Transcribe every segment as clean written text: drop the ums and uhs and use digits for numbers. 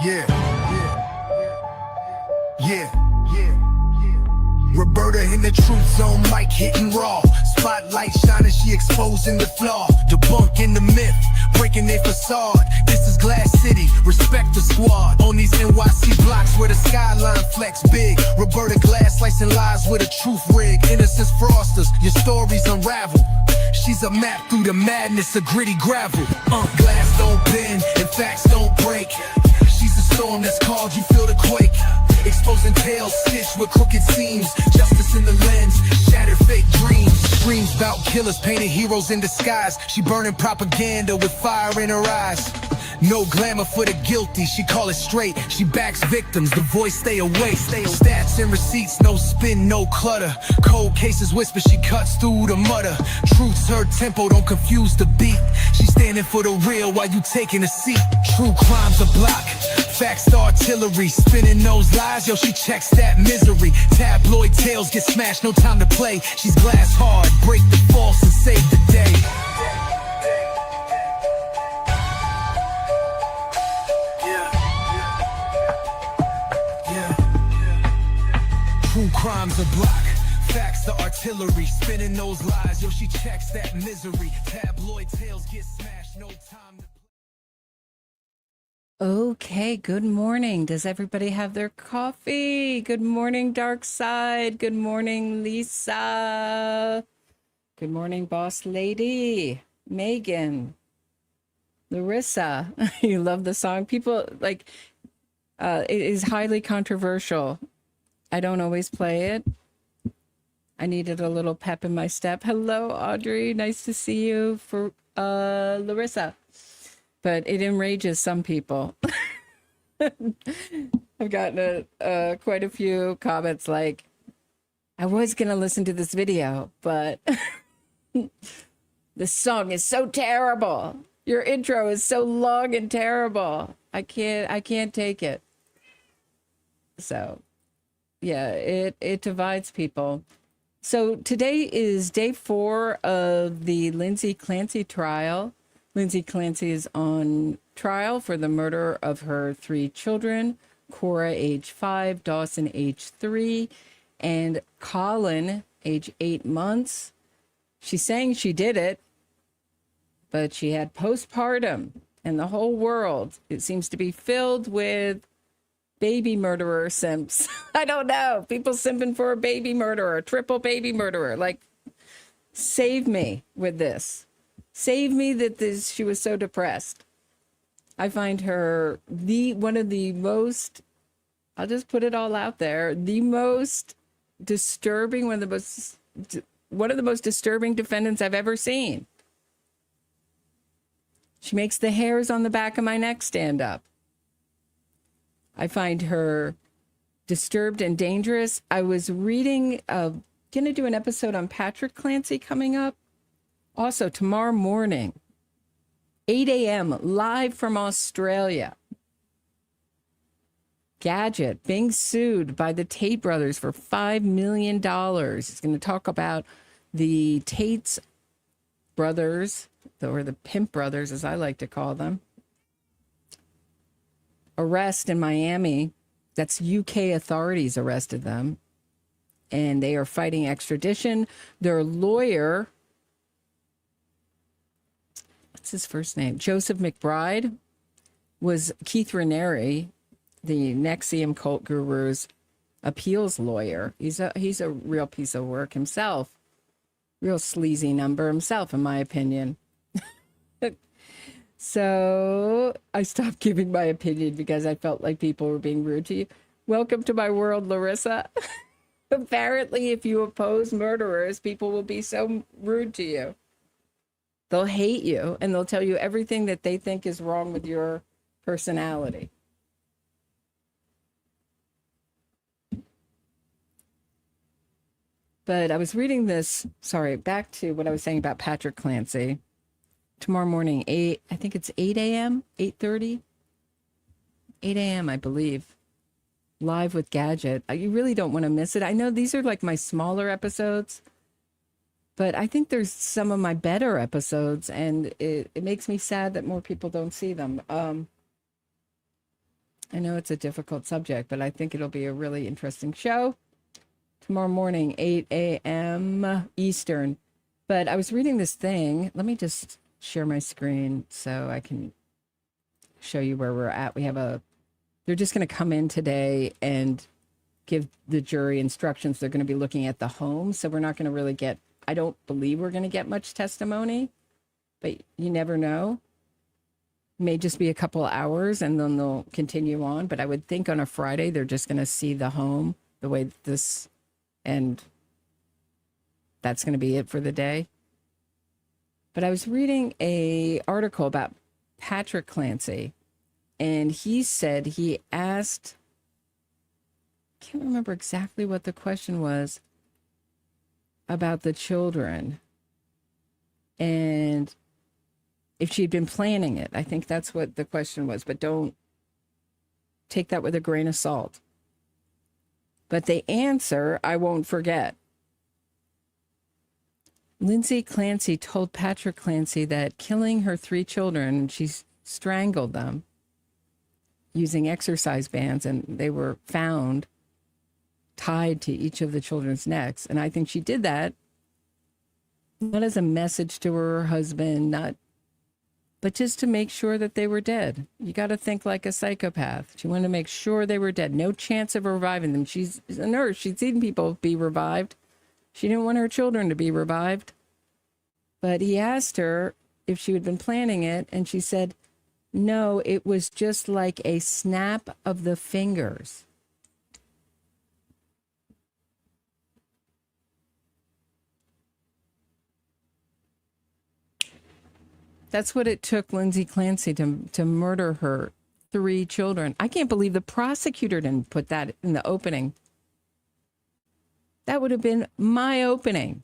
Yeah. Roberta in the truth zone, mic hitting raw. Spotlight shining, she exposing the flaw. Debunking the myth, breaking their facade. This is Glass City, respect the squad. On these NYC blocks where the skyline flex big. Roberta Glass slicing lies with a truth rig. Innocence frosters, your stories unravel. She's a map through the madness of gritty gravel. Glass don't bend and facts don't break. She's a storm that's called, you feel the quake. Exposing tales stitched with crooked seams. Justice in the lens, shattered fake dreams. Dreams about killers, painted heroes in disguise. She burning propaganda with fire in her eyes. No glamour for the guilty, she call it straight. She backs victims, the voice stay away. Stats and receipts, no spin, no clutter. Cold cases whisper, she cuts through the mutter. Truth's her tempo, don't confuse the beat. She standing for the real while you taking a seat. True crime's a block, facts the artillery. Spinning those lies, yo, she checks that misery. Tabloid tales get smashed, no time to play. She's glass hard, break the false and save the day. True crime's a block, facts the artillery. Spinning those lies, yo, she checks that misery. Tabloid tales get smashed, no time to... Okay, good morning. Does everybody have their coffee? Good morning, Dark Side. Good morning, Lisa. Good morning, Boss Lady. Megan. Larissa. You love the song. People, like, it is highly controversial. I don't always play it. I needed a little pep in my step. Hello, Audrey. Nice to see you. For Larissa. But it enrages some people. I've gotten quite a few comments like, I was going to listen to this video, but this song is so terrible. Your intro is so long and terrible. I can't take it. So, yeah, it divides people. So today is day 4 of the Lindsay Clancy trial. Lindsay Clancy is on trial for the murder of her 3 children, Cora, age 5, Dawson, age 3, and Callan, age 8 months. She's saying she did it, but she had postpartum, and the whole world, it seems to be filled with baby murderer simps. I don't know. People simping for a baby murderer, a triple baby murderer. Like, save me with this. Save me that she was so depressed. I find her one of the most, I'll just put it all out there, the most disturbing, one of the most disturbing defendants I've ever seen. She makes the hairs on the back of my neck stand up. I find her disturbed and dangerous. I was reading, going to do an episode on Patrick Lacey coming up. Also, tomorrow morning, 8 a.m., live from Australia. Gadget being sued by the Tate brothers for $5 million. It's going to talk about the Tate's brothers, or the Pimp brothers, as I like to call them. Arrest in Miami. That's UK authorities arrested them. And they are fighting extradition. Their lawyer... what's his first name? Joseph McBride was Keith Raniere, the Nexium cult guru's appeals lawyer. He's a real piece of work himself. Real sleazy number himself, in my opinion. So I stopped giving my opinion because I felt like people were being rude to you. Welcome to my world, Larissa. Apparently, if you oppose murderers, people will be so rude to you. They'll hate you, and they'll tell you everything that they think is wrong with your personality. But I was reading this, back to what I was saying about Patrick Clancy. Tomorrow morning, I think it's 8 a.m., 8:30? 8 a.m., I believe. Live with Gadget. You really don't want to miss it. I know these are like my smaller episodes, but I think there's some of my better episodes, and it makes me sad that more people don't see them. I know it's a difficult subject, but I think it'll be a really interesting show. Tomorrow morning, 8 a.m. Eastern. But I was reading this thing. Let me just share my screen so I can show you where we're at. They're just going to come in today and give the jury instructions. They're going to be looking at the home. So we're not going to really I don't believe we're going to get much testimony, but you never know. May just be a couple of hours and then they'll continue on. But I would think on a Friday, they're just going to see the home the way this, and that's going to be it for the day. But I was reading a article about Patrick Clancy, and he said he asked, I can't remember exactly what the question was about the children. And if she'd been planning it. I think that's what the question was, but don't take that with a grain of salt. But the answer, I won't forget. Lindsay Clancy told Patrick Clancy that killing her 3 children, she strangled them using exercise bands, and they were found tied to each of the children's necks. And I think she did that not as a message to her husband, but just to make sure that they were dead. You got to think like a psychopath. She wanted to make sure they were dead. No chance of reviving them. She's a nurse. She'd seen people be revived. She didn't want her children to be revived. But he asked her if she had been planning it, and she said, no, it was just like a snap of the fingers. That's what it took Lindsay Clancy to murder her 3 children. I can't believe the prosecutor didn't put that in the opening. That would have been my opening.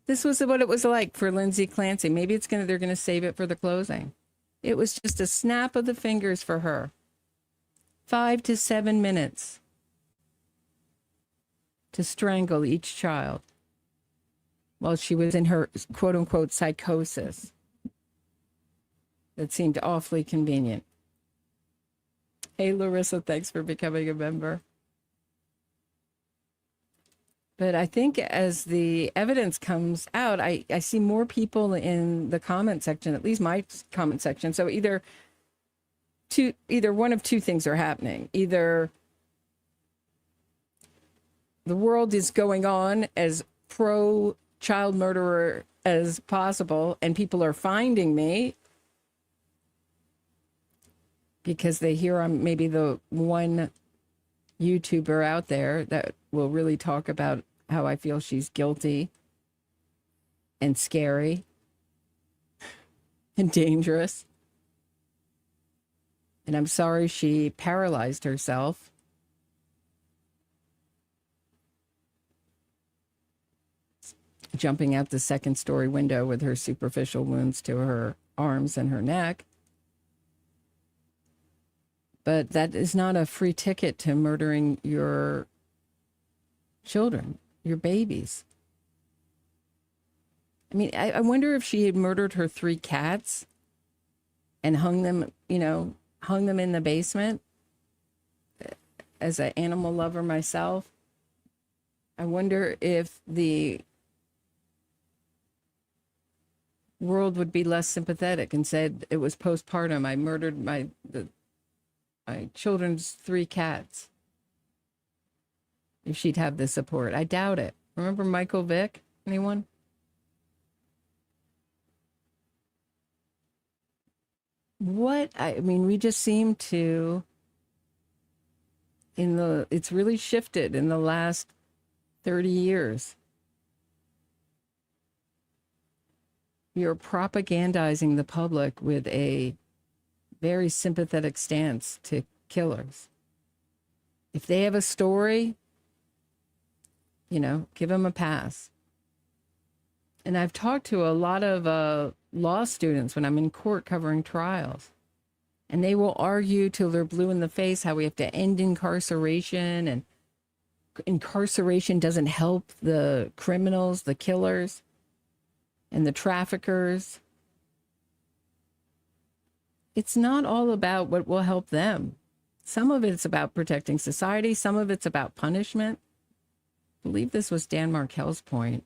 This was what it was like for Lindsay Clancy. Maybe they're going to save it for the closing. It was just a snap of the fingers for her. 5 to 7 minutes to strangle each child while she was in her quote-unquote psychosis. That seemed awfully convenient. Hey, Larissa, thanks for becoming a member. But I think as the evidence comes out, I see more people in the comment section, at least my comment section. So either one of 2 things are happening. Either the world is going on as pro-child murderer as possible, and people are finding me because they hear I'm maybe the one YouTuber out there that will really talk about how I feel she's guilty and scary and dangerous. And I'm sorry she paralyzed herself. Jumping out the 2nd-story window with her superficial wounds to her arms and her neck. But that is not a free ticket to murdering your children, your babies. I mean, I wonder if she had murdered her 3 cats and hung them in the basement. As an animal lover myself, I wonder if the world would be less sympathetic and said it was postpartum. I murdered my children's 3 cats. If she'd have the support. I doubt it. Remember Michael Vick? Anyone? We just seem to, it's really shifted in the last 30 years. You're propagandizing the public with a very sympathetic stance to killers. If they have a story, give them a pass. And I've talked to a lot of law students when I'm in court covering trials. And they will argue till they're blue in the face how we have to end incarceration. And incarceration doesn't help the criminals, the killers, and the traffickers. it's not all about what will help them. Some of it's about protecting society. Some of it's about punishment. I believe this was Dan Markel's point.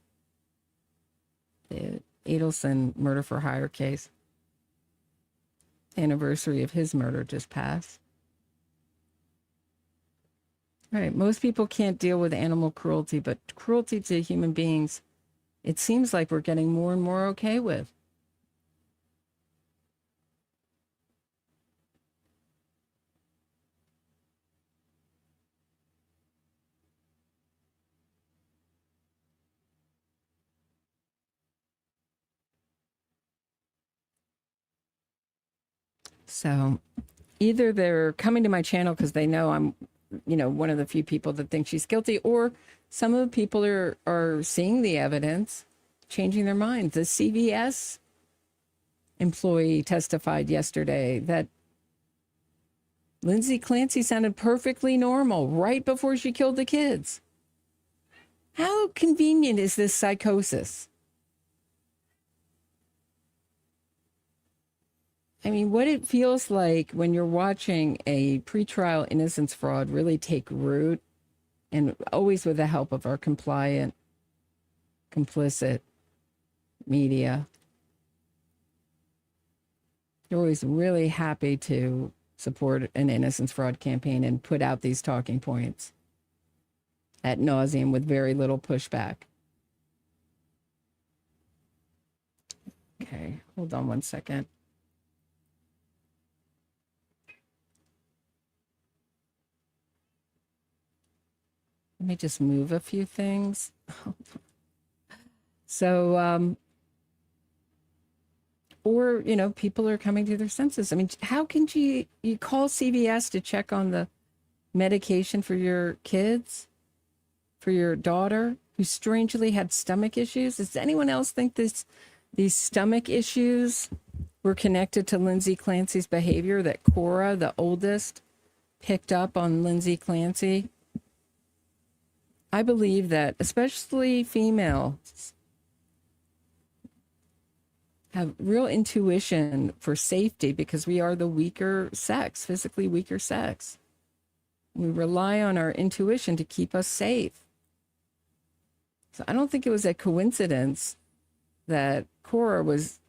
The Adelson murder for hire case. Anniversary of his murder just passed. Right. Most people can't deal with animal cruelty, but cruelty to human beings, it seems like we're getting more and more okay with. So either they're coming to my channel because they know I'm, one of the few people that think she's guilty, or some of the people are seeing the evidence, changing their minds. The CVS employee testified yesterday that Lindsay Clancy sounded perfectly normal right before she killed the kids. How convenient is this psychosis? I mean, what it feels like when you're watching a pretrial innocence fraud really take root, and always with the help of our compliant, complicit media. They're always really happy to support an innocence fraud campaign and put out these talking points ad nauseum with very little pushback. Okay, hold on one second. Let me just move a few things. So, or, people are coming to their senses. I mean, how can you call CVS to check on the medication for your kids, for your daughter, who strangely had stomach issues? Does anyone else think these stomach issues were connected to Lindsay Clancy's behavior, that Cora, the oldest, picked up on Lindsay Clancy? I believe that especially females have real intuition for safety because we are the weaker sex, physically weaker sex. We rely on our intuition to keep us safe. So I don't think it was a coincidence that Cora was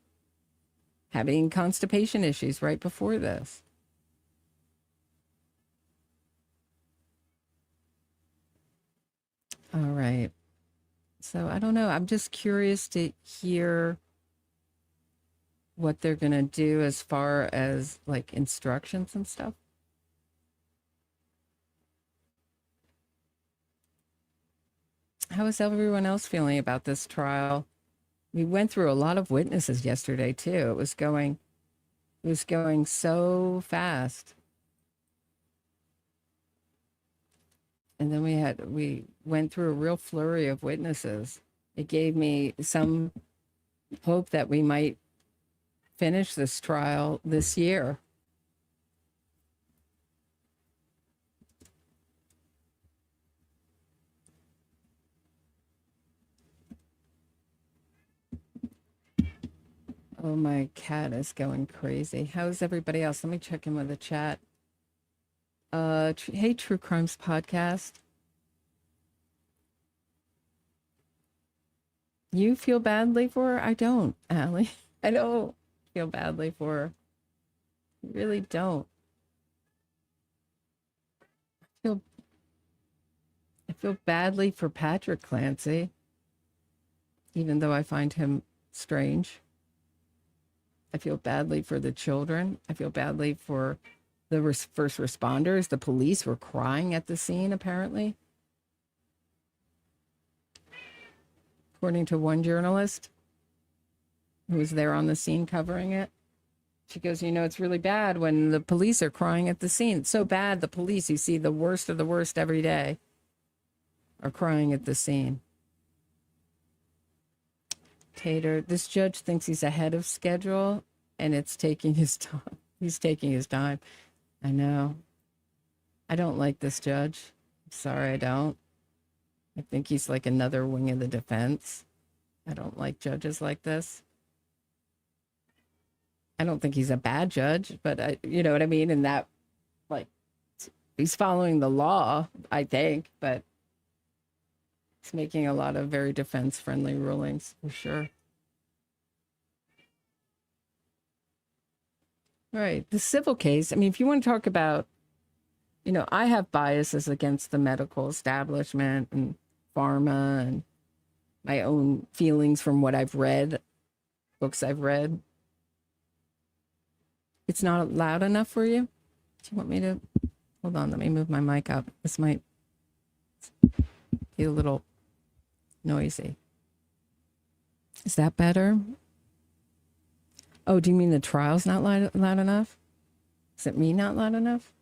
having constipation issues right before this. All right. So I don't know. I'm just curious to hear what they're going to do as far as like instructions and stuff. How is everyone else feeling about this trial? We went through a lot of witnesses yesterday too. It was going so fast. And then we went through a real flurry of witnesses. It gave me some hope that we might finish this trial this year. Oh, my cat is going crazy. How's everybody else? Let me check in with the chat. Hey, True Crimes Podcast. You feel badly for her? I don't, Allie. I don't feel badly for her. I really don't. I feel badly for Patrick Clancy, even though I find him strange. I feel badly for the children. I feel badly for the first responders. The police were crying at the scene, apparently. According to one journalist who was there on the scene covering it. She goes, it's really bad when the police are crying at the scene. It's so bad, the police, you see the worst of the worst every day, are crying at the scene. Tater, this judge thinks he's ahead of schedule, and it's taking his time. He's taking his time. I know. I don't like this judge. I'm sorry, I don't. I think he's like another wing of the defense. I don't like judges like this. I don't think he's a bad judge, but you know what I mean? And that, like, he's following the law, I think, but he's making a lot of very defense-friendly rulings, for sure. Right. The civil case, I mean, if you want to talk about, you know, I have biases against the medical establishment and pharma and my own feelings from what I've read, books I've read. It's not loud enough for you? Do you want me to? Hold on, let me move my mic up. This might be a little noisy. Is that better? Oh, do you mean the trial's not loud enough? Is it me not loud enough?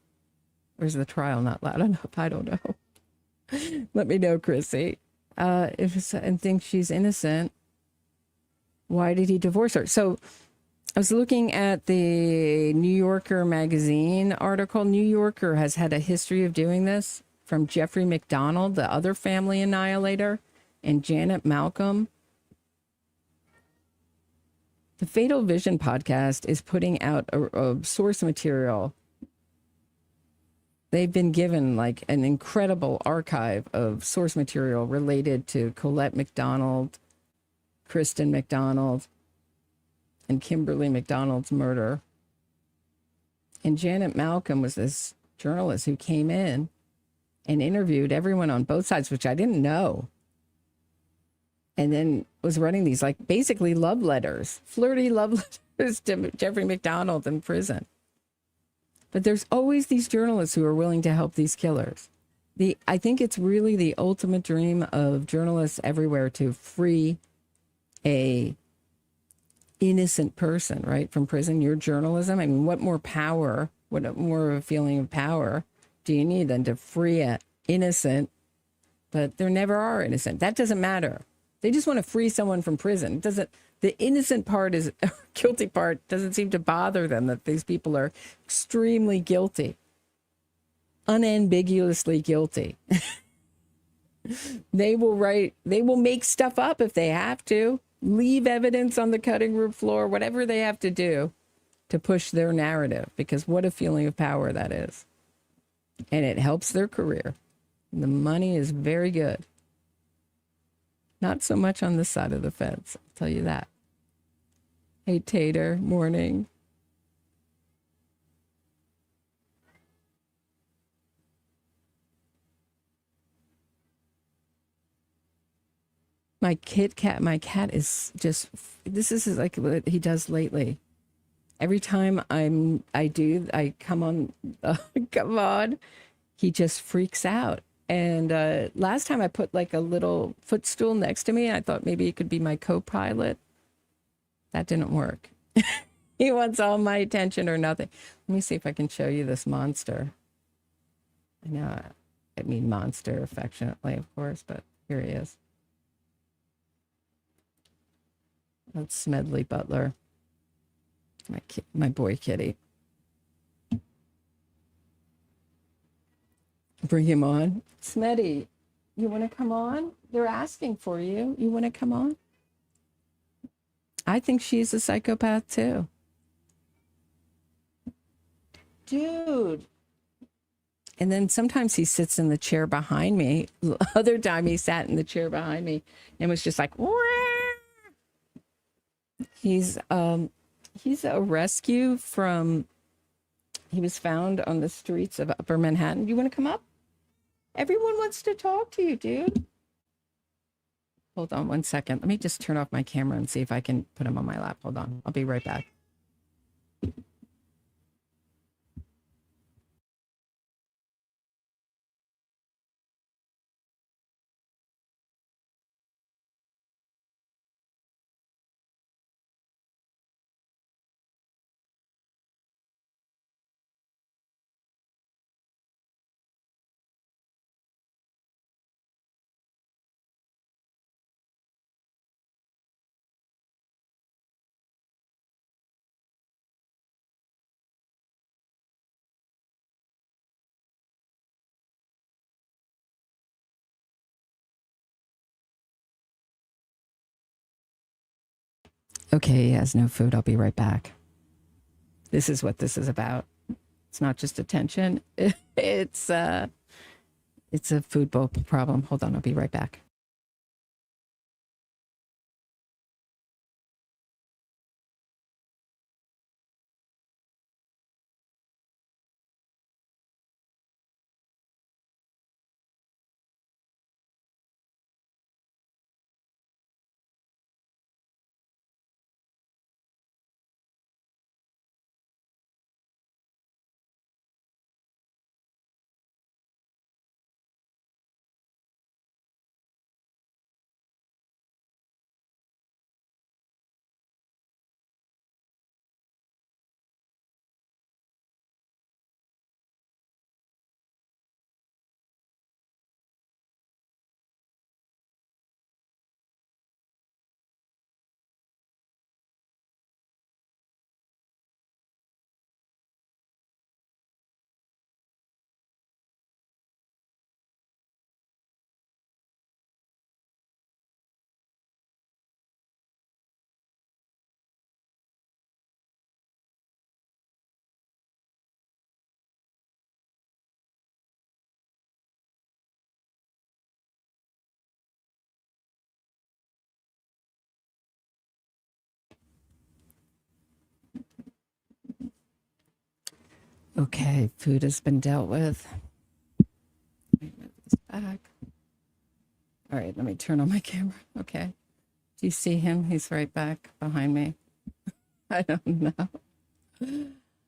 Or is the trial not loud enough? I don't know. Let me know, Chrissy. If and thinks she's innocent, why did he divorce her? So I was looking at the New Yorker magazine article. New Yorker has had a history of doing this, from Jeffrey McDonald, the other family annihilator, and Janet Malcolm. The Fatal Vision podcast is putting out a source material. They've been given like an incredible archive of source material related to Colette McDonald, Kristen McDonald, and Kimberly McDonald's murder. And Janet Malcolm was this journalist who came in and interviewed everyone on both sides, which I didn't know. And then was running these like basically love letters, flirty love letters to Jeffrey McDonald in prison. But there's always these journalists who are willing to help these killers. I think it's really the ultimate dream of journalists everywhere to free a innocent person, right, from prison. Your journalism, I mean, what more power, what more of a feeling of power do you need than to free a innocent, but there never are innocent. That doesn't matter. They just want to free someone from prison. It doesn't, the innocent part is, guilty part doesn't seem to bother them, that these people are extremely guilty, unambiguously guilty. They will make stuff up if they have to, leave evidence on the cutting room floor, whatever they have to do to push their narrative, because what a feeling of power that is. And it helps their career. The money is very good. Not so much on this side of the fence, I'll tell you that. Hey, Tater, morning. My cat is just, this is like what he does lately. Every time I come on, he just freaks out. And last time I put like a little footstool next to me. I thought maybe it could be my co-pilot. That didn't work. He wants all my attention or nothing. Let me see if I can show you this monster. I know, I mean monster affectionately, of course, but here he is. That's Smedley Butler. My boy kitty. Bring him on. Smeddy, you want to come on? They're asking for you. You want to come on? I think she's a psychopath too. Dude. And then sometimes he sits in the chair behind me. The other time he sat in the chair behind me and was just like, wah! He's a rescue from, he was found on the streets of Upper Manhattan. You want to come up? Everyone wants to talk to you, dude. Hold on one second. Let me just turn off my camera and see if I can put him on my lap. Hold on. I'll be right back. Okay, he has no food. I'll be right back. This is what this is about. It's not just attention. It's a food bowl problem. Hold on, I'll be right back. Okay, food has been dealt with. Let me move this back. All right, let me turn on my camera. Okay. Do you see him? He's right back behind me. I don't know.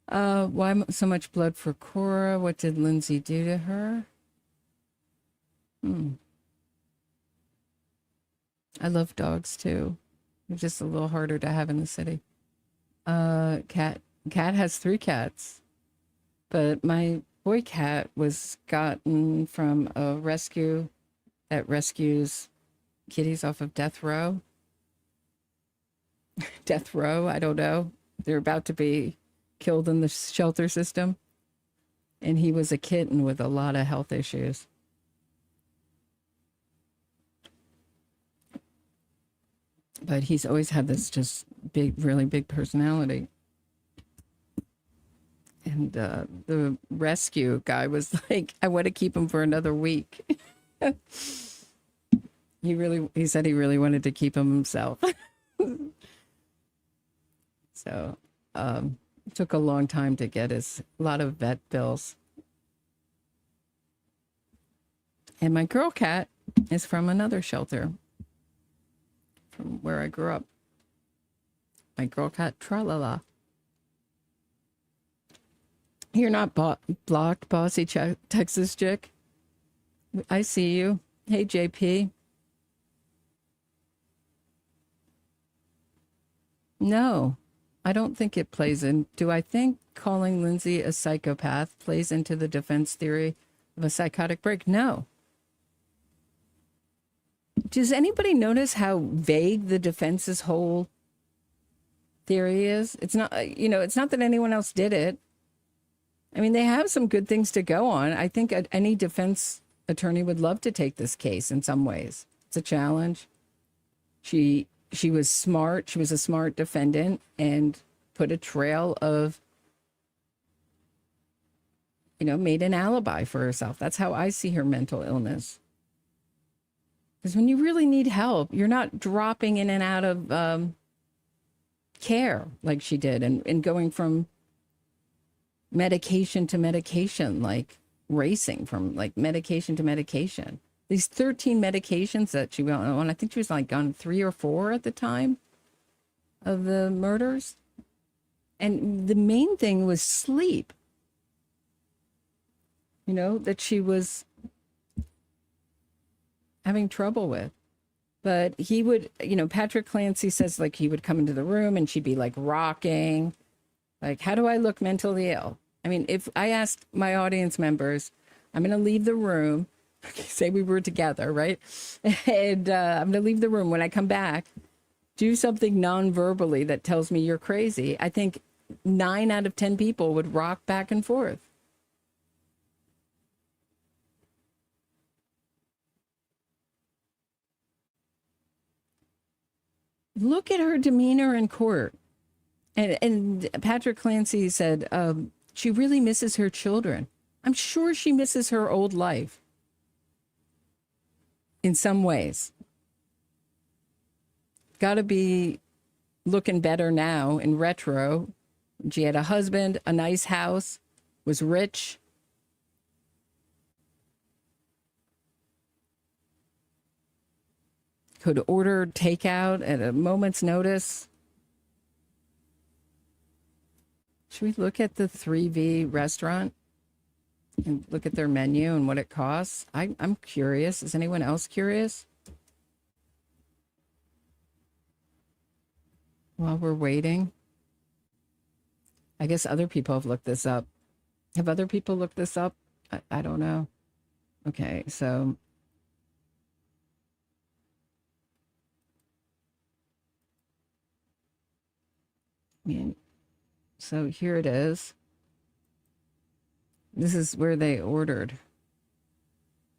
Why so much blood for Cora? What did Lindsay do to her? I love dogs too. They're just a little harder to have in the city. Cat has 3 cats. But my boy cat was gotten from a rescue that rescues kitties off of death row. Death row, I don't know. They're about to be killed in the shelter system. And he was a kitten with a lot of health issues. But he's always had this just big, really big personality. And the rescue guy was like, I want to keep him for another week. He said he really wanted to keep him himself. So it took a long time to get a lot of vet bills. And my girl cat is from another shelter from where I grew up. My girl cat, Tralala. You're not blocked, bossy Texas chick. I see you. Hey, JP. No, I don't think it plays in. Do I think calling Lindsay a psychopath plays into the defense theory of a psychotic break? No. Does anybody notice how vague the defense's whole theory is? It's not, it's not that anyone else did it. I mean, they have some good things to go on. I think any defense attorney would love to take this case in some ways. It's a challenge. She was smart. She was a smart defendant and put a trail of, made an alibi for herself. That's how I see her mental illness. Because when you really need help, you're not dropping in and out of care like she did and going from medication to medication, like racing from like medication to medication. These 13 medications that she went on, I think she was like on 3 or 4 at the time of the murders. And the main thing was sleep. That she was having trouble with. But he would, Patrick Clancy says like he would come into the room and she'd be like rocking. Like, how do I look mentally ill? I mean, if I asked my audience members, I'm going to leave the room. Say we were together, right? And I'm going to leave the room. When I come back, do something non-verbally that tells me you're crazy. I think 9 out of 10 people would rock back and forth. Look at her demeanor in court. And Patrick Clancy said she really misses her children. I'm sure she misses her old life in some ways. Got to be looking better now in retro. She had a husband, a nice house, was rich. Could order takeout at a moment's notice. Should we look at the 3V restaurant and look at their menu and what it costs? I'm curious. Is anyone else curious? While we're waiting. I guess other people have looked this up. Have other people looked this up? I don't know. Okay, so. So here it is. This is where they ordered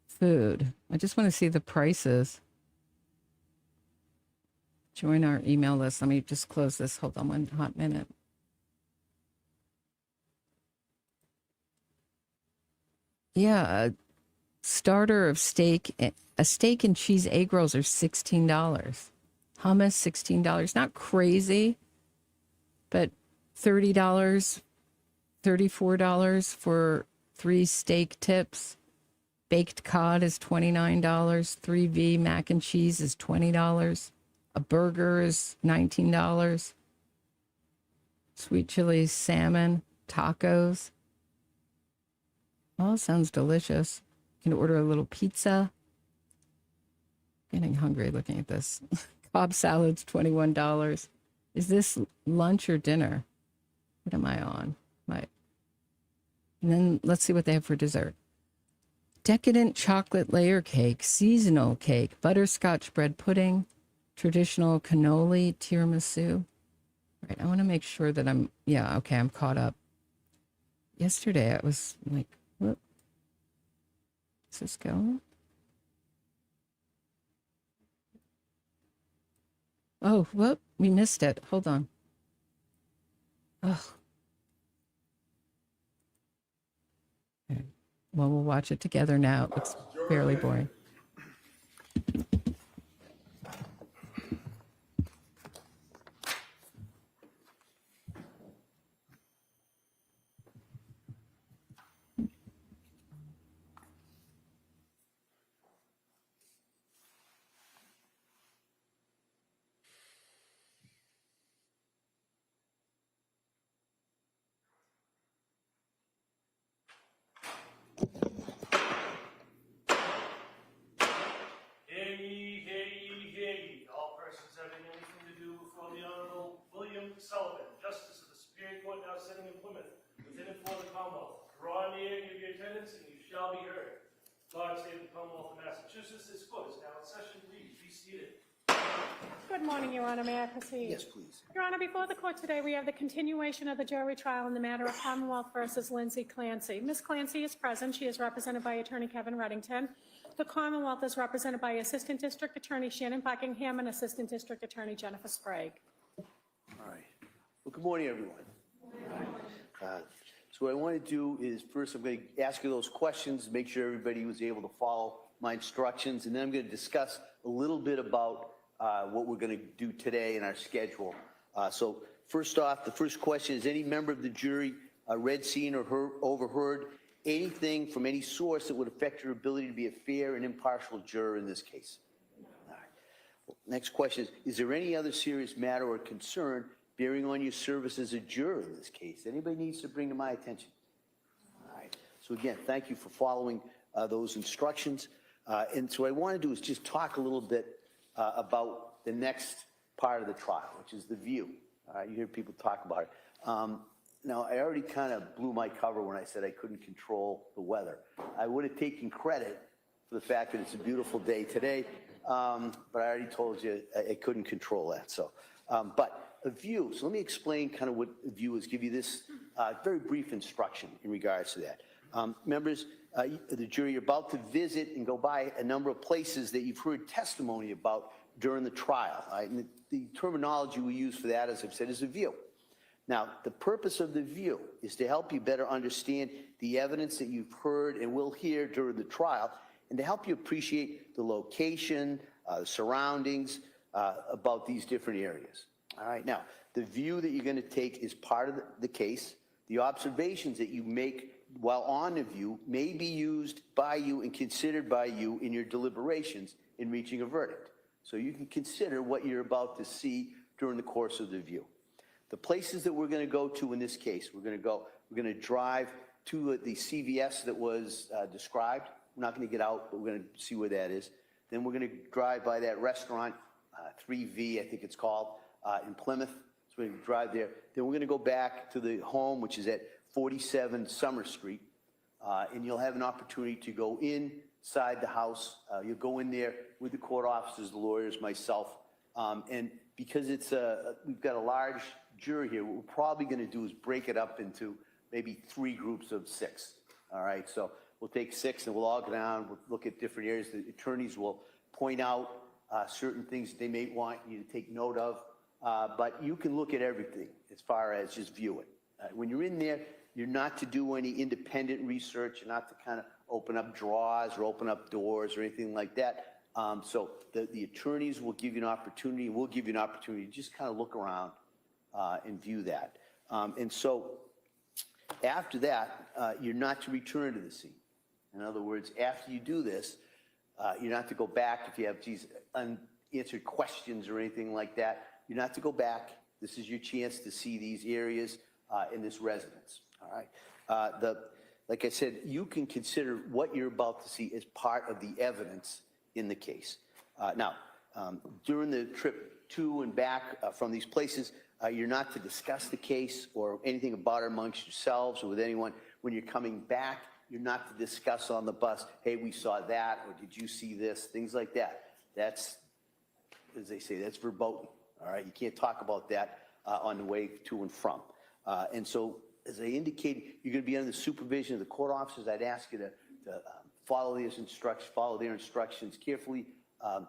food. I just want to see the prices. Join our email list. Let me just close this. Hold on one hot minute. Yeah, a starter of steak, a steak and cheese egg rolls are $16. Hummus, $16. Not crazy, but $30, $34 for 3 steak tips. Baked cod is $29. 3V mac and cheese is $20. A burger is $19. Sweet chili salmon, tacos. Oh, sounds delicious. You can order a little pizza. Getting hungry looking at this. Cobb salad's $21. Is this lunch or dinner? What am I on? Right. And then let's see what they have for dessert. Decadent chocolate layer cake, seasonal cake, butterscotch bread pudding, traditional cannoli tiramisu. Right, I want to make sure that I'm caught up. Yesterday I was like, whoop. Is this going? Oh, whoop, we missed it. Hold on. Oh. Okay. Well, we'll watch it together now. It looks fairly boring. Sullivan, Justice of the Superior Court now sitting in Plymouth, within and for the Commonwealth. Draw near and give your attendance, and you shall be heard. God save the Commonwealth of Massachusetts. This court is now in session. Please be seated. Good morning, Your Honor. May I proceed? Yes, please. Your Honor, before the court today, we have the continuation of the jury trial in the matter of Commonwealth versus Lindsay Clancy. Ms. Clancy is present. She is represented by Attorney Kevin Reddington. The Commonwealth is represented by Assistant District Attorney Shannon Buckingham and Assistant District Attorney Jennifer Sprague. All right. Well, good morning, everyone. So what I want to do is first I'm going to ask you those questions, make sure everybody was able to follow my instructions, and then I'm going to discuss a little bit about what we're going to do today in our schedule. So first off, the first question is, any member of the jury read, seen, or overheard anything from any source that would affect your ability to be a fair and impartial juror in this case? All right. Well, next question is there any other serious matter or concern bearing on your service as a juror in this case? Anybody needs to bring to my attention? All right. So again, thank you for following those instructions. And so what I want to do is just talk a little bit about the next part of the trial, which is the view. You hear people talk about it. Now, I already kind of blew my cover when I said I couldn't control the weather. I would have taken credit for the fact that it's a beautiful day today, but I already told you I couldn't control that. So, but a view, so let me explain kind of what a view is, give you this very brief instruction in regards to that. Members, the jury, you're about to visit and go by a number of places that you've heard testimony about during the trial. Right? And the terminology we use for that, as I've said, is a view. Now, the purpose of the view is to help you better understand the evidence that you've heard and will hear during the trial, and to help you appreciate the location, the surroundings about these different areas. All right, now, the view that you're going to take is part of the case. The observations that you make while on the view may be used by you and considered by you in your deliberations in reaching a verdict. So you can consider what you're about to see during the course of the view. The places that we're going to go to in this case, we're going to drive to the CVS that was described. We're not going to get out, but we're going to see where that is. Then we're going to drive by that restaurant, 3V, I think it's called, in Plymouth. So we're going to drive there. Then we're going to go back to the home, which is at 47 Summer Street, and you'll have an opportunity to go inside the house. You'll go in there with the court officers, the lawyers, myself, and because we've got a large jury here, what we're probably going to do is break it up into maybe 3 groups of 6. All right, so we'll take 6 and we'll all go down, we'll look at different areas. The attorneys will point out certain things they may want you to take note of, but you can look at everything as far as just view it. When you're in there, you're not to do any independent research, you're not to kind of open up drawers or open up doors or anything like that. So the attorneys will give you an opportunity, and we'll give you an opportunity to just kind of look around and view that. And so after that, you're not to return to the scene. In other words, after you do this, you're not to go back if you have these unanswered questions or anything like that. You're not to go back. This is your chance to see these areas in this residence. All right. Like I said, you can consider what you're about to see as part of the evidence in the case. Now, during the trip to and back from these places, you're not to discuss the case or anything about it amongst yourselves or with anyone. When you're coming back, you're not to discuss on the bus, hey, we saw that, or did you see this, things like that. That's, as they say, that's verboten. All right, you can't talk about that on the way to and from. And so, as I indicated, you're going to be under the supervision of the court officers. I'd ask you to follow their instructions carefully.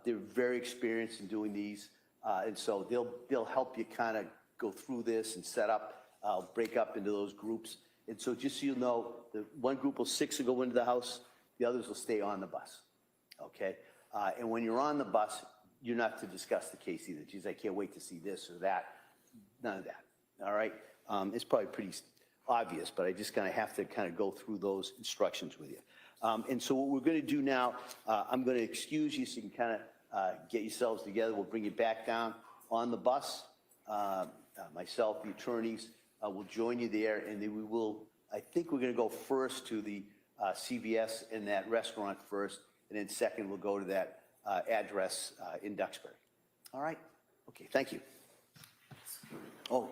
They're very experienced in doing these, and so they'll help you kind of go through this and set up, break up into those groups. And so, just so you know, the one group of 6 will go into the house, the others will stay on the bus. Okay, and when you're on the bus, you're not to discuss the case either. Geez, I can't wait to see this or that. None of that. All right, it's probably pretty obvious, but I just kind of have to kind of go through those instructions with you. And so what we're going to do now, I'm going to excuse you so you can kind of get yourselves together. We'll bring you back down on the bus. Myself, the attorneys, will join you there, and then we will, I think we're going to go first to the CVS and that restaurant first, and then second we'll go to that address in Duxbury. All right? Okay, thank you. Oh,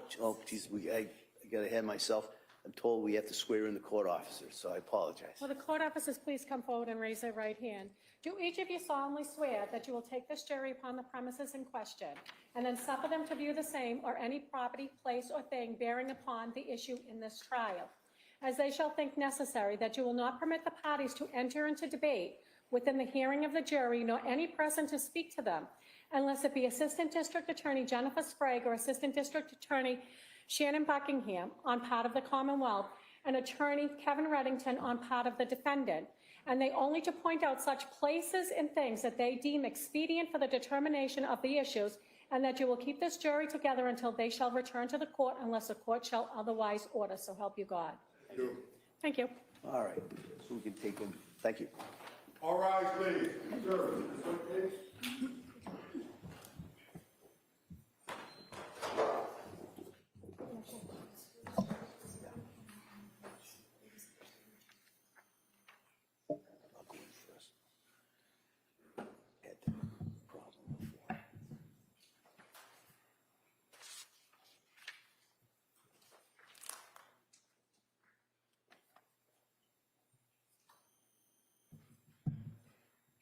geez, I got ahead of myself. I'm told we have to swear in the court officers, so I apologize. Will the court officers please come forward and raise their right hand? Do each of you solemnly swear that you will take this jury upon the premises in question and then suffer them to view the same or any property, place, or thing bearing upon the issue in this trial, as they shall think necessary, that you will not permit the parties to enter into debate within the hearing of the jury, nor any person to speak to them, unless it be Assistant District Attorney Jennifer Sprague or Assistant District Attorney Shannon Buckingham on part of the Commonwealth, and Attorney Kevin Reddington on part of the defendant, and they only to point out such places and things that they deem expedient for the determination of the issues, and that you will keep this jury together until they shall return to the court unless the court shall otherwise order. So help you God. Thank you. Thank you. All right, so we can take them. Thank you. All rise, please. Sir, is this okay? I'll go in first. Had the problem before.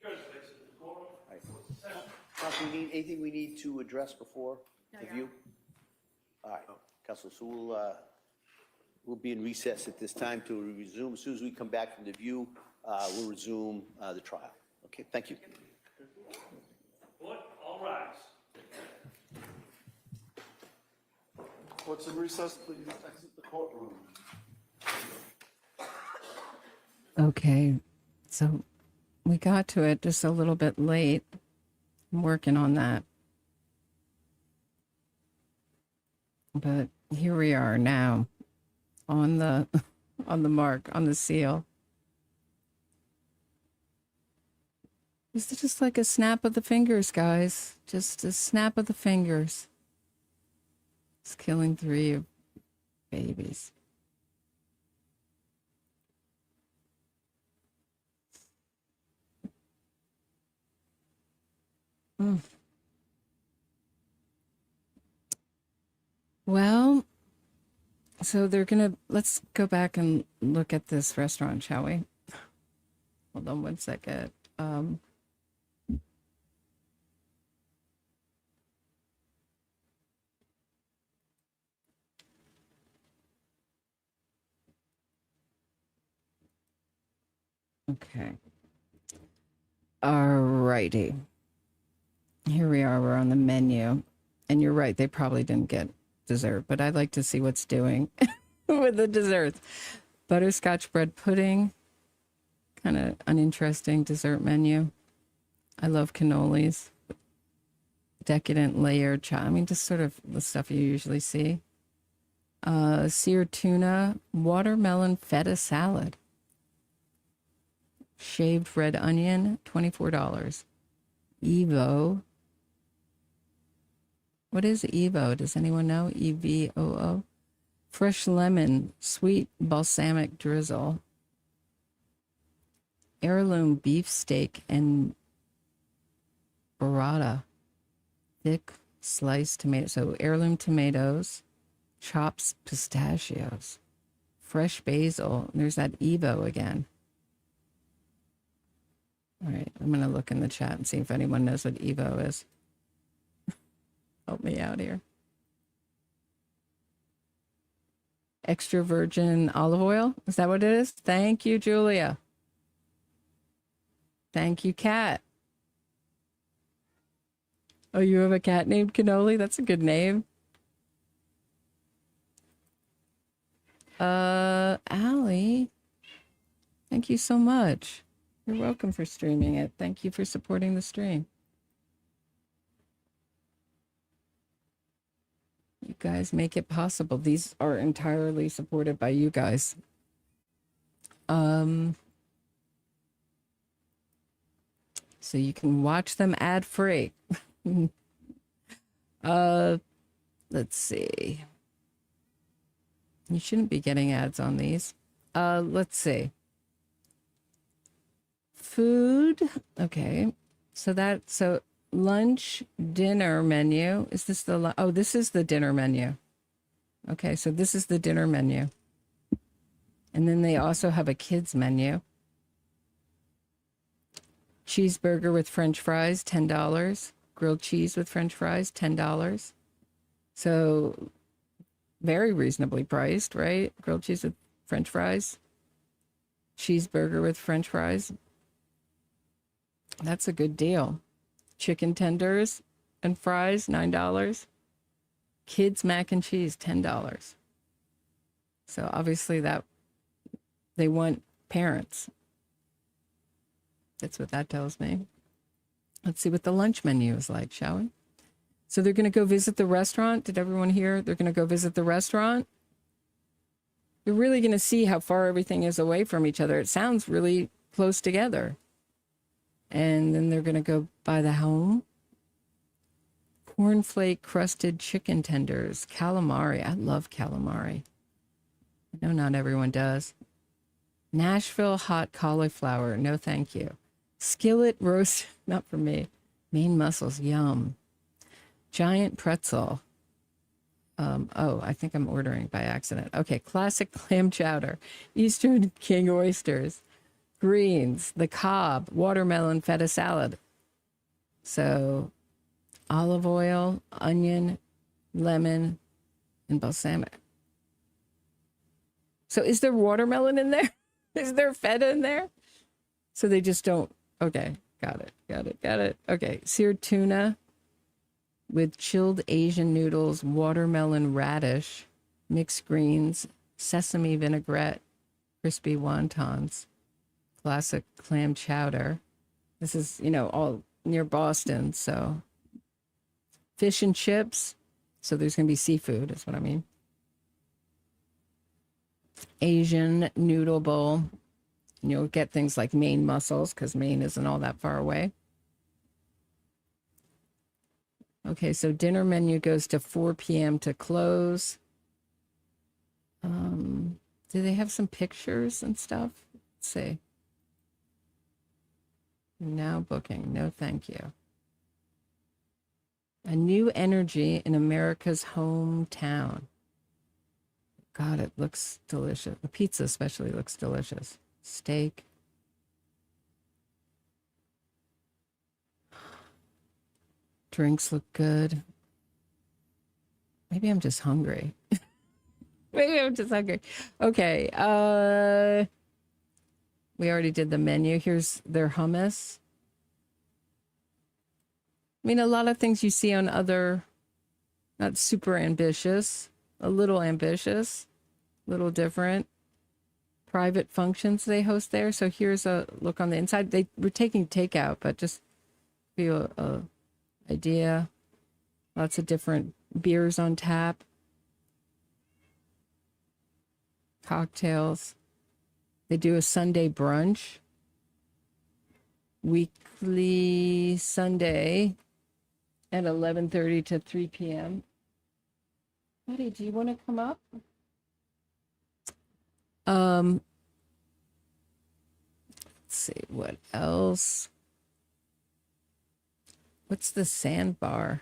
Judge, thanks for the quorum. Right. Counsel, anything we need to address before the view? All right, Counsel, so we'll be in recess at this time to resume. As soon as we come back from the view, we'll resume the trial. Okay, thank you. Court, all rise. Court's in recess, please exit the courtroom. Okay, so we got to it just a little bit late. I'm working on that. But here we are now on the on the mark, on the seal. It's just like a snap of the fingers, guys. Just a snap of the fingers. It's killing 3 babies. Mm. Well, so let's go back and look at this restaurant, shall we? Hold on one second. Okay. All righty. Here we are. We're on the menu. And you're right. They probably didn't get dessert, but I'd like to see what's doing with the desserts. Butterscotch bread pudding. Kind of uninteresting dessert menu. I love cannolis. Decadent layered I mean, just sort of the stuff you usually see. Seared tuna. Watermelon feta salad. Shaved red onion, $24. Evo. What is Evo? Does anyone know? EVOO. Fresh lemon, sweet balsamic drizzle. Heirloom beef steak and burrata. Thick sliced tomato. So heirloom tomatoes, chops pistachios, fresh basil. There's that Evo again. All right, I'm going to look in the chat and see if anyone knows what Evo is. Help me out here. Extra virgin olive oil? Is that what it is? Thank you, Julia. Thank you, Kat. Oh, you have a cat named Cannoli? That's a good name. Allie. Thank you so much. You're welcome for streaming it. Thank you for supporting the stream. You guys make it possible. These are entirely supported by you guys. So you can watch them ad-free. Let's see. You shouldn't be getting ads on these. Let's see. Food. Okay. So lunch, dinner menu. Is this oh, this is the dinner menu. Okay, so this is the dinner menu. And then they also have a kids menu. Cheeseburger with French fries, $10. Grilled cheese with French fries, $10. So very reasonably priced, right? Grilled cheese with French fries. Cheeseburger with French fries. That's a good deal. Chicken tenders and fries, $9. Kids mac and cheese, $10. So obviously that they want parents. That's what that tells me. Let's see what the lunch menu is like, shall we? So they're going to go visit the restaurant. Did everyone hear? They're going to go visit the restaurant. You're really going to see how far everything is away from each other. It sounds really close together. And then they're going to go by the home. Cornflake crusted chicken tenders. Calamari. I love calamari. I know not everyone does. Nashville hot cauliflower. No, thank you. Skillet roast. Not for me. Maine mussels. Yum. Giant pretzel. Oh, I think I'm ordering by accident. Okay. Classic clam chowder. Eastern king oysters. Greens, the Cobb, watermelon feta salad. So olive oil, onion, lemon, and balsamic. So is there watermelon in there? Is there feta in there? So they just don't. Okay, got it. Okay, seared tuna. with chilled Asian noodles, watermelon radish, mixed greens, sesame vinaigrette, crispy wontons, classic clam chowder. This is, all near Boston, so fish and chips. So there's going to be seafood, is what I mean. Asian noodle bowl. And you'll get things like Maine mussels because Maine isn't all that far away. Okay, so dinner menu goes to 4 p.m. to close. Do they have some pictures and stuff? Let's see. Now booking. No, thank you. A new energy in America's hometown. God, it looks delicious. The pizza especially looks delicious. Steak. Drinks look good. Maybe I'm just hungry. Maybe I'm just hungry. Okay. We already did the menu. Here's their hummus. I mean, a lot of things you see on other, not super ambitious, a little ambitious, a little different. Private functions they host there. So here's a look on the inside. They were taking takeout, but just feel a idea. Lots of different beers on tap. Cocktails. They do a Sunday brunch. Weekly Sunday at 11:30 to 3 p.m. Buddy, do you want to come up? Let's see what else. What's the sandbar?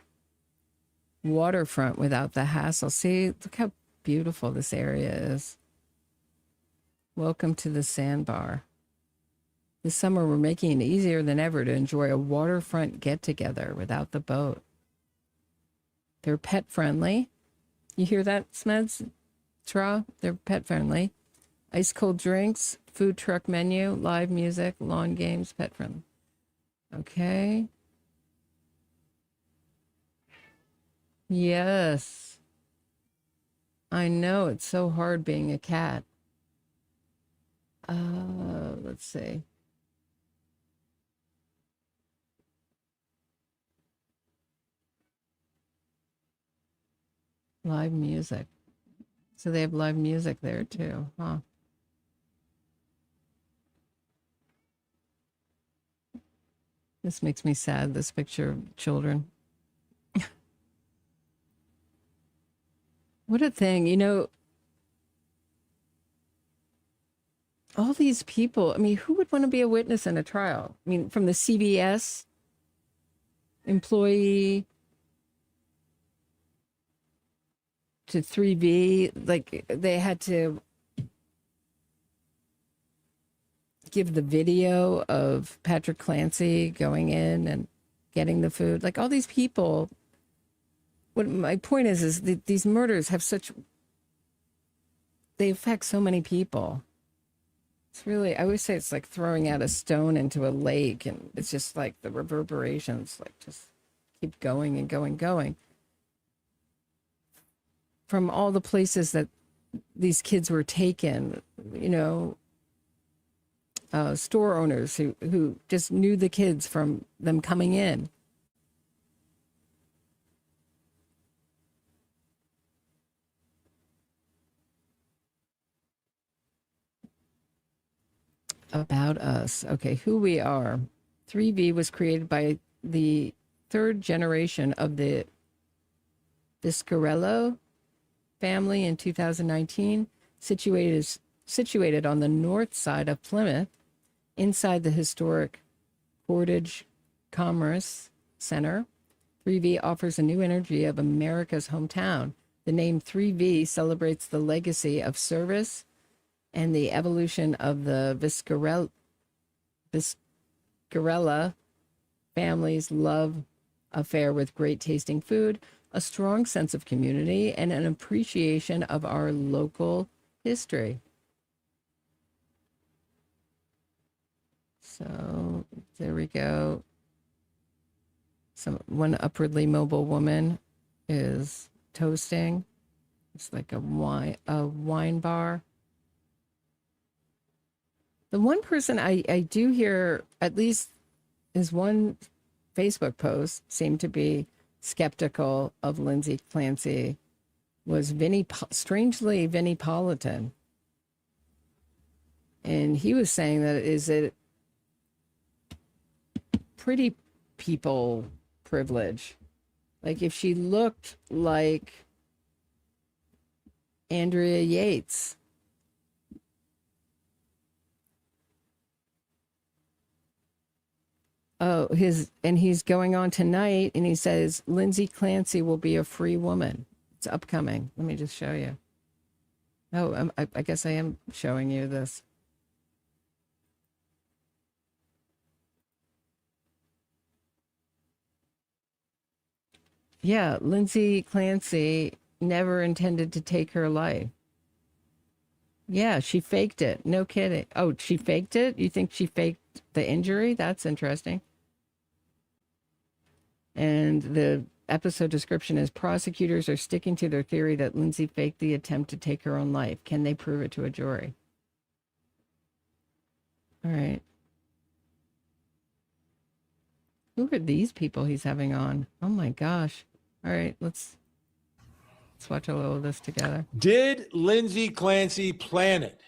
Waterfront without the hassle. See, look how beautiful this area is. Welcome to the sandbar. This summer, we're making it easier than ever to enjoy a waterfront get-together without the boat. They're pet-friendly. You hear that, Smeds? Tra? They're pet-friendly. Ice-cold drinks, food truck menu, live music, lawn games, pet-friendly. Okay. Yes. I know, it's so hard being a cat. Let's see. Live music. So they have live music there too, huh? This makes me sad, this picture of children. What a thing, all these people, I mean, who would want to be a witness in a trial? I mean, from the CBS employee to 3B, like they had to give the video of Patrick Clancy going in and getting the food. Like all these people, what my point is that these murders have they affect so many people. It's really, I always say it's like throwing out a stone into a lake, and it's just like the reverberations like just keep going and going. From all the places that these kids were taken, store owners who just knew the kids from them coming in. About us. Okay, who we are. 3V was created by the third generation of the Viscarello family in 2019, situated on the north side of Plymouth, inside the historic Portage Commerce Center. 3V offers a new energy of America's hometown. The name 3V celebrates the legacy of service and the evolution of the Viscarella family's love affair with great tasting food, a strong sense of community, and an appreciation of our local history. So there we go. One upwardly mobile woman is toasting. It's like a wine bar. The one person I do hear, at least is one Facebook post, seemed to be skeptical of Lindsay Clancy, was strangely Vinnie Politan. And he was saying that is it pretty people privilege? Like if she looked like Andrea Yates. Oh, he's going on tonight and he says Lindsay Clancy will be a free woman. It's upcoming. Let me just show you. Oh, I guess I am showing you this. Yeah, Lindsay Clancy never intended to take her life. Yeah, she faked it. No kidding. Oh, she faked it? You think she faked the injury? That's interesting. And the episode description is prosecutors are sticking to their theory that Lindsay faked the attempt to take her own life. Can they prove it to a jury? All right. Who are these people he's having on? Oh my gosh. All right, let's watch a little of this together. Did Lindsay Clancy plan it?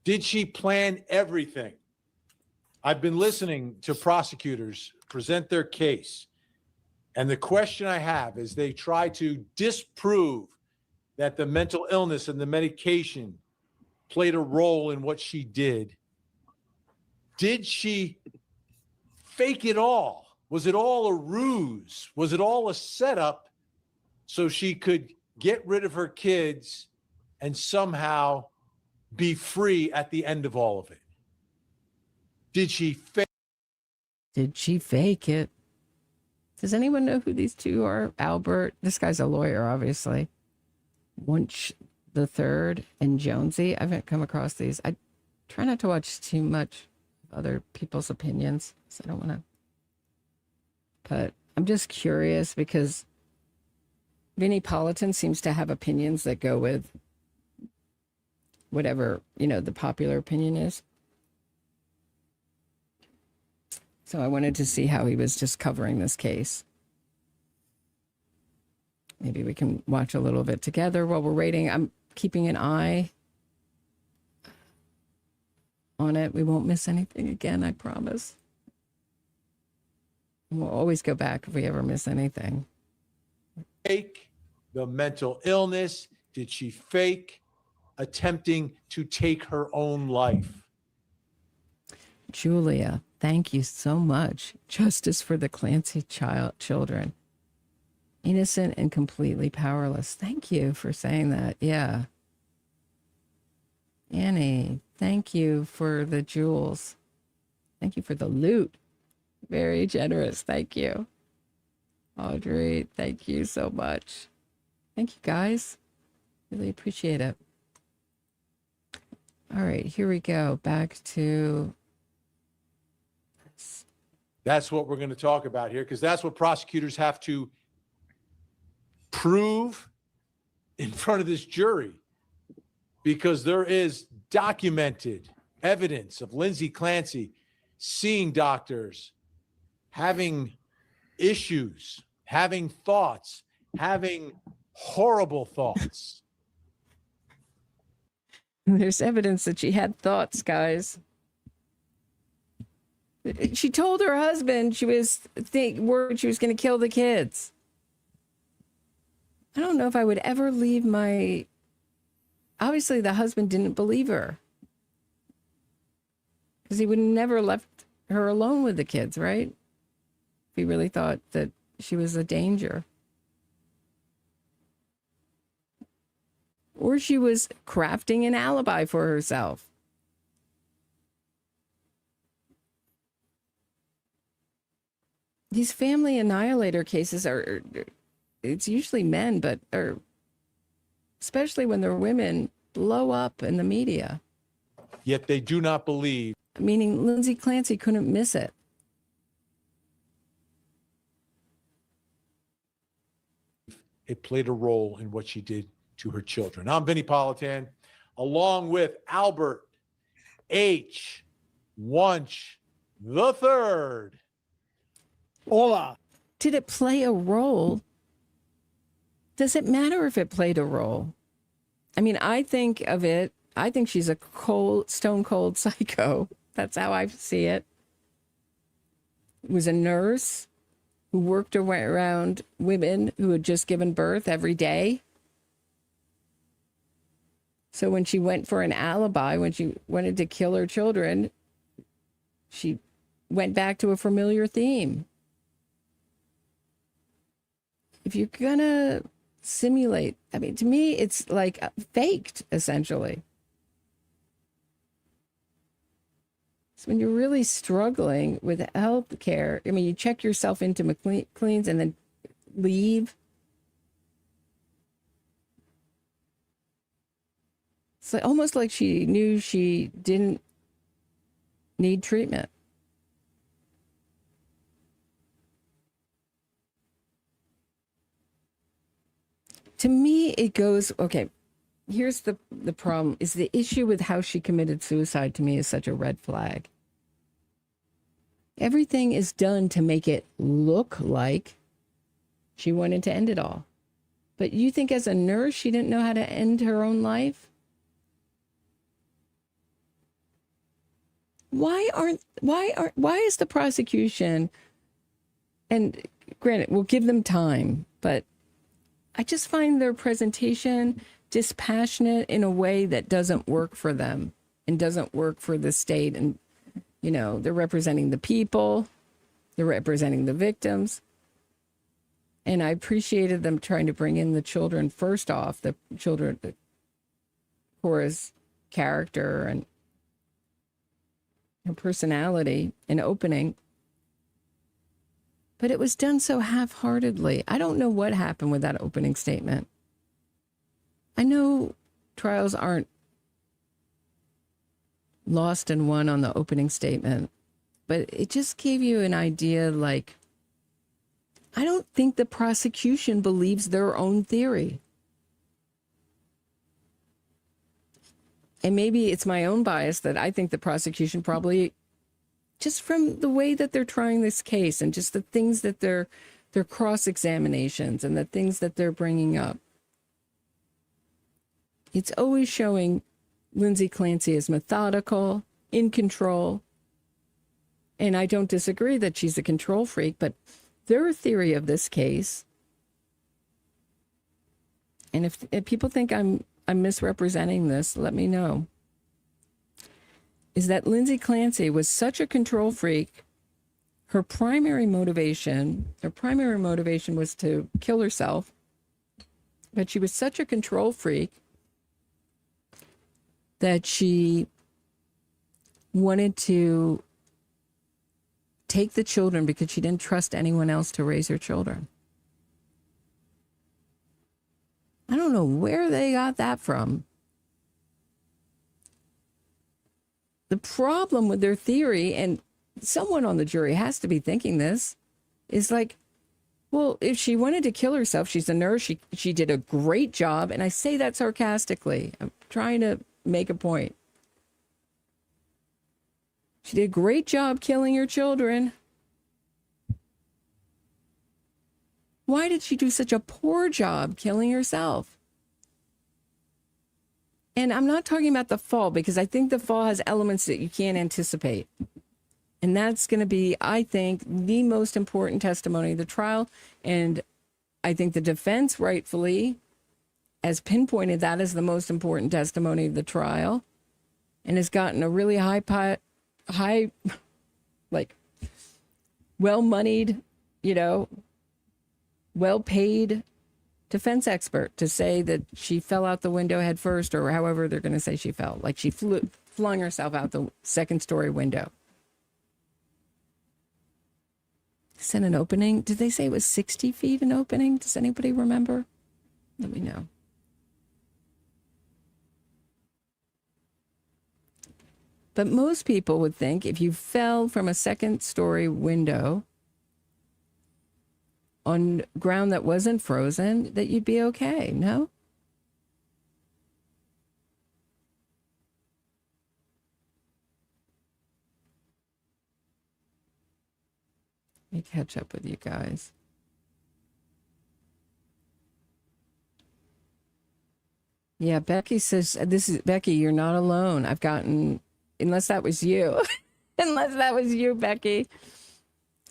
Did she plan everything? I've been listening to prosecutors present their case. And the question I have is they try to disprove that the mental illness and the medication played a role in what she did. Did she fake it all? Was it all a ruse? Was it all a setup so she could get rid of her kids and somehow be free at the end of all of it? Did she fake? Did she fake it? Does anyone know who these two are? Albert, this guy's a lawyer, obviously. Wunsch the Third and Jonesy. I haven't come across these. I try not to watch too much other people's opinions, so I don't want to. But I'm just curious because Vinnie Politan seems to have opinions that go with whatever, the popular opinion is. So I wanted to see how he was just covering this case. Maybe we can watch a little bit together while we're waiting. I'm keeping an eye on it. We won't miss anything again, I promise. We'll always go back if we ever miss anything. Fake the mental illness? Did she fake attempting to take her own life? Julia, thank you so much. Justice for the Clancy children. Innocent and completely powerless. Thank you for saying that. Yeah. Annie, thank you for the jewels. Thank you for the loot. Very generous. Thank you. Audrey, thank you so much. Thank you, guys. Really appreciate it. All right, here we go. Back to... That's what we're going to talk about here, because that's what prosecutors have to prove in front of this jury, because there is documented evidence of Lindsay Clancy seeing doctors, having issues, having thoughts, having horrible thoughts. There's evidence that she had thoughts, guys. She told her husband she was worried she was going to kill the kids. I don't know if I would ever leave my... Obviously, the husband didn't believe her. Because he would never left her alone with the kids, right? If he really thought that she was a danger. Or she was crafting an alibi for herself. These family annihilator cases are, it's usually men, but especially when they're women, blow up in the media. Yet they do not believe. Meaning Lindsay Clancy couldn't miss it. it played a role in what she did to her children. I'm Vinnie Politan, along with Albert H. Wunsch the third. Hola. Did it play a role? Does it matter if it played a role? I mean, I think she's a stone cold psycho. That's how I see it. Was a nurse who worked around women who had just given birth every day. So when she went for an alibi, when she wanted to kill her children, she went back to a familiar theme. If you're gonna simulate, I mean, to me, it's like faked, essentially. So when you're really struggling with health care, I mean, you check yourself into McLean's and then leave. It's like, almost like she knew she didn't need treatment. To me, it goes, okay, here's the problem, is the issue with how she committed suicide to me is such a red flag. Everything is done to make it look like she wanted to end it all. But you think as a nurse, she didn't know how to end her own life? Why is the prosecution, and granted, we'll give them time, but I just find their presentation dispassionate in a way that doesn't work for them and doesn't work for the state. And, you know, they're representing the people, they're representing the victims. And I appreciated them trying to bring in the children first off, the children, Cora's character and her personality and opening. But it was done so half-heartedly. I don't know what happened with that opening statement. I know trials aren't lost and won on the opening statement, but it just gave you an idea, like, I don't think the prosecution believes their own theory. And maybe it's my own bias that I think the prosecution probably, just from the way that they're trying this case and just the things that their cross-examinations and the things that they're bringing up, it's always showing Lindsay Clancy as methodical, in control. And I don't disagree that she's a control freak, but their theory of this case, and if people think I'm misrepresenting this, let me know, is that Lindsay Clancy was such a control freak. Her primary motivation was to kill herself, but she was such a control freak that she wanted to take the children because she didn't trust anyone else to raise her children. I don't know where they got that from. The problem with their theory, and someone on the jury has to be thinking this, is like, well, if she wanted to kill herself, she's a nurse, she did a great job, and I say that sarcastically. I'm trying to make a point. She did a great job killing her children. Why did she do such a poor job killing herself? And I'm not talking about the fall, because I think the fall has elements that you can't anticipate. And that's going to be, I think, the most important testimony of the trial. And I think the defense rightfully has pinpointed that as the most important testimony of the trial and has gotten a really high, like, well-moneyed, well-paid defense expert to say that she fell out the window head first, or however they're going to say she fell, like she flung herself out the second-story window. Sent an opening. Did they say it was 60 feet an opening? Does anybody remember? Let me know. But most people would think if you fell from a second-story window, on ground that wasn't frozen, that you'd be okay, no? Let me catch up with you guys. Yeah, Becky says, this is Becky, you're not alone. I've gotten, unless that was you, unless that was you, Becky.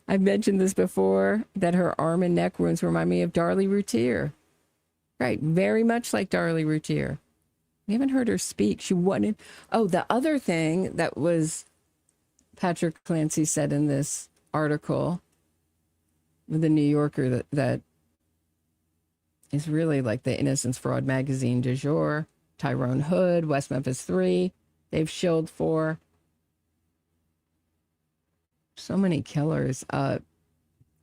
I've mentioned this before, that her arm and neck wounds remind me of Darlie Routier. Right, very much like Darlie Routier. We haven't heard her speak. She wanted, oh, the other thing that was Patrick Clancy said in this article with the New Yorker that is really like the Innocence Fraud magazine du jour. Tyrone Hood, West Memphis 3, Dave Schild 4. So many killers.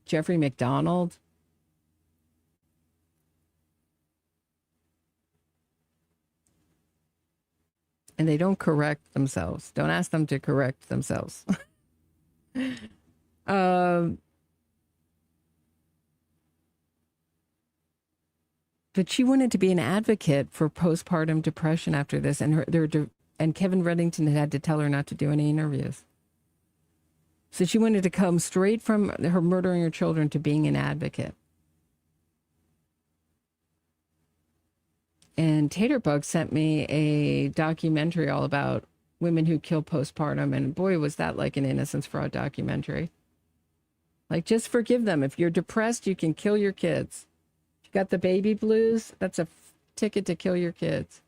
Jeffrey McDonald. And they don't correct themselves. Don't ask them to correct themselves. But she wanted to be an advocate for postpartum depression after this, and and Kevin Reddington had to tell her not to do any interviews. So she wanted to come straight from her murdering her children to being an advocate. And Taterbug sent me a documentary all about women who kill postpartum, and boy, was that like an Innocence Fraud documentary. Like, just forgive them. If you're depressed, you can kill your kids. You got the baby blues, that's a ticket to kill your kids.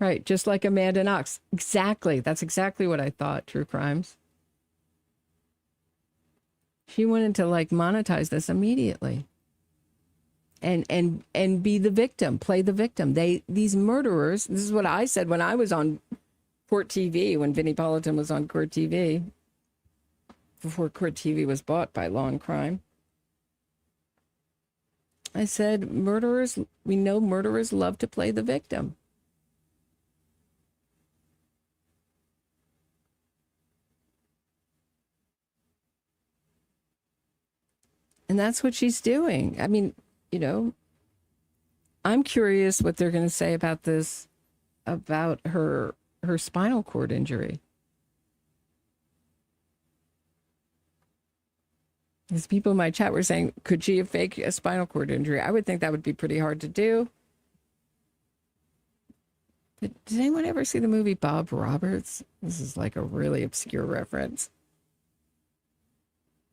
Right, just like Amanda Knox. Exactly, that's exactly what I thought, true crimes. She wanted to like monetize this immediately. And be the victim, play the victim. These murderers, this is what I said when I was on Court TV, when Vinnie Politan was on Court TV, before Court TV was bought by Law and Crime. I said, we know murderers love to play the victim. And that's what she's doing. I mean, you know, I'm curious what they're going to say about this, about her spinal cord injury. Because people in my chat were saying, could she have faked a spinal cord injury? I would think that would be pretty hard to do. But did anyone ever see the movie Bob Roberts? This is like a really obscure reference.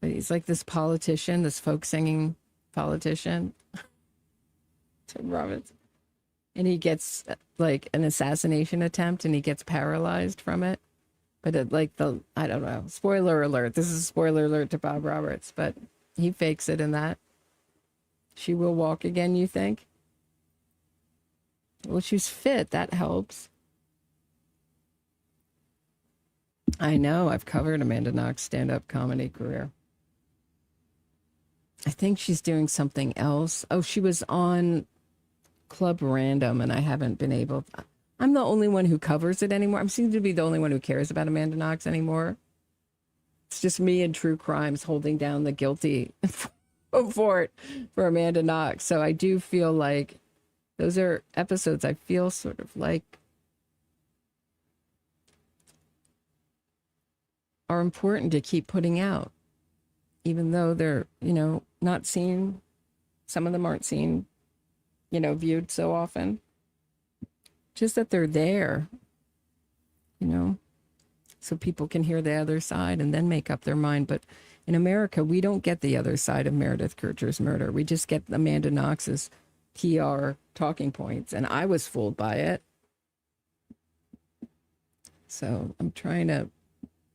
But he's like this politician, this folk singing politician. Tim Roberts. And he gets like an assassination attempt and he gets paralyzed from it. But I don't know, spoiler alert. This is a spoiler alert to Bob Roberts, but he fakes it in that. She will walk again, you think? Well, she's fit. That helps. I know. I've covered Amanda Knox's stand-up comedy career. I think she's doing something else. Oh, she was on Club Random, and I haven't been able to. I'm the only one who covers it anymore. I seem to be the only one who cares about Amanda Knox anymore. It's just me and True Crimes holding down the guilty fort for Amanda Knox. So I do feel like those are episodes I feel sort of like are important to keep putting out, even though they're, not seen. Some of them aren't seen, viewed so often. Just that they're there, so people can hear the other side and then make up their mind. But in America, we don't get the other side of Meredith Kercher's murder. We just get Amanda Knox's PR talking points, and I was fooled by it. So I'm trying to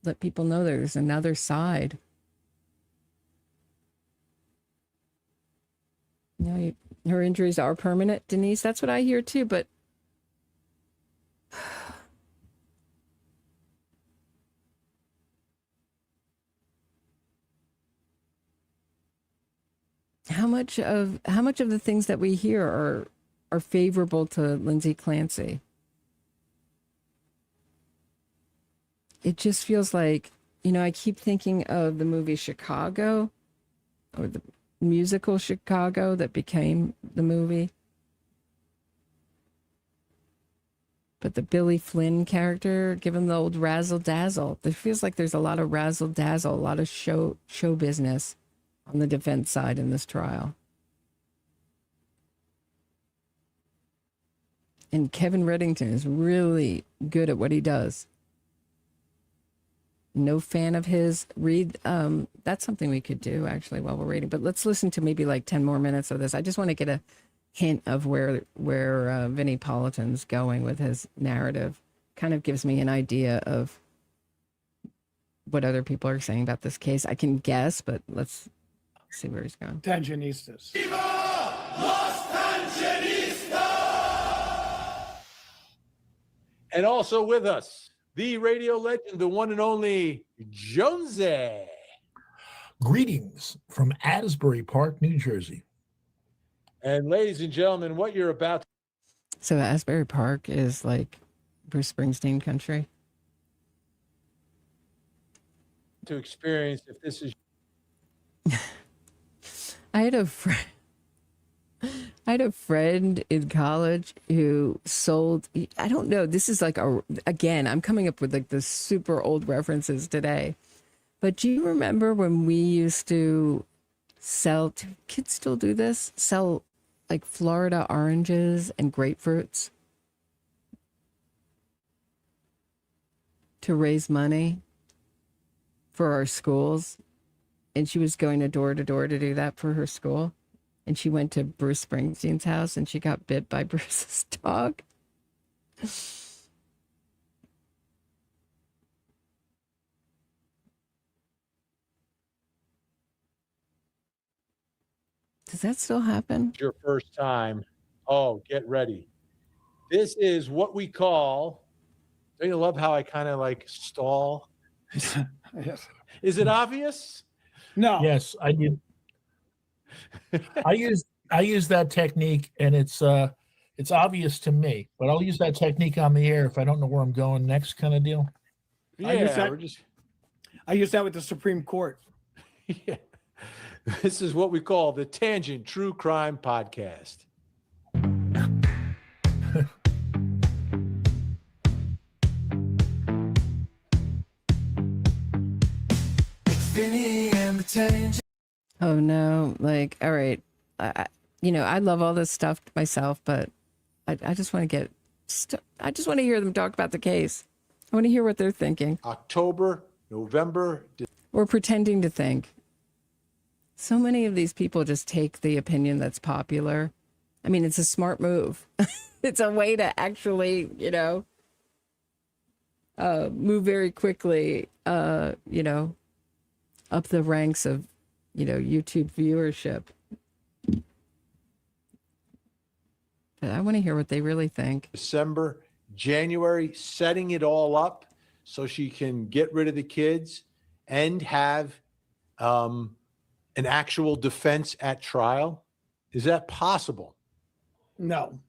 let people know there's another side. Her injuries are permanent, Denise. That's what I hear too, but how much of the things that we hear are favorable to Lindsay Clancy? It just feels like, I keep thinking of the movie Chicago, or musical Chicago that became the movie. But the Billy Flynn character, give him the old razzle dazzle. It feels like there's a lot of razzle dazzle, a lot of show business on the defense side in this trial. And Kevin Reddington is really good at what he does. No fan of his. Read, that's something we could do actually while we're reading. But let's listen to maybe like 10 more minutes of this. I just want to get a hint of where Vinnie Politan's going with his narrative. Kind of gives me an idea of what other people are saying about this case. I can guess, but let's see where he's going. Tangenistas. And also with us, the radio legend, the one and only Jonesy. Greetings from Asbury Park, New Jersey. And ladies and gentlemen, what you're about So Asbury Park is like Bruce Springsteen country. to experience, if this is I had a friend in college who sold, I don't know, this is like again, I'm coming up with like the super old references today. But do you remember when we used to sell, do kids still do this? Sell like Florida oranges and grapefruits to raise money for our schools. And she was going door to door to do that for her school. And she went to Bruce Springsteen's house and she got bit by Bruce's dog. Does that still happen? your first time, oh, get ready. This is what we call, don't you love how I kind of like stall? Yes. Is it obvious? No. Yes, I did. I use that technique, and it's obvious to me. But I'll use that technique on the air if I don't know where I'm going next, kind of deal. Yeah, I use that with the Supreme Court. Yeah. This is what we call the Tangent True Crime Podcast. Oh no, like, all right. I love all this stuff myself, but I just want to I just want to hear them talk about the case. I want to hear what they're thinking. October, November. Or pretending to think. So many of these people just take the opinion that's popular. I mean, it's a smart move. It's a way to actually, move very quickly, up the ranks of, YouTube viewership. But I want to hear what they really think. December, January, setting it all up so she can get rid of the kids and have an actual defense at trial. Is that possible? No,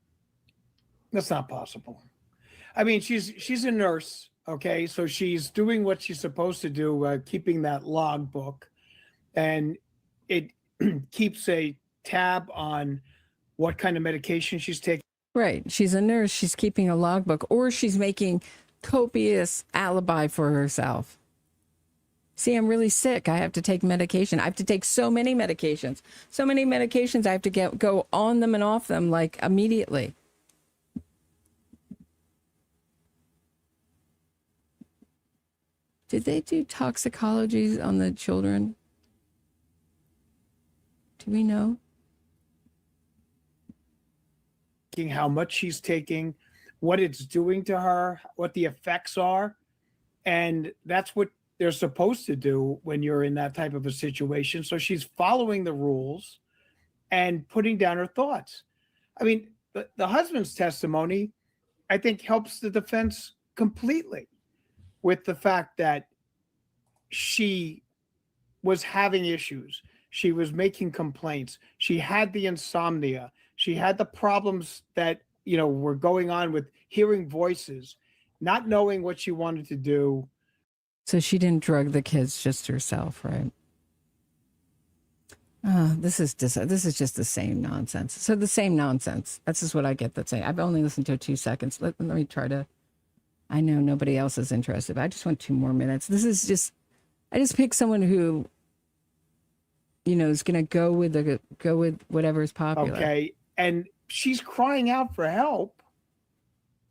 that's not possible. I mean, she's a nurse, okay? So she's doing what she's supposed to do, keeping that log book, and it keeps a tab on what kind of medication she's taking. Right. She's a nurse. She's keeping a logbook, or she's making copious alibi for herself. See, I'm really sick. I have to take medication. I have to take so many medications. So many medications I have to go on them and off them like immediately. Did they do toxicology on the children? Do we know? How much she's taking, what it's doing to her, what the effects are. And that's what they're supposed to do when you're in that type of a situation. So she's following the rules and putting down her thoughts. I mean, the husband's testimony, I think, helps the defense completely with the fact that she was having issues. She was making complaints. She had the insomnia. She had the problems that, were going on with hearing voices, not knowing what she wanted to do. So she didn't drug the kids just herself, right? This is just the same nonsense. So the same nonsense. That's just what I get. That's it. I've only listened to it 2 seconds. Let me try to. I know nobody else is interested, but I just want 2 more minutes. This is just. I just picked someone who, is going to go with whatever is popular. Okay, and she's crying out for help,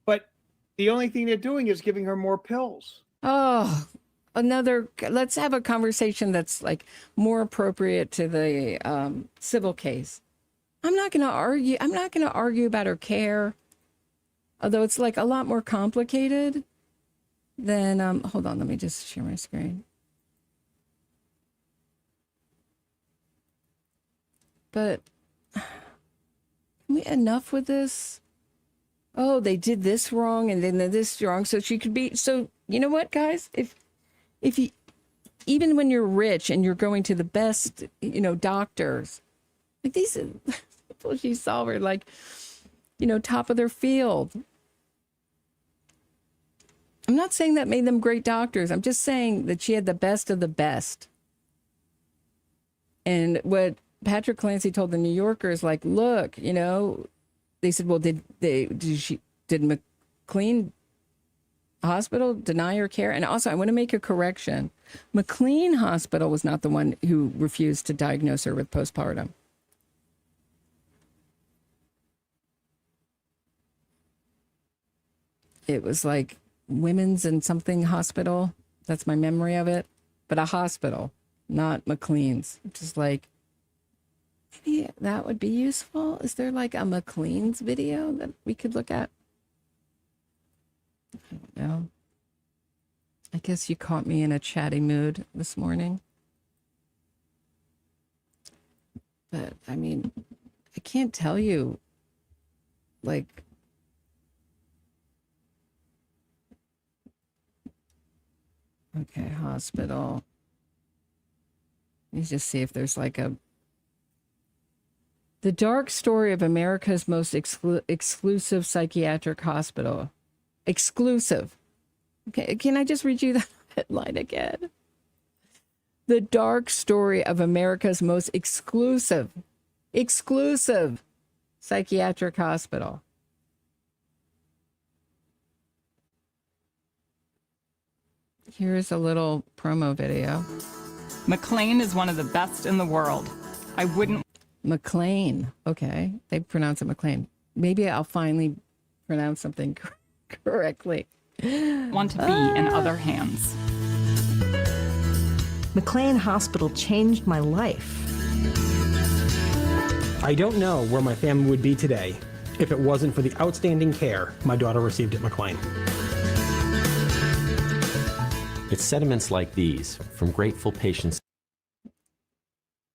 but the only thing they're doing is giving her more pills. Oh, let's have a conversation that's like more appropriate to the civil case. I'm not going to argue about her care, although it's like a lot more complicated than, hold on, let me just share my screen. But enough with this. Oh, they did this wrong and then this wrong. So she could be, so you know what, guys, if you, even when you're rich and you're going to the best, doctors, like these people she saw were like, top of their field. I'm not saying that made them great doctors. I'm just saying that she had the best of the best. And what Patrick Clancy told the New Yorker is like, look, they said, well, did McLean Hospital deny her care? And also, I want to make a correction. McLean Hospital was not the one who refused to diagnose her with postpartum. It was like Women's and something hospital. That's my memory of it. But a hospital, not McLean's, which is like, maybe that would be useful. Is there like a McLean's video that we could look at? I don't know. I guess you caught me in a chatty mood this morning. But I mean, I can't tell you, like, okay, hospital. Let me just see if there's like the dark story of America's most exclusive psychiatric hospital. Exclusive. Okay, can I just read you that headline again? The dark story of America's most exclusive psychiatric hospital. Here's a little promo video. McLean is one of the best in the world. I wouldn't. McLean. Okay. They pronounce it McLean. Maybe I'll finally pronounce something correctly. Want to be in other hands. McLean Hospital changed my life. I don't know where my family would be today if it wasn't for the outstanding care my daughter received at McLean. It's sentiments like these from grateful patients.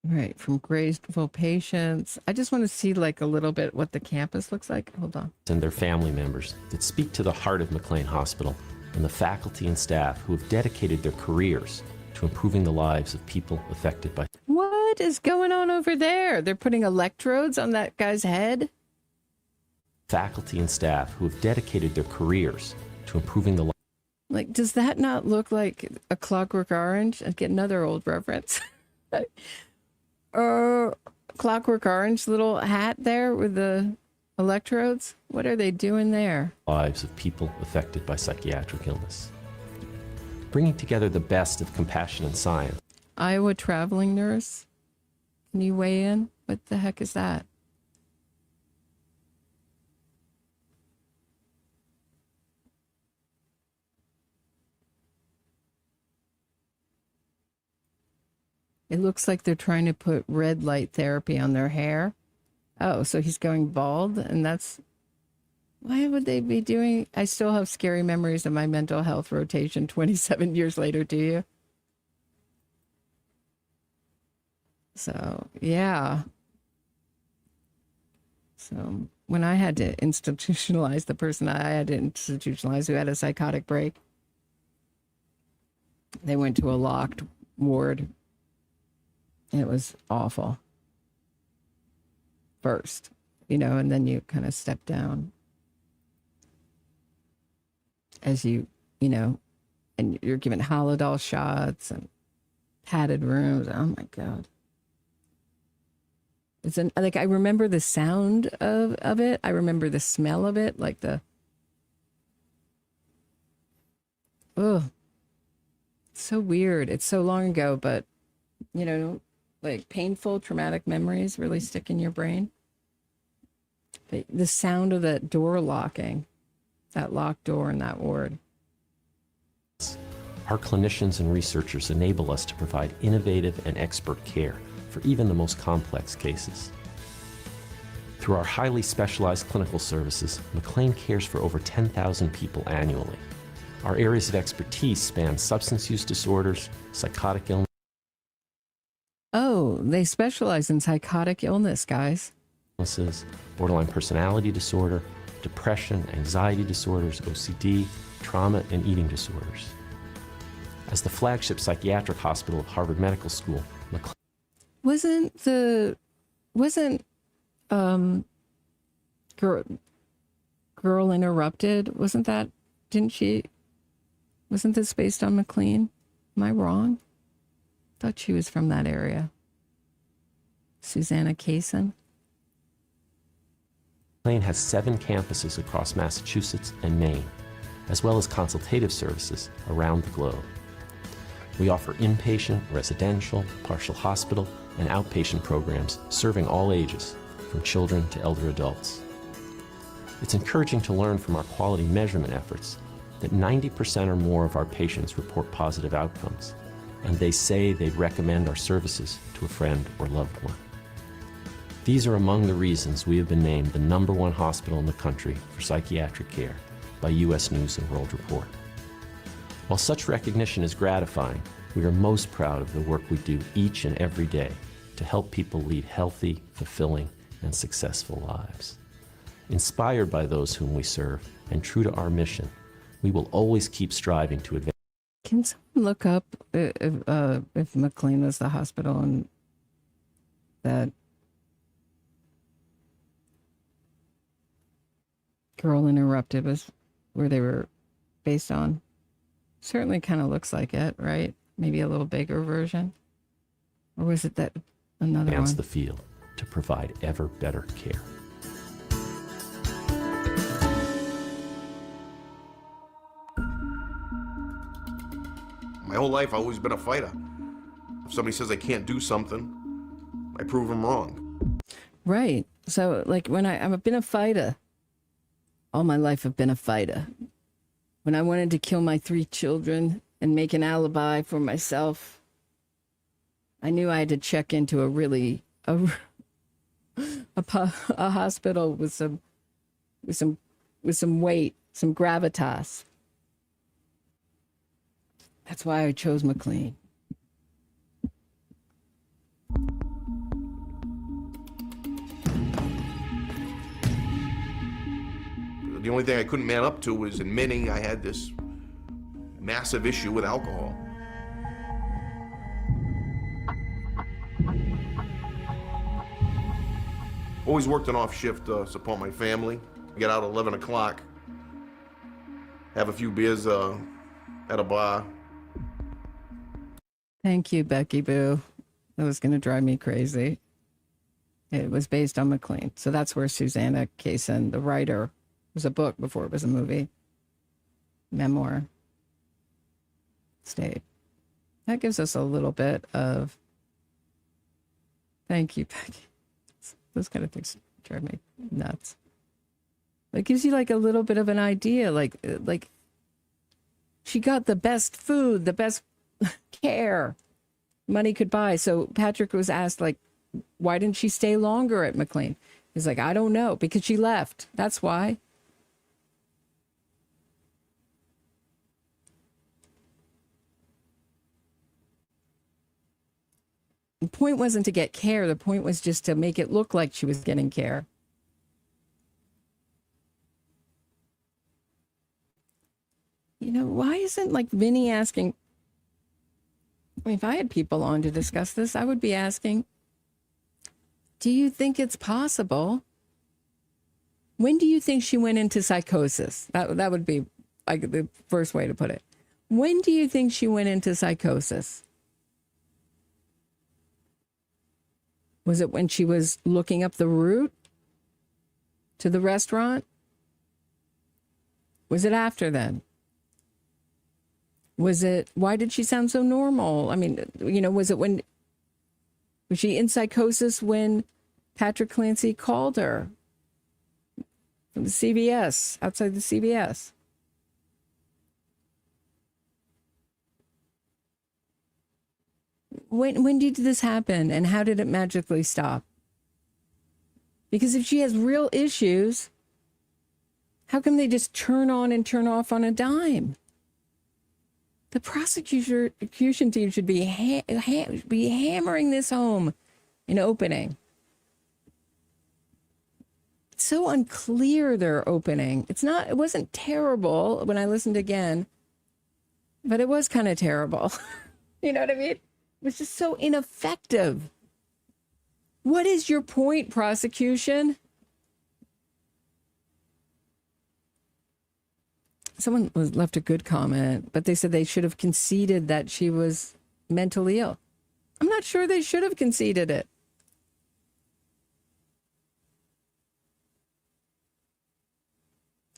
Right, from grateful patients. I just want to see like a little bit what the campus looks like. Hold on. And their family members that speak to the heart of McLean Hospital and the faculty and staff who have dedicated their careers to improving the lives of people affected by. What is going on over there? They're putting electrodes on that guy's head? Faculty and staff who have dedicated their careers to improving the lives. Like, does that not look like a Clockwork Orange? I'd get another old reference. Clockwork Orange little hat there with the electrodes. What are they doing there? Lives of people affected by psychiatric illness. Bringing together the best of compassion and science. Iowa traveling nurse. Can you weigh in? What the heck is that? It looks like they're trying to put red light therapy on their hair. Oh, so he's going bald, and that's... Why would they be doing... I still have scary memories of my mental health rotation 27 years later, do you? So, yeah. So, when I had to institutionalize the person I had to institutionalize who had a psychotic break, they went to a locked ward. It was awful. First, and then you kind of step down as and you're given Haldol shots and padded rooms. Oh my God. Like, I remember the sound of it. I remember the smell of it, like ugh. It's so weird. It's so long ago, but, like painful, traumatic memories really stick in your brain. But the sound of that door locking, that locked door in that ward. Our clinicians and researchers enable us to provide innovative and expert care for even the most complex cases. Through our highly specialized clinical services, McLean cares for over 10,000 people annually. Our areas of expertise span substance use disorders, psychotic Oh, they specialize in psychotic illness, guys. illnesses, borderline personality disorder, depression, anxiety disorders, OCD, trauma, and eating disorders. As the flagship psychiatric hospital of Harvard Medical School, McLean Wasn't Girl Interrupted? Wasn't this based on McLean? Am I wrong? Thought she was from that area. Susanna Kaysen. McLean has 7 campuses across Massachusetts and Maine, as well as consultative services around the globe. We offer inpatient, residential, partial hospital, and outpatient programs serving all ages, from children to elder adults. It's encouraging to learn from our quality measurement efforts that 90% or more of our patients report positive outcomes, and they say they'd recommend our services to a friend or loved one. These are among the reasons we have been named the #1 hospital in the country for psychiatric care by U.S. News & World Report. While such recognition is gratifying, we are most proud of the work we do each and every day to help people lead healthy, fulfilling, and successful lives. Inspired by those whom we serve and true to our mission, we will always keep striving to advance. Can someone look up if McLean was the hospital and that Girl Interrupted was where they were based on? Certainly kind of looks like it, right? Maybe a little bigger version. Or was it that another one? The field to provide ever better care. My whole life, I've always been a fighter. If somebody says I can't do something, I prove them wrong. Right. So, like, when I've been a fighter. All my life I've been a fighter. When I wanted to kill my 3 children and make an alibi for myself, I knew I had to check into a hospital with some weight, some gravitas. That's why I chose McLean. The only thing I couldn't man up to was admitting I had this massive issue with alcohol. Always worked an off shift to support my family. Get out at 11 o'clock, have a few beers at a bar. Thank you, Becky Boo. That was going to drive me crazy. It was based on McLean. So that's where Susanna Kaysen, the writer, was a book before it was a movie. Memoir. Stayed. That gives us a little bit of... Thank you, Becky. Those kind of things drive me nuts. It gives you like a little bit of an idea. Like she got the best food, the best care money could buy. So Patrick was asked, like, why didn't she stay longer at McLean? He's like, I don't know, because she left. That's why. The point wasn't to get care. The point was just to make it look like she was getting care. You know, why isn't like Vinny asking? I mean, if I had people on to discuss this, I would be asking, do you think it's possible? When do you think she went into psychosis? That would be like the first way to put it. When do you think she went into psychosis? Was it when she was looking up the route to the restaurant? Was it after then? Was it, why did she sound so normal? I mean, was she in psychosis when Patrick Clancy called her from the CVS, outside the CVS? When did this happen, and how did it magically stop? Because if she has real issues, how come they just turn on and turn off on a dime? The prosecution team should be hammering this home in opening. It's so unclear, their opening. It wasn't terrible when I listened again, but it was kind of terrible. You know what I mean? It was just so ineffective. What is your point, prosecution? Someone left a good comment, but they said they should have conceded that she was mentally ill. I'm not sure they should have conceded it.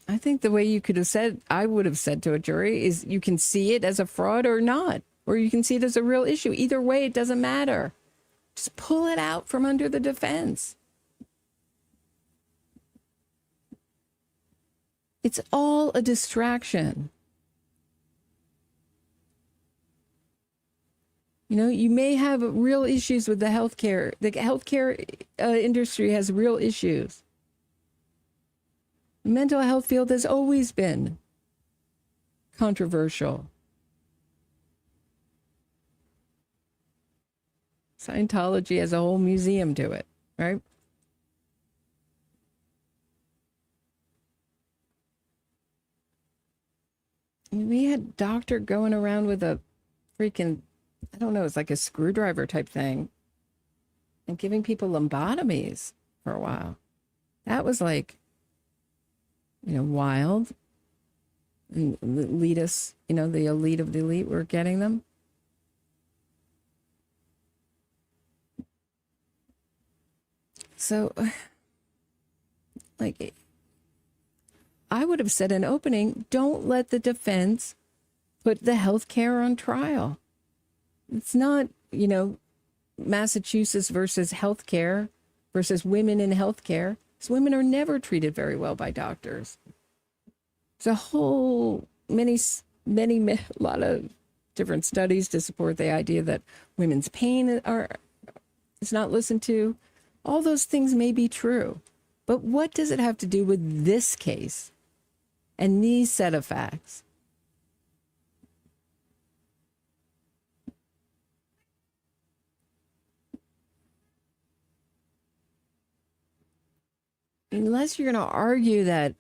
I think the way you could have said, I would have said to a jury, is you can see it as a fraud or not, or you can see it as a real issue. Either way, it doesn't matter. Just pull it out from under the defense. It's all a distraction. You may have real issues with the healthcare. The healthcare industry has real issues. The mental health field has always been controversial. Scientology has a whole museum to it, right? We had a doctor going around with a freaking, I don't know, it's like a screwdriver type thing, and giving people lobotomies for a while. That was like, wild. And the elitists, the elite of the elite were getting them. So, I would have said in opening, don't let the defense put the health care on trial. It's not, Massachusetts versus health care versus women in health care. Because women are never treated very well by doctors. There's a whole, a lot of different studies to support the idea that women's pain is not listened to. All those things may be true. But what does it have to do with this case and these set of facts? Unless you're going to argue that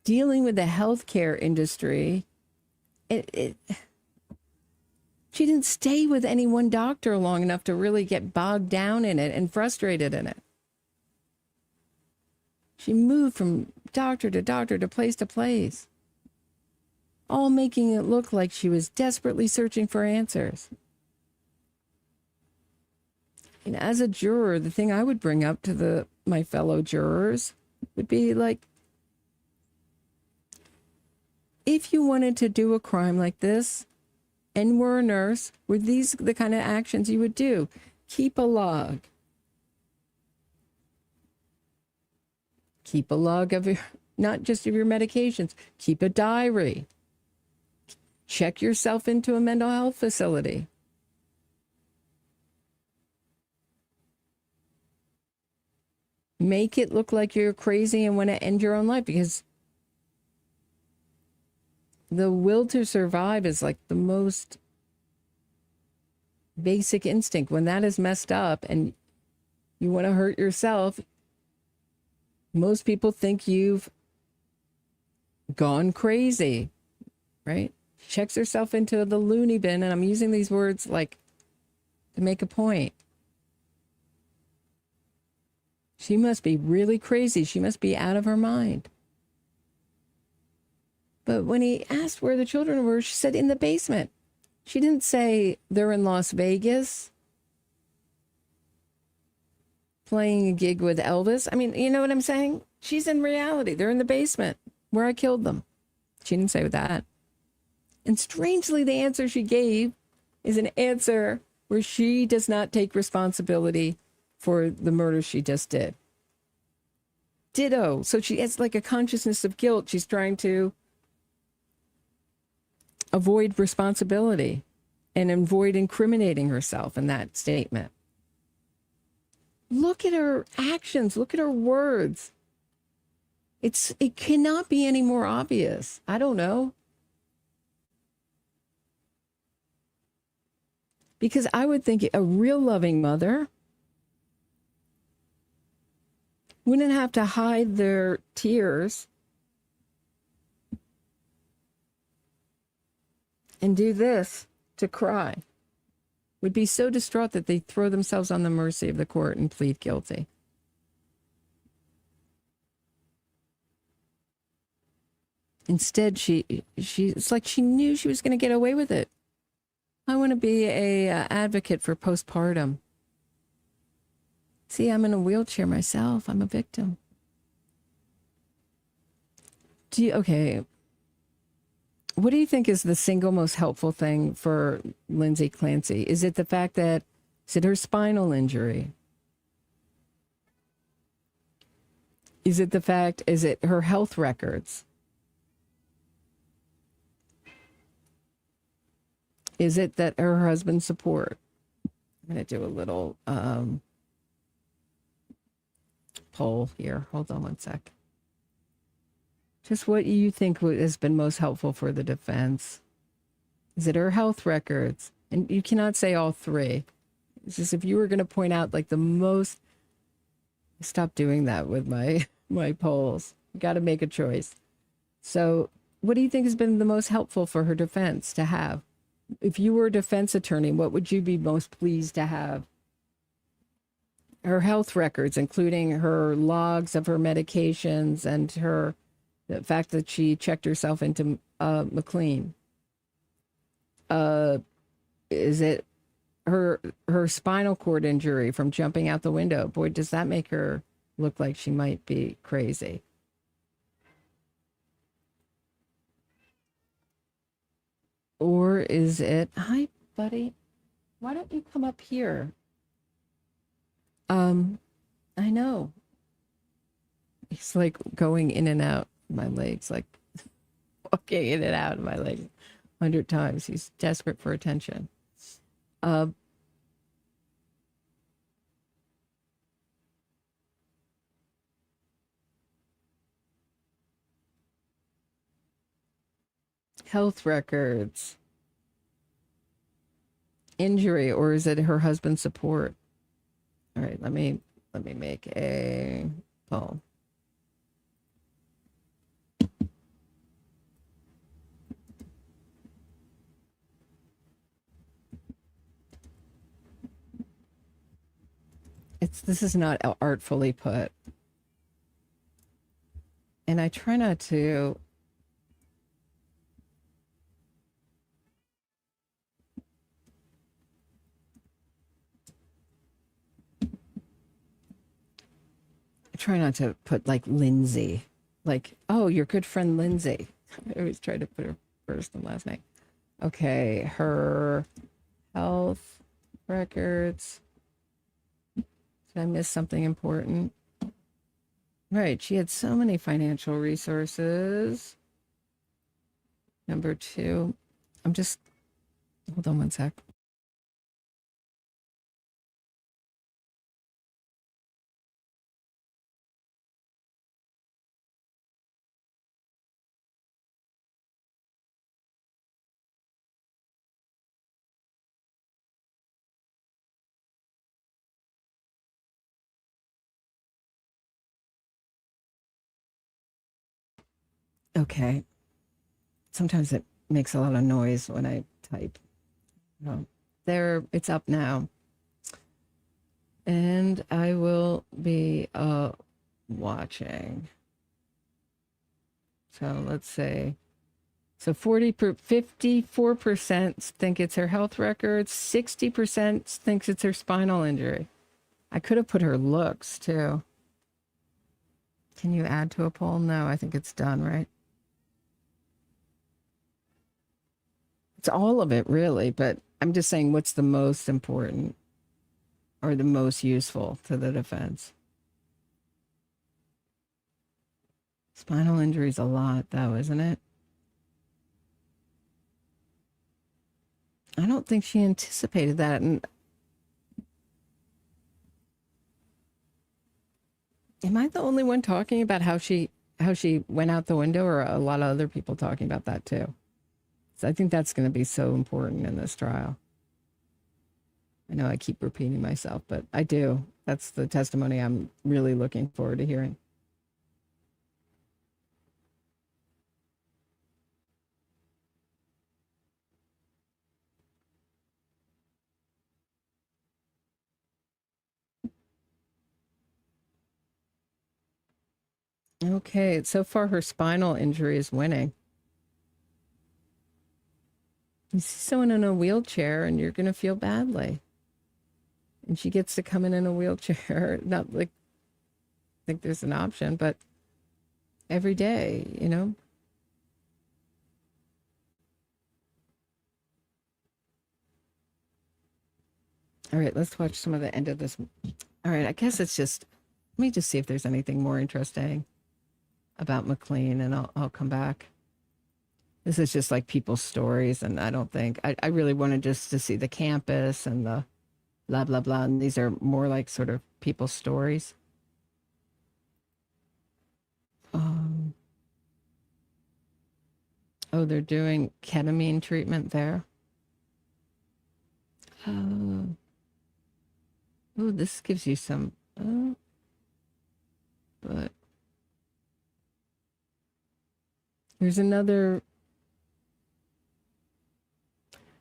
dealing with the healthcare industry, she didn't stay with any one doctor long enough to really get bogged down in it and frustrated in it. She moved from doctor to doctor, to place, all making it look like she was desperately searching for answers. And as a juror, the thing I would bring up to my fellow jurors would be like, if you wanted to do a crime like this and were a nurse, were these the kind of actions you would do? Keep a log. Keep a log of not just of your medications. Keep a diary. Check yourself into a mental health facility. Make it look like you're crazy and want to end your own life, because the will to survive is like the most basic instinct. When that is messed up and you want to hurt yourself, most people think you've gone crazy, right? Checks herself into the loony bin, and I'm using these words like to make a point. She must be really crazy. She must be out of her mind. But when he asked where the children were, she said in the basement. She didn't say they're in Las Vegas. playing a gig with Elvis. I mean, you know what I'm saying? She's in reality. They're in the basement where I killed them. She didn't say that. And strangely, the answer she gave is an answer where she does not take responsibility for the murder she just did. Ditto. So she has like a consciousness of guilt. She's trying to avoid responsibility and avoid incriminating herself in that statement. Look at her actions. Look at her words. It cannot be any more obvious. I don't know. Because I would think a real loving mother wouldn't have to hide their tears and do this to cry. Would be so distraught that they throw themselves on the mercy of the court and plead guilty. Instead, it's like she knew she was going to get away with it. I want to be a advocate for postpartum. See, I'm in a wheelchair myself. I'm a victim. Okay. What do you think is the single most helpful thing for Lindsay Clancy? Is it the fact that, is it her spinal injury? Is it her health records? Is it that her husband's support? I'm going to do a little poll here. Hold on one sec. Just what you think has been most helpful for the defense. Is it her health records? And you cannot say all three. It's just if you were going to point out like the most, stop doing that with my polls. You got to make a choice. So what do you think has been the most helpful for her defense to have? If you were a defense attorney, what would you be most pleased to have? Her health records, including her logs of her medications and the fact that she checked herself into McLean. Is it her spinal cord injury from jumping out the window? Boy, does that make her look like she might be crazy. Or is it, hi, buddy, why don't you come up here? I know. He's like going in and out my legs, like walking in and out of my legs 100 times. He's desperate for attention. Health records, injury, or is it her husband's support? All right, let me make a poll. This is not artfully put. And I try not to put like Lindsay, like, oh, your good friend Lindsay. I always try to put her first and last name. Okay, her health records. Did I miss something important? Right, she had so many financial resources. Number 2, hold on one sec. Okay. Sometimes it makes a lot of noise when I type. It's up now. And I will be watching. So let's say, 54% think it's her health records, 60% thinks it's her spinal injury. I could have put her looks too. Can you add to a poll? No, I think it's done, right? It's all of it, really, but I'm just saying what's the most important or the most useful to the defense. Spinal injury is a lot, though, isn't it? I don't think she anticipated that. And am I the only one talking about how she went out the window, or a lot of other people talking about that too? So I think that's going to be so important in this trial. I know I keep repeating myself, but I do. That's the testimony I'm really looking forward to hearing. Okay, so far her spinal injury is winning. You see someone in a wheelchair and you're going to feel badly. And she gets to come in a wheelchair. Not like I think there's an option, but every day, you know. All right, let's watch some of the end of this. All right, I guess it's just, let me just see if there's anything more interesting about McLean, and I'll come back. This is just like people's stories, and I don't think, I really wanted just to see the campus and the blah, blah, blah, and these are more like sort of people's stories. Oh, they're doing ketamine treatment there. Oh, this gives you some, but here's another.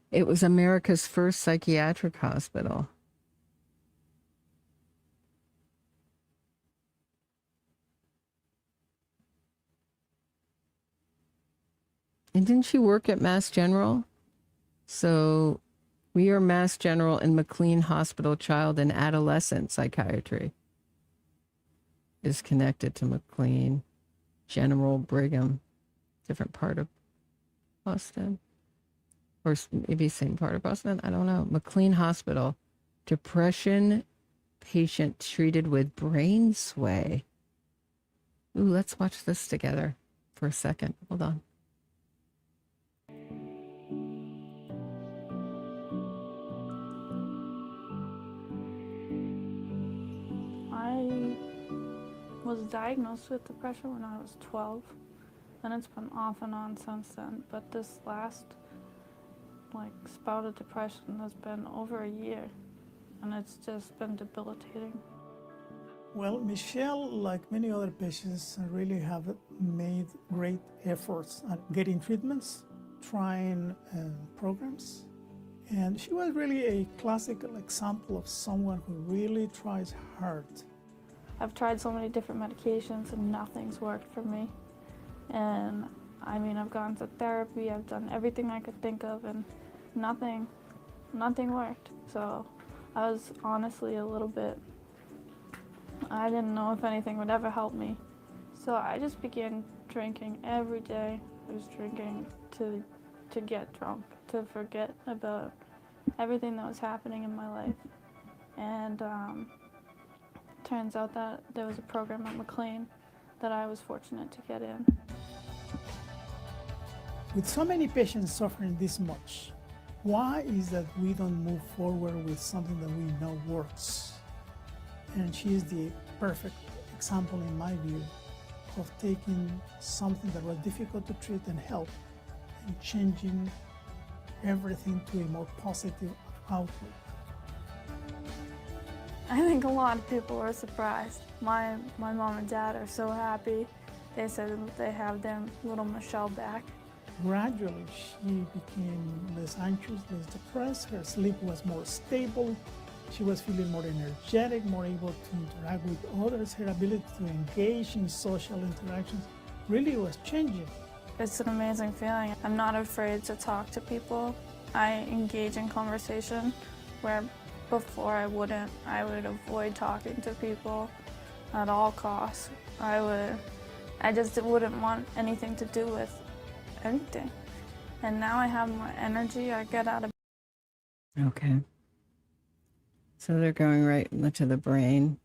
It was America's first psychiatric hospital. And didn't she work at Mass General? So we are Mass General and McLean Hospital Child and Adolescent Psychiatry is connected to McLean General Brigham, different part of Boston. Or maybe same part of Boston, I don't know. McLean Hospital, depression patient treated with brain sway. Ooh, let's watch this together for a second. Hold on. I was diagnosed with depression when I was 12, and it's been off and on since then. But this last spout of depression has been over a year, and it's just been debilitating. Well, Michelle, like many other patients, really have made great efforts at getting treatments, trying programs. And she was really a classical example of someone who really tries hard. I've tried so many different medications and nothing's worked for me. And I mean, I've gone to therapy, I've done everything I could think of, and nothing worked. So I was honestly a little bit, I didn't know if anything would ever help me. So I just began drinking every day. I was drinking to get drunk, to forget about everything that was happening in my life. And turns out that there was a program at McLean that I was fortunate to get in. With so many patients suffering this much, why is that we don't move forward with something that we know works? And she is the perfect example, in my view, of taking something that was difficult to treat and help and changing everything to a more positive outlook. I think a lot of people are surprised. My mom and dad are so happy. They said that they have their little Michelle back. Gradually, she became less anxious, less depressed. Her sleep was more stable. She was feeling more energetic, more able to interact with others. Her ability to engage in social interactions really was changing. It's an amazing feeling. I'm not afraid to talk to people. I engage in conversation where before I would avoid talking to people at all costs. I just wouldn't want anything to do with anything. And now I have more energy, I get out of. Okay. So they're going right into the brain.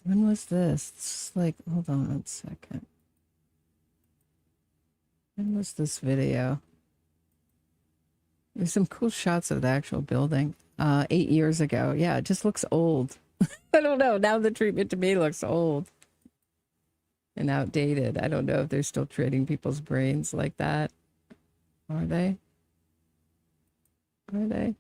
When was this? It's like, hold on 1 second. When was this video? There's some cool shots of the actual building. 8 years ago. Yeah, it just looks old. I don't know. Now the treatment to me looks old and outdated. I don't know if they're still treating people's brains like that. Are they? Are they?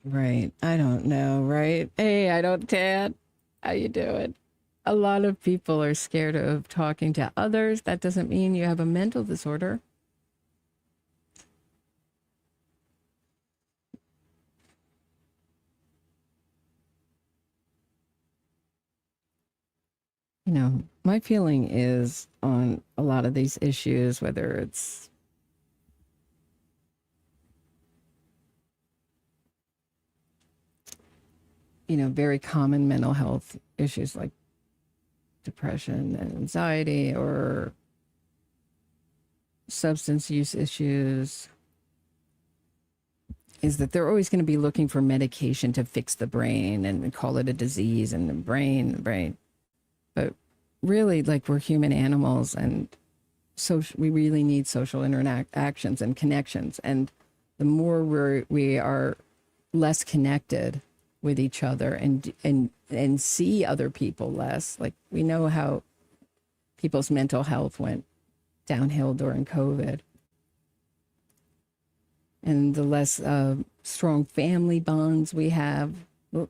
Right. I don't know, right? Hey, I don't tan. How you doing? A lot of people are scared of talking to others. That doesn't mean you have a mental disorder. You know, my feeling is on a lot of these issues, whether it's very common mental health issues like depression and anxiety or substance use issues, is that they're always going to be looking for medication to fix the brain and call it a disease and the brain. But really, like, we're human animals, and so we really need social interactions and connections. And the more we are less connected with each other and see other people less. Like, we know how people's mental health went downhill during COVID. And the less strong family bonds we have, the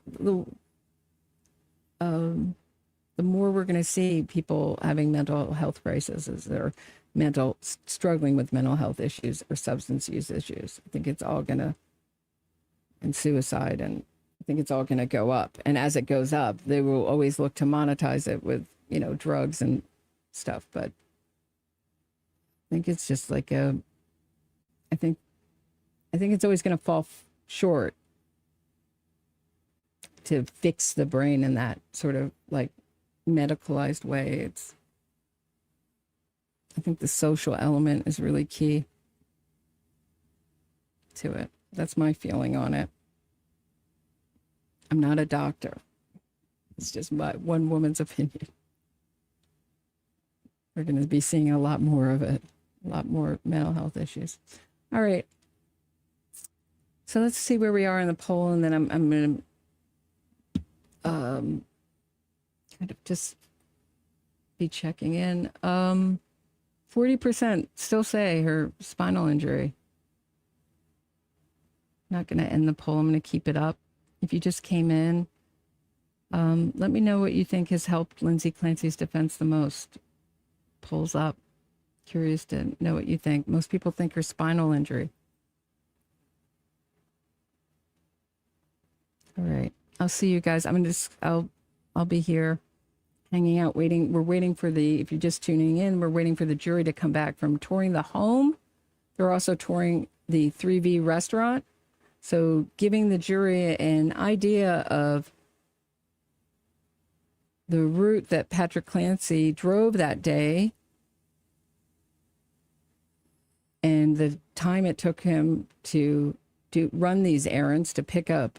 more we're going to see people having mental health crises or struggling with mental health issues or substance use issues. I think it's all going to, and suicide, and I think it's all going to go up. And as it goes up, they will always look to monetize it with, drugs and stuff. But I think it's just like I think it's always going to fall short to fix the brain in that sort of like medicalized way. I think the social element is really key to it. That's my feeling on it. I'm not a doctor. It's just one woman's opinion. We're going to be seeing a lot more of it, a lot more mental health issues. All right. So let's see where we are in the poll, and then I'm going to kind of just be checking in. 40% still say her spinal injury. Not going to end the poll. I'm going to keep it up. If you just came in, let me know what you think has helped Lindsay Clancy's defense the most. Polls up. Curious to know what you think. Most people think her spinal injury. All right. I'll see you guys. I'll be here hanging out, waiting. We're waiting for if you're just tuning in, we're waiting for the jury to come back from touring the home. They're also touring the 3V restaurant. So giving the jury an idea of the route that Patrick Clancy drove that day and the time it took him to run these errands, to pick up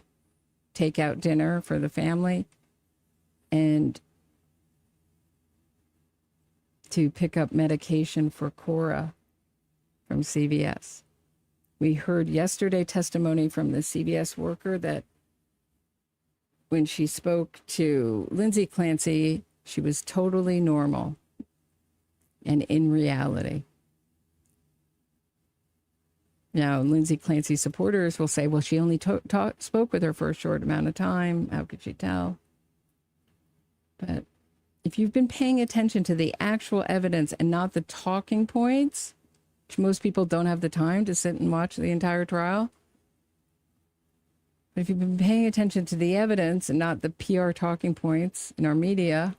takeout dinner for the family and to pick up medication for Cora from CVS. We heard yesterday testimony from the CVS worker that when she spoke to Lindsay Clancy, she was totally normal and in reality. Now, Lindsay Clancy supporters will say, well, she only spoke with her for a short amount of time. How could she tell? But if you've been paying attention to the actual evidence and not the talking points, which most people don't have the time to sit and watch the entire trial. But if you've been paying attention to the evidence and not the PR talking points in our media,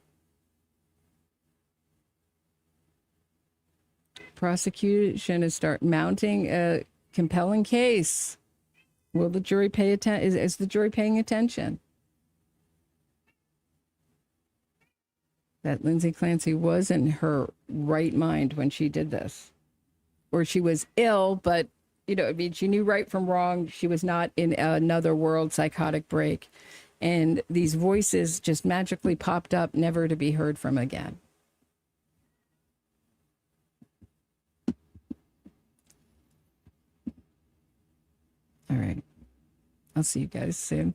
prosecution is start mounting a compelling case. Will the jury pay attention? Is the jury paying attention? That Lindsay Clancy was in her right mind when she did this. Or she was ill, but, you know, I mean, she knew right from wrong. She was not in another world psychotic break. And these voices just magically popped up, never to be heard from again. All right. I'll see you guys soon.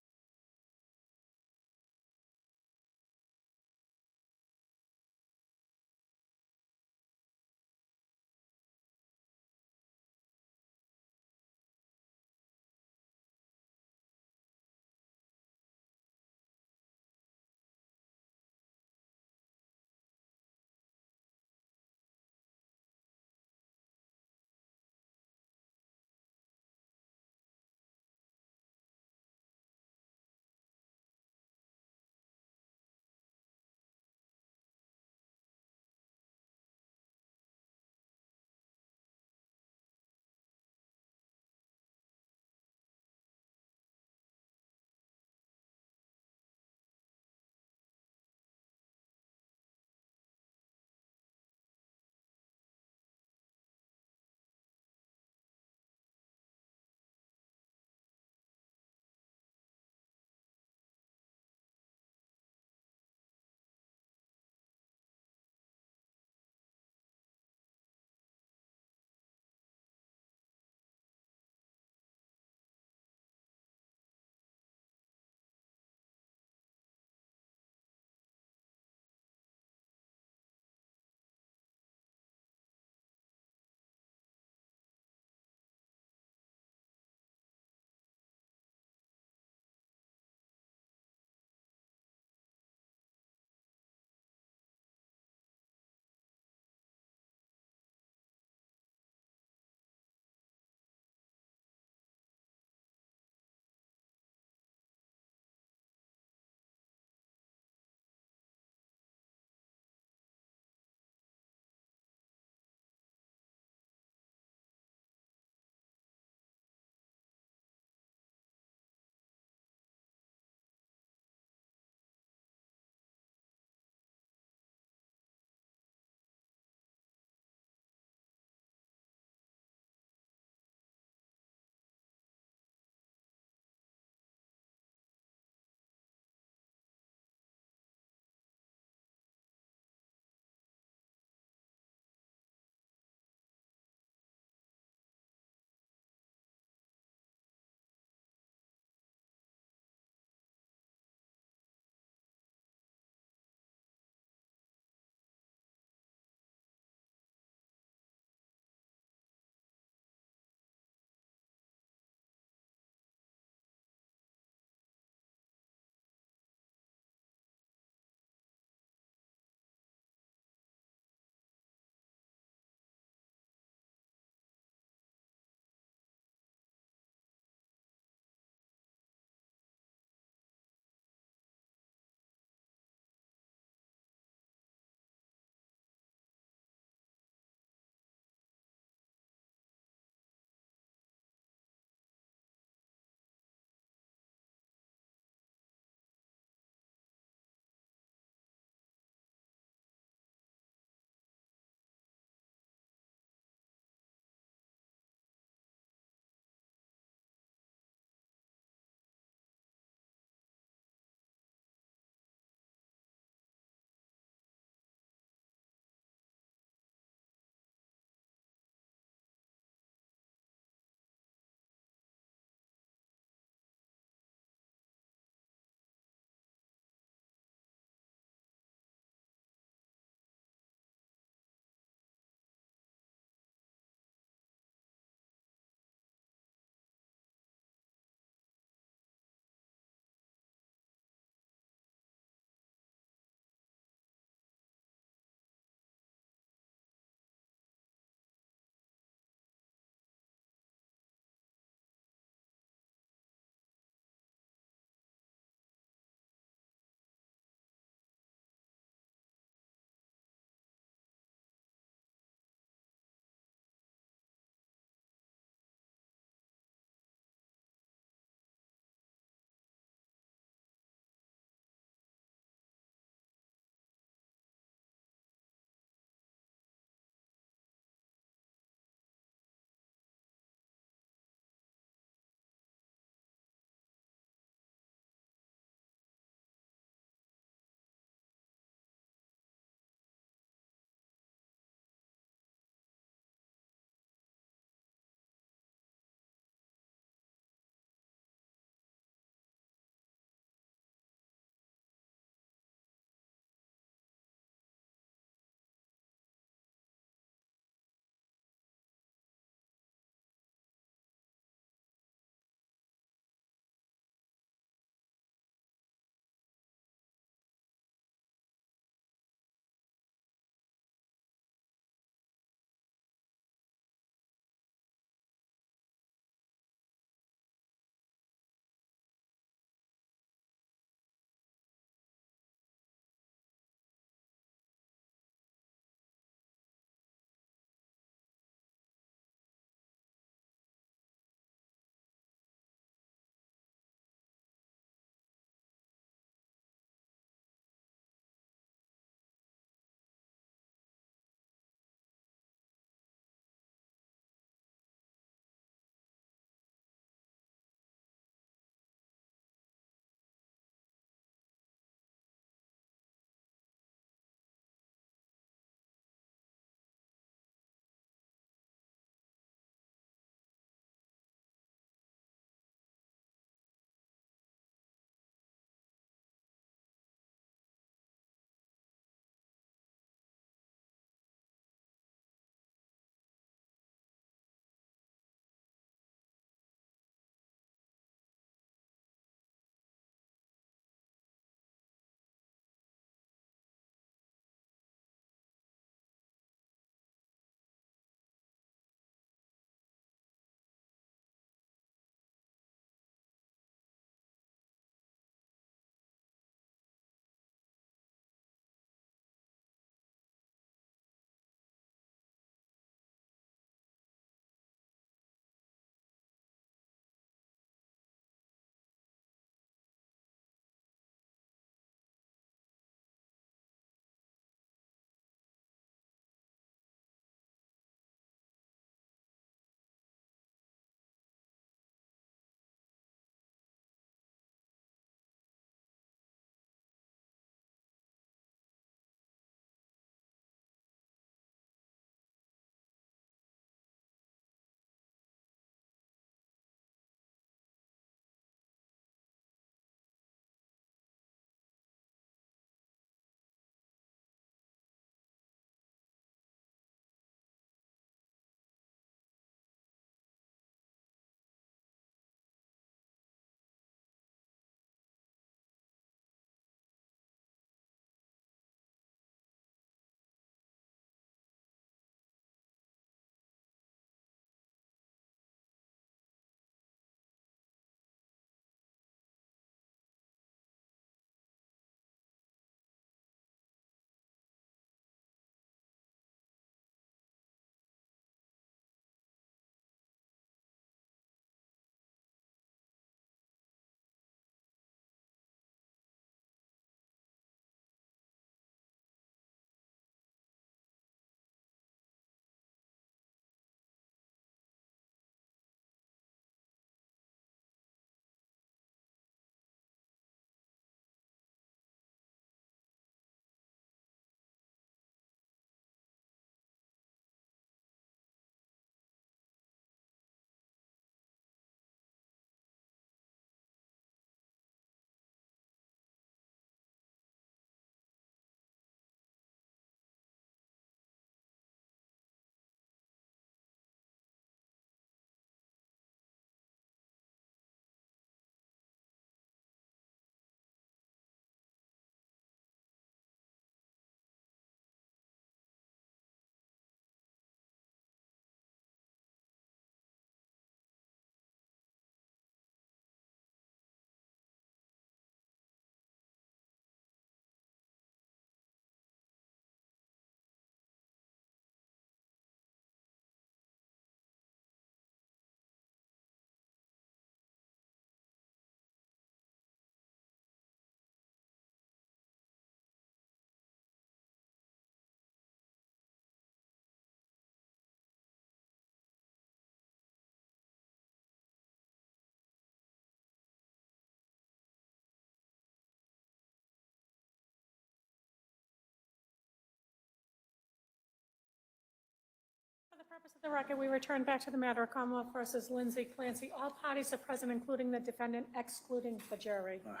purpose of the record, we return back to the matter of Commonwealth versus Lindsay Clancy. All parties are present, including the defendant, excluding the jury. All right,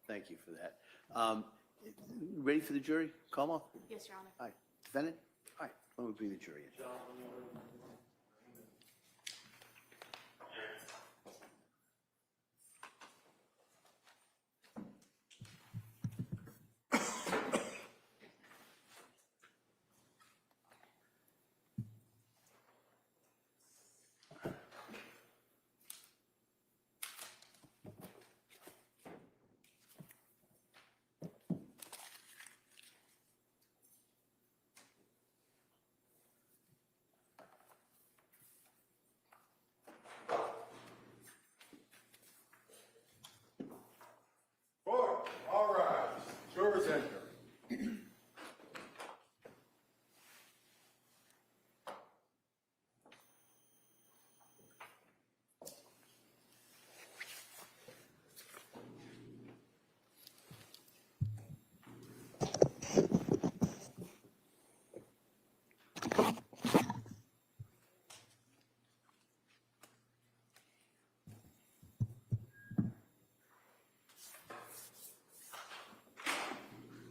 thank you for that. Ready for the jury? Commonwealth? Yes, Your Honor. All right, defendant? All right, why don't we bring the jury in? All right, jurors enter.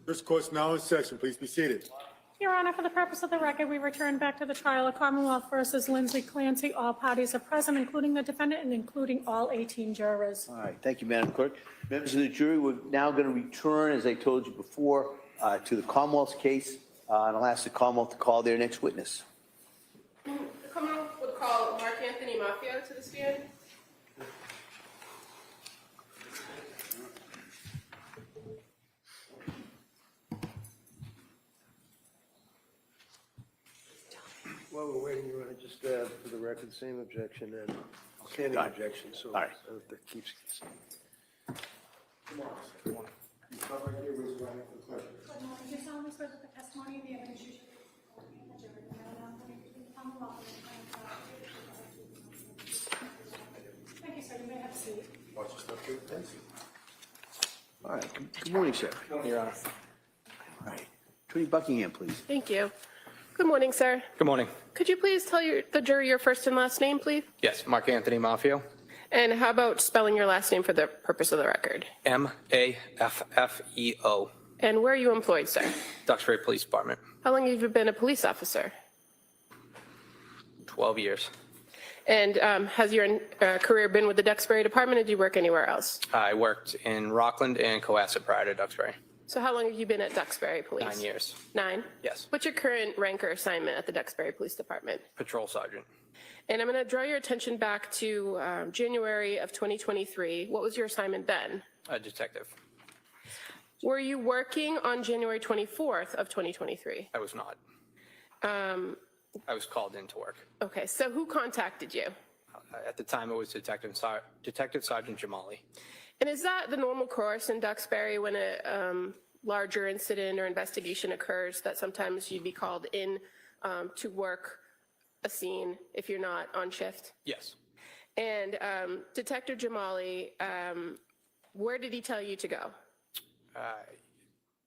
This court's now in session. Please be seated. Your Honor, for the purpose of the record, we return back to the trial of Commonwealth versus Lindsay Clancy. All parties are present, including the defendant and including all 18 jurors. All right, thank you, Madam Clerk. Members of the jury, we're now going to return, as I told you before, to the Commonwealth's case, and I'll ask the Commonwealth to call their next witness. The Commonwealth would call Mark Anthony Maffio to the stand. While we're waiting, you want to just add for the record, same objection and standing objection, so All right. that keeps. Come on, sir. Come on. You come right here, raise your right hand for the question. Good morning. Do you solemnly swear that the testimony and the evidence you shall give before the jury will bear on the Commonwealth and the Thank you, sir. You may have a seat. Watch your step, please. Thank you. All right, good morning, sir. Your Honor. All right, Attorney Buckingham, please. Thank you. Good morning, sir. Good morning. Could you please tell the jury your first and last name, please? Yes, Mark Anthony Maffio. And how about spelling your last name for the purpose of the record? Maffeo. And where are you employed, sir? Duxbury Police Department. How long have you been a police officer? 12 years. And has your career been with the Duxbury Department, or do you work anywhere else? I worked in Rockland and Cohasset prior to Duxbury. So how long have you been at Duxbury Police? 9 years. 9? Yes. What's your current rank or assignment at the Duxbury Police Department? Patrol Sergeant. And I'm going to draw your attention back to January of 2023. What was your assignment then? A detective. Were you working on January 24th of 2023? I was not. I was called in to work. Okay, so who contacted you? At the time, it was Detective Sergeant Jamali. And is that the normal course in Duxbury when a larger incident or investigation occurs, that sometimes you'd be called in to work a scene if you're not on shift? Yes. And Detective Jamali, where did he tell you to go?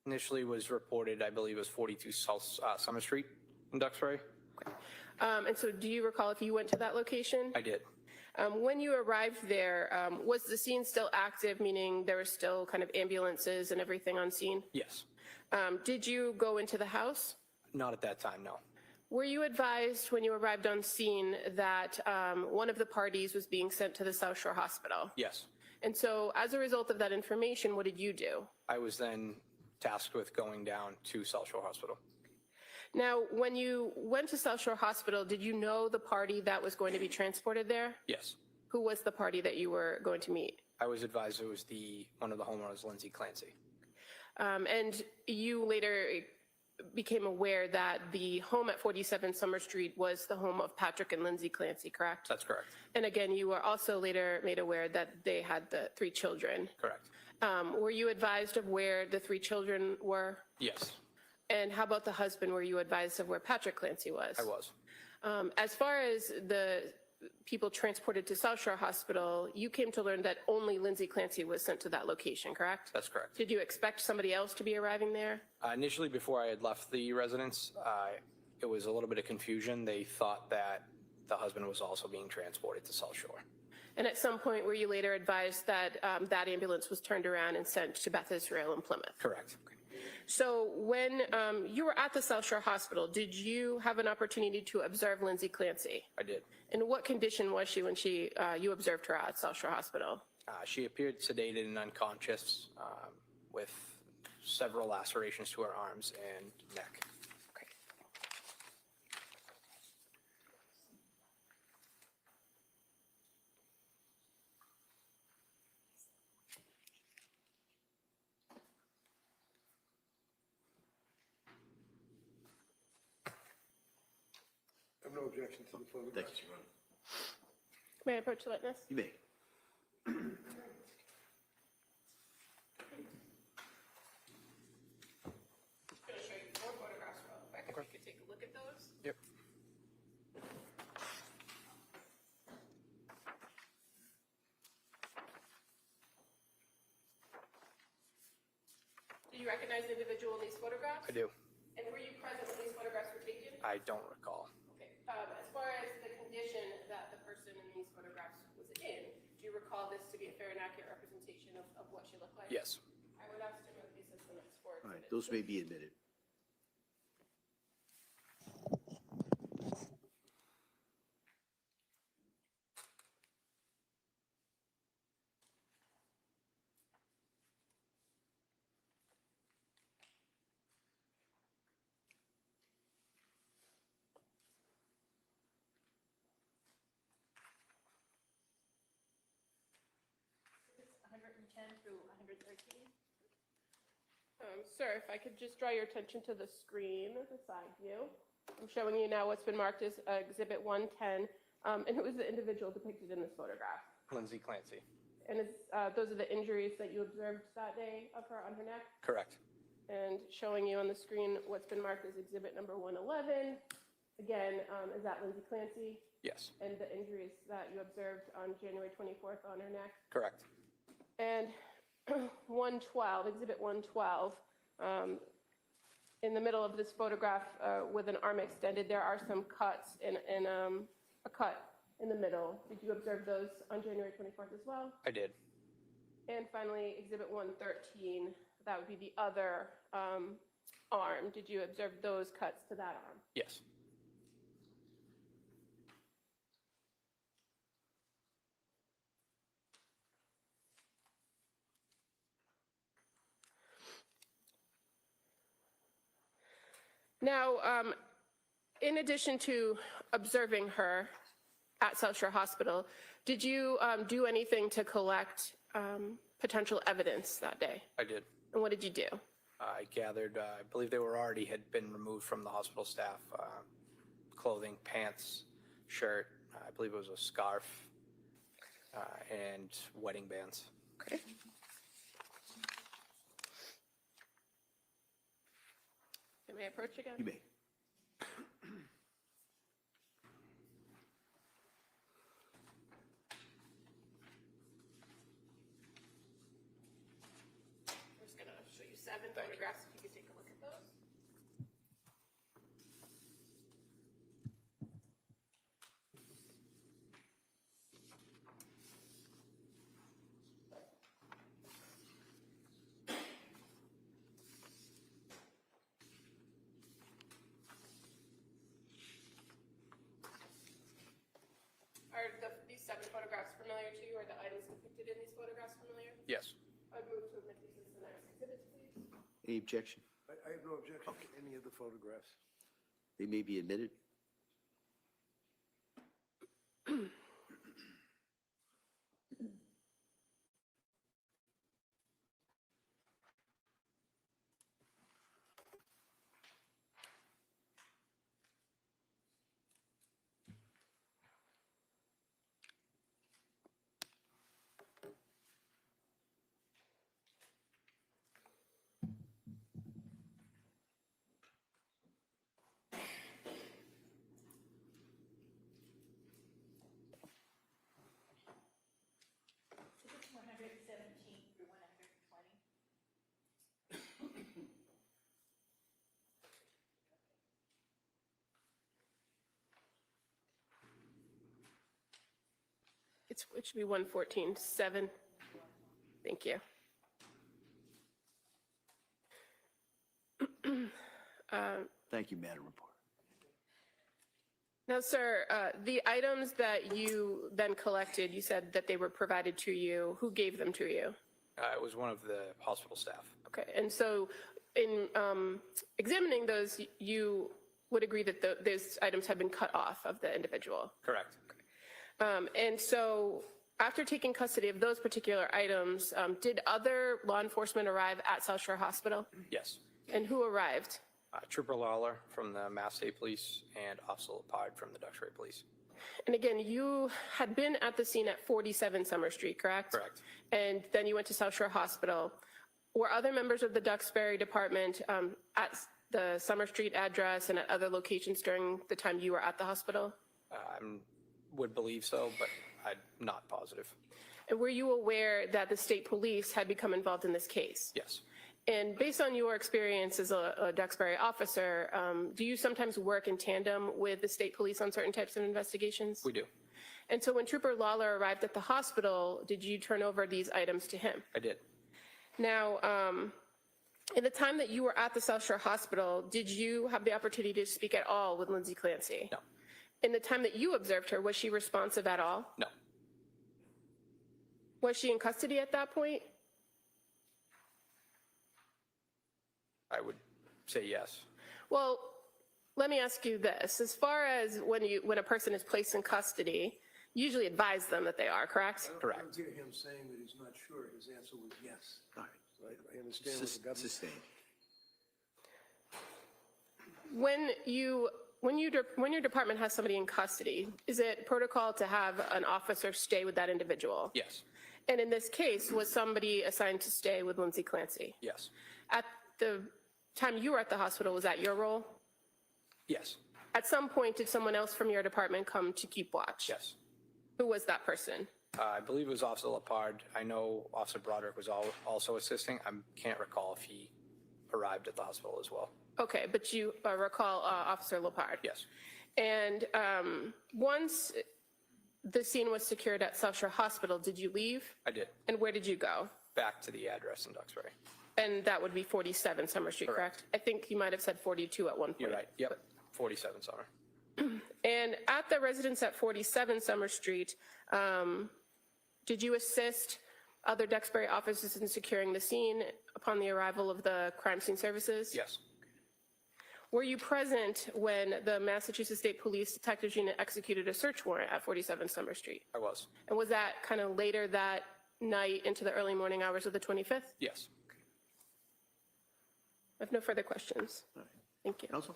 Initially was reported, I believe it was 42 South Summer Street in Duxbury. And so do you recall if you went to that location? I did. When you arrived there, was the scene still active, meaning there were still kind of ambulances and everything on scene? Yes. Did you go into the house? Not at that time, no. Were you advised when you arrived on scene that one of the parties was being sent to the South Shore Hospital? Yes. And so as a result of that information, what did you do? I was then tasked with going down to South Shore Hospital. Now, when you went to South Shore Hospital, did you know the party that was going to be transported there? Yes. Who was the party that you were going to meet? I was advised it was one of the homeowners, Lindsay Clancy. And you later became aware that the home at 47 Summer Street was the home of Patrick and Lindsay Clancy, correct? That's correct. And again, you were also later made aware that they had the 3 children. Correct. Were you advised of where the 3 children were? Yes. And how about the husband? Were you advised of where Patrick Clancy was? I was. As far as the people transported to South Shore Hospital, you came to learn that only Lindsay Clancy was sent to that location, correct? That's correct. Did you expect somebody else to be arriving there? Initially, before I had left the residence, it was a little bit of confusion. They thought that the husband was also being transported to South Shore. And at some point, were you later advised that that ambulance was turned around and sent to Beth Israel in Plymouth? Correct. So when you were at the South Shore Hospital, did you have an opportunity to observe Lindsay Clancy? I did. In what condition was she when you observed her at South Shore Hospital? She appeared sedated and unconscious with several lacerations to her arms and neck. I have no objection to the photographs, Your Honor. May I approach the witness? You may. I'm going to show you 4 photographs real quick. If you could take a look at those. Yep. Do you recognize the individual in these photographs? I do. And were you present when these photographs were taken? I don't recall. Okay. As far as the condition that the person in these photographs was in, do you recall this to be a fair and accurate representation of what she looked like? Yes. I would ask to move these as the next 4 All right, exhibits. those may be admitted. It's 110 through 113. Sir, if I could just draw your attention to the screen beside you. I'm showing you now what's been marked as Exhibit 110. And who is the individual depicted in this photograph? Lindsay Clancy. And those are the injuries that you observed that day of her on her neck? Correct. And showing you on the screen what's been marked as Exhibit number 111. Again, is that Lindsay Clancy? Yes. And the injuries that you observed on January 24th on her neck? Correct. And 112, Exhibit 112, in the middle of this photograph with an arm extended, there are some cuts in a cut in the middle. Did you observe those on January 24th as well? I did. And finally, Exhibit 113, that would be the other arm. Did you observe those cuts to that arm? Yes. Now, in addition to observing her at South Shore Hospital, did you do anything to collect potential evidence that day? I did. And what did you do? I gathered, I believe they had been removed from the hospital staff, clothing, pants, shirt, I believe it was a scarf, and wedding bands. Okay. May I approach again? You may. I'm just going to show you 7 photographs if you could take a look at those. Are these 7 photographs familiar to you? Are the items depicted in these photographs familiar? Yes. I'd move to admit these as the next exhibits, please. Any objection? I have no objection to any of the photographs. They may be admitted. It should be 114.7. Thank you. Thank you, Madam Reporter. Now, sir, the items that you then collected, you said that they were provided to you. Who gave them to you? It was one of the hospital staff. Okay, and so in examining those, you would agree that those items have been cut off of the individual? Correct. And so after taking custody of those particular items, did other law enforcement arrive at South Shore Hospital? Yes. And who arrived? Trooper Lawler from the Mass State Police and Officer Lepard from the Duxbury Police. And again, you had been at the scene at 47 Summer Street, correct? Correct. And then you went to South Shore Hospital. Were other members of the Duxbury Department at the Summer Street address and at other locations during the time you were at the hospital? I would believe so, but I'm not positive. And were you aware that the state police had become involved in this case? Yes. And based on your experience as a Duxbury officer, do you sometimes work in tandem with the state police on certain types of investigations? We do. And so when Trooper Lawler arrived at the hospital, did you turn over these items to him? I did. Now, in the time that you were at the South Shore Hospital, did you have the opportunity to speak at all with Lindsay Clancy? No. In the time that you observed her, was she responsive at all? No. Was she in custody at that point? I would say yes. Well, let me ask you this. As far as when a person is placed in custody, you usually advise them that they are, correct? I don't hear him saying that he's not sure. His answer was yes. All right. So I understand what the government. Sustained. When your department has somebody in custody, is it protocol to have an officer stay with that individual? Yes. And in this case, was somebody assigned to stay with Lindsay Clancy? Yes. At the time you were at the hospital, was that your role? Yes. At some point, did someone else from your department come to keep watch? Yes. Who was that person? I believe it was Officer Lepard. I know Officer Broderick was also assisting. I can't recall if he arrived at the hospital as well. Okay, but you recall Officer Lepard? Yes. And once the scene was secured at South Shore Hospital, did you leave? I did. And where did you go? Back to the address in Duxbury. And that would be 47 Summer Street, correct? I think you might have said 42 at one point. You're right. Yep. 47 Summer. And at the residence at 47 Summer Street, did you assist other Duxbury officers in securing the scene upon the arrival of the crime scene services? Yes. Were you present when the Massachusetts State Police Detectives Unit executed a search warrant at 47 Summer Street? I was. And was that kind of later that night into the early morning hours of the 25th? Yes. I have no further questions. All right. Thank you. Counsel?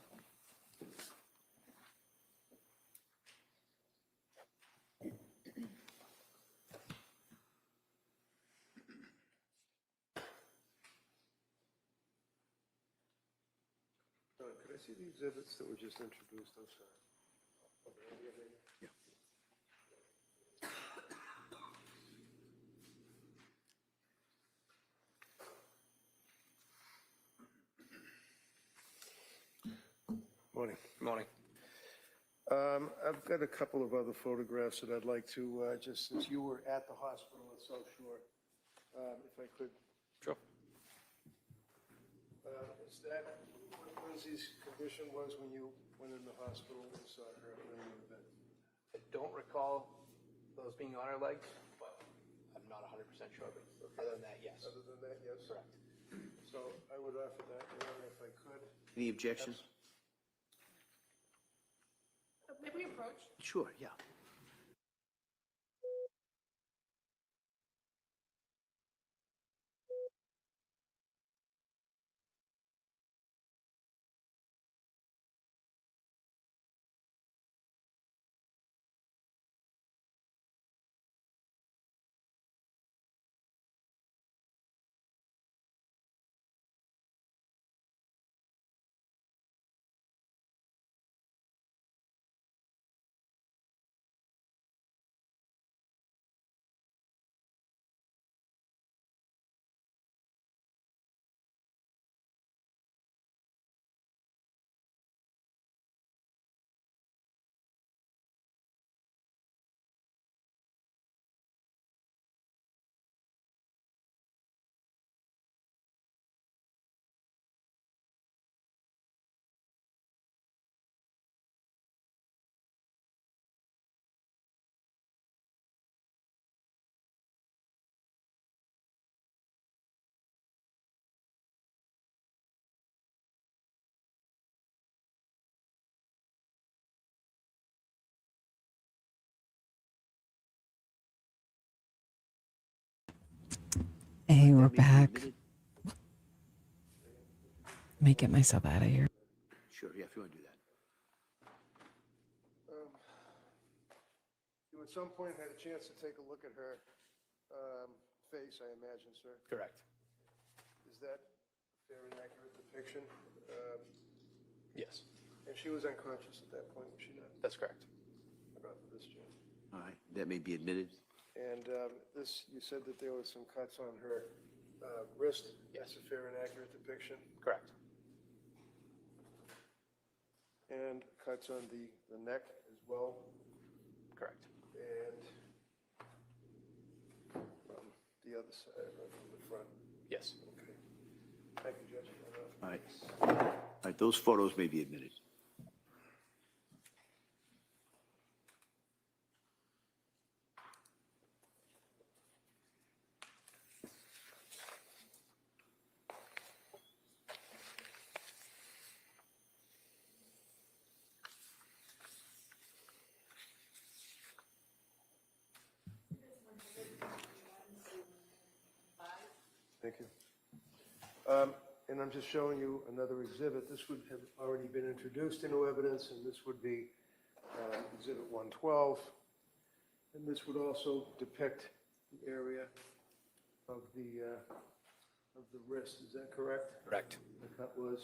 Could I see the exhibits that were just introduced? I'm sorry. Yeah. Morning. Morning. I've got a couple of other photographs that I'd like to, just since you were at the hospital at South Shore, if I could. Sure. Is that what Lindsay's condition was when you went in the hospital and saw her at any event? I don't recall those being on her legs, but I'm not 100% sure. But other than that, yes. Other than that, yes? Correct. So I would offer that, Your Honor, if I could. Any objections? May we approach? Sure, yeah. Hey, we're back. Let me get myself out of here. Sure, yeah, if you want to do that. You at some point had a chance to take a look at her face, I imagine, sir? Correct. Is that a fair and accurate depiction? Yes, And she was unconscious at that point, was she not? that's correct. About this, Jim. All right, that may be admitted. And this, you said that there was some cuts on her wrist. Yes. That's a fair and accurate depiction. Correct. And cuts on the neck as well. Correct. And from the other side, from the front. Yes. Okay. Thank you, Judge. All right. All right, those photos may be admitted. Thank you. And I'm just showing you another exhibit. This would have already been introduced into evidence, and this would be Exhibit 112. And this would also depict the area of the wrist. Is that correct? Correct. The cut was.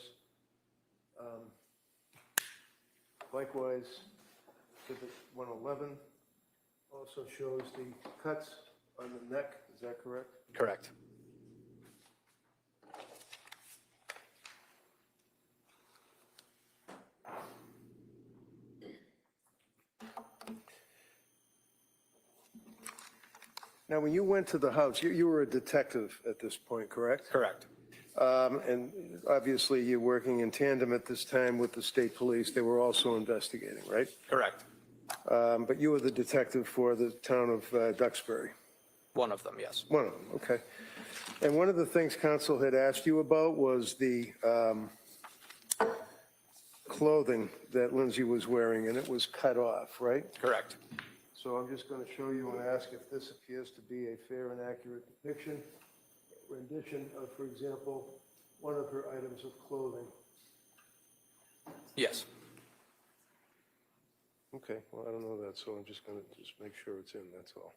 Likewise, Exhibit 111 also shows the cuts on the neck. Is that correct? Correct. Now, when you went to the house, you were a detective at this point, correct? Correct. And obviously, you're working in tandem at this time with the state police. They were also investigating, right? Correct. But you were the detective for the town of Duxbury. One of them, yes. One of them, okay. And one of the things counsel had asked you about was the clothing that Lindsay was wearing, and it was cut off, right? Correct. So I'm just going to show you and ask if this appears to be a fair and accurate depiction, rendition of, for example, one of her items of clothing. Yes. Okay, well, I don't know that, so I'm just going to just make sure it's in, that's all.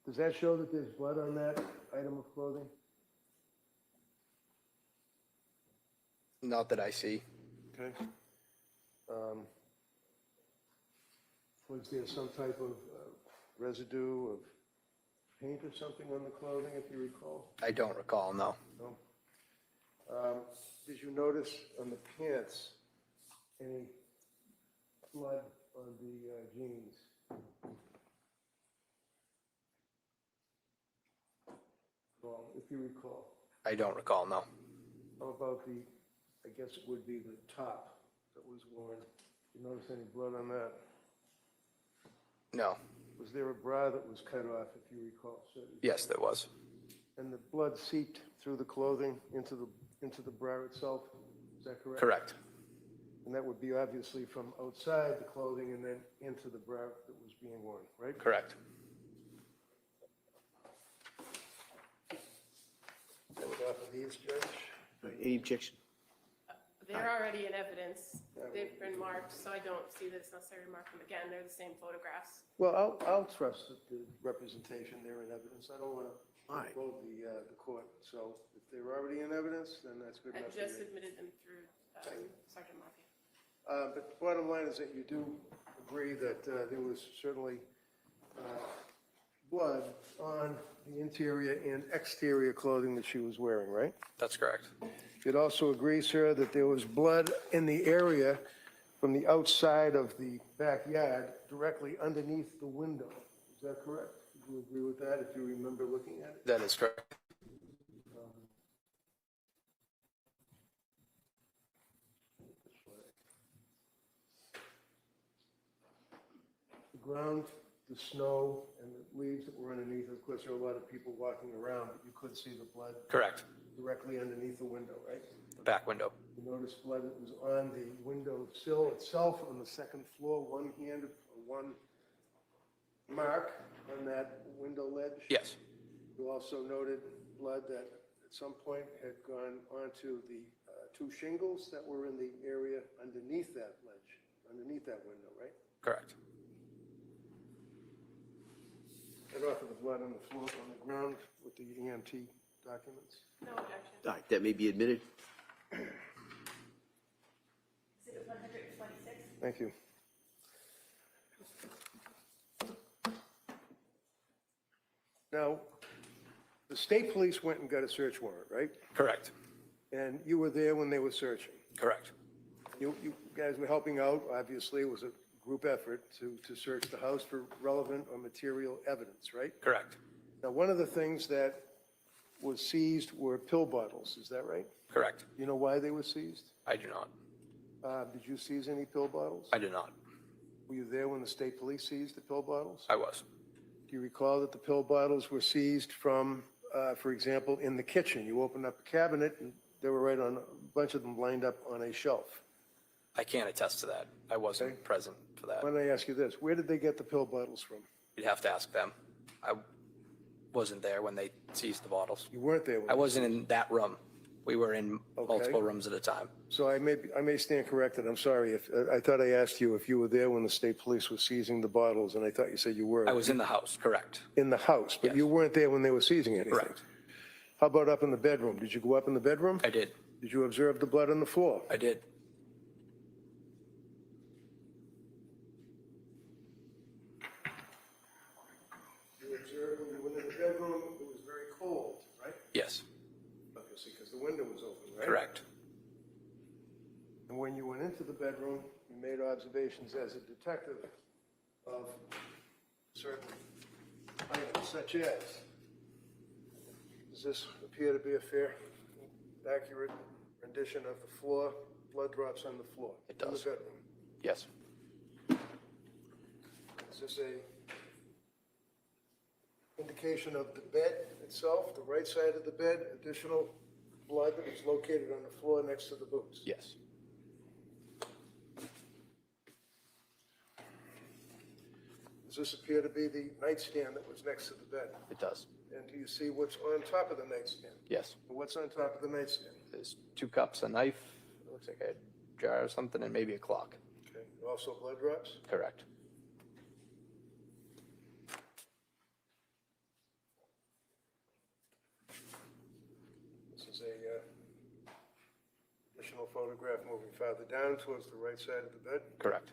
Does that show that there's blood on that item of clothing? Not that I see. Okay. Was there some type of residue of paint or something on the clothing, if you recall? I don't recall, no. No. Did you notice on the pants any blood on the jeans? Well, if you recall. I don't recall, no. How about the, I guess it would be the top that was worn? Did you notice any blood on that? No. Was there a bra that was cut off, if you recall? Yes, there was. And the blood seeped through the clothing into the bra itself? Is that correct? Correct. And that would be obviously from outside the clothing and then into the bra that was being worn, right? Correct. That was off of these, Judge? Any objection? They're already in evidence. They've been marked, so I don't see that it's necessary to mark them again. They're the same photographs. Well, I'll trust the representation there in evidence. I don't want to quote the court. So if they're already in evidence, then that's good I enough. just for me. admitted them through Sergeant Murphy. But the bottom line is that you do agree that there was certainly blood on the interior and exterior clothing that she was wearing, right? That's correct. You'd also agree, sir, that there was blood in the area from the outside of the backyard directly underneath the window. Is that correct? Do you agree with that if you remember looking at it? That is correct. The ground, the snow, and the leaves that were underneath, of course, there are a lot of people walking around, but you could see the blood Correct. directly underneath the window, right? The back window. You notice blood that was on the window sill itself on the second floor, one mark on that window ledge? Yes. You also noted blood that at some point had gone onto the two shingles that were in the area underneath that ledge, underneath that window, right? Correct. And off of the blood on the floor, on the ground with the EMT documents. No objection. All right, that may be admitted. Exhibit 126. Thank you. Now, the state police went and got a search warrant, right? Correct. And you were there when they were searching. Correct. You guys were helping out, obviously, it was a group effort to search the house for relevant or material evidence, right? Correct. Now, one of the things that was seized were pill bottles, is that right? Correct. You know why they were seized? I do not. Did you seize any pill bottles? I do not. Were you there when the state police seized the pill bottles? I was. Do you recall that the pill bottles were seized from, for example, in the kitchen? You opened up a cabinet and they were right on, a bunch of them lined up on a shelf. I can't attest to that. I wasn't present for that. Why don't I ask you this? Where did they get the pill bottles from? You'd have to ask them. I wasn't there when they seized the bottles. You weren't there when I wasn't in that room. We were in multiple rooms at a time. So I may stand corrected. I'm sorry. If I thought I asked you if you were there when the state police was seizing the bottles, and I thought you said you were. I was in the house, correct. In the house, but you weren't there when they were seizing anything. Correct. How about up in the bedroom? Did you go up in the bedroom? I did. Did you observe the blood on the floor? I did. You observed when you went in the bedroom, it was very cold, right? Yes. Obviously, because the window was open, right? Correct. And when you went into the bedroom, you made observations as a detective of certain items, such as, does this appear to be a fair, accurate rendition of the floor, blood drops on the floor? It does. In the bedroom? Yes. Is this a indication of the bed itself, the right side of the bed, additional blood that was located on the floor next to the boots? Yes. Does this appear to be the nightstand that was next to the bed? It does. And do you see what's on top of the nightstand? Yes. What's on top of the nightstand? There's 2 cups, a knife, it looks like a jar or something, and maybe a clock. Okay. Also blood drops? Correct. This is a additional photograph moving farther down towards the right side of the bed. Correct.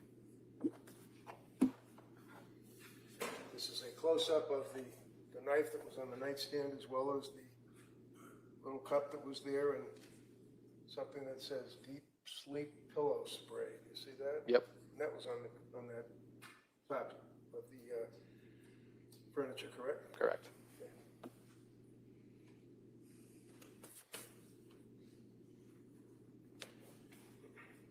This is a close-up of the knife that was on the nightstand, as well as the little cup that was there, and something that says deep sleep pillow spray. You see that? Yep. And that was on that top of the furniture, correct? Correct.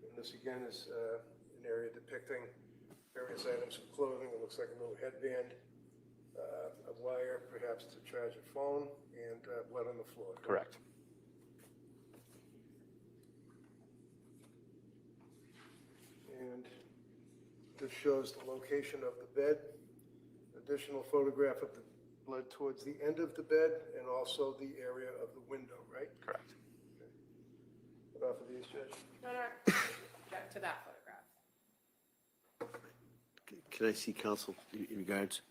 And this again is an area depicting various items of clothing. It looks like a little headband, a wire, perhaps to charge a phone, and blood on the floor. Correct. And this shows the location of the bed. Additional photograph of the blood towards the end of the bed, and also the area of the window, right? Correct. What off of these, Judge? No, back to that photograph. Can I see counsel in regards?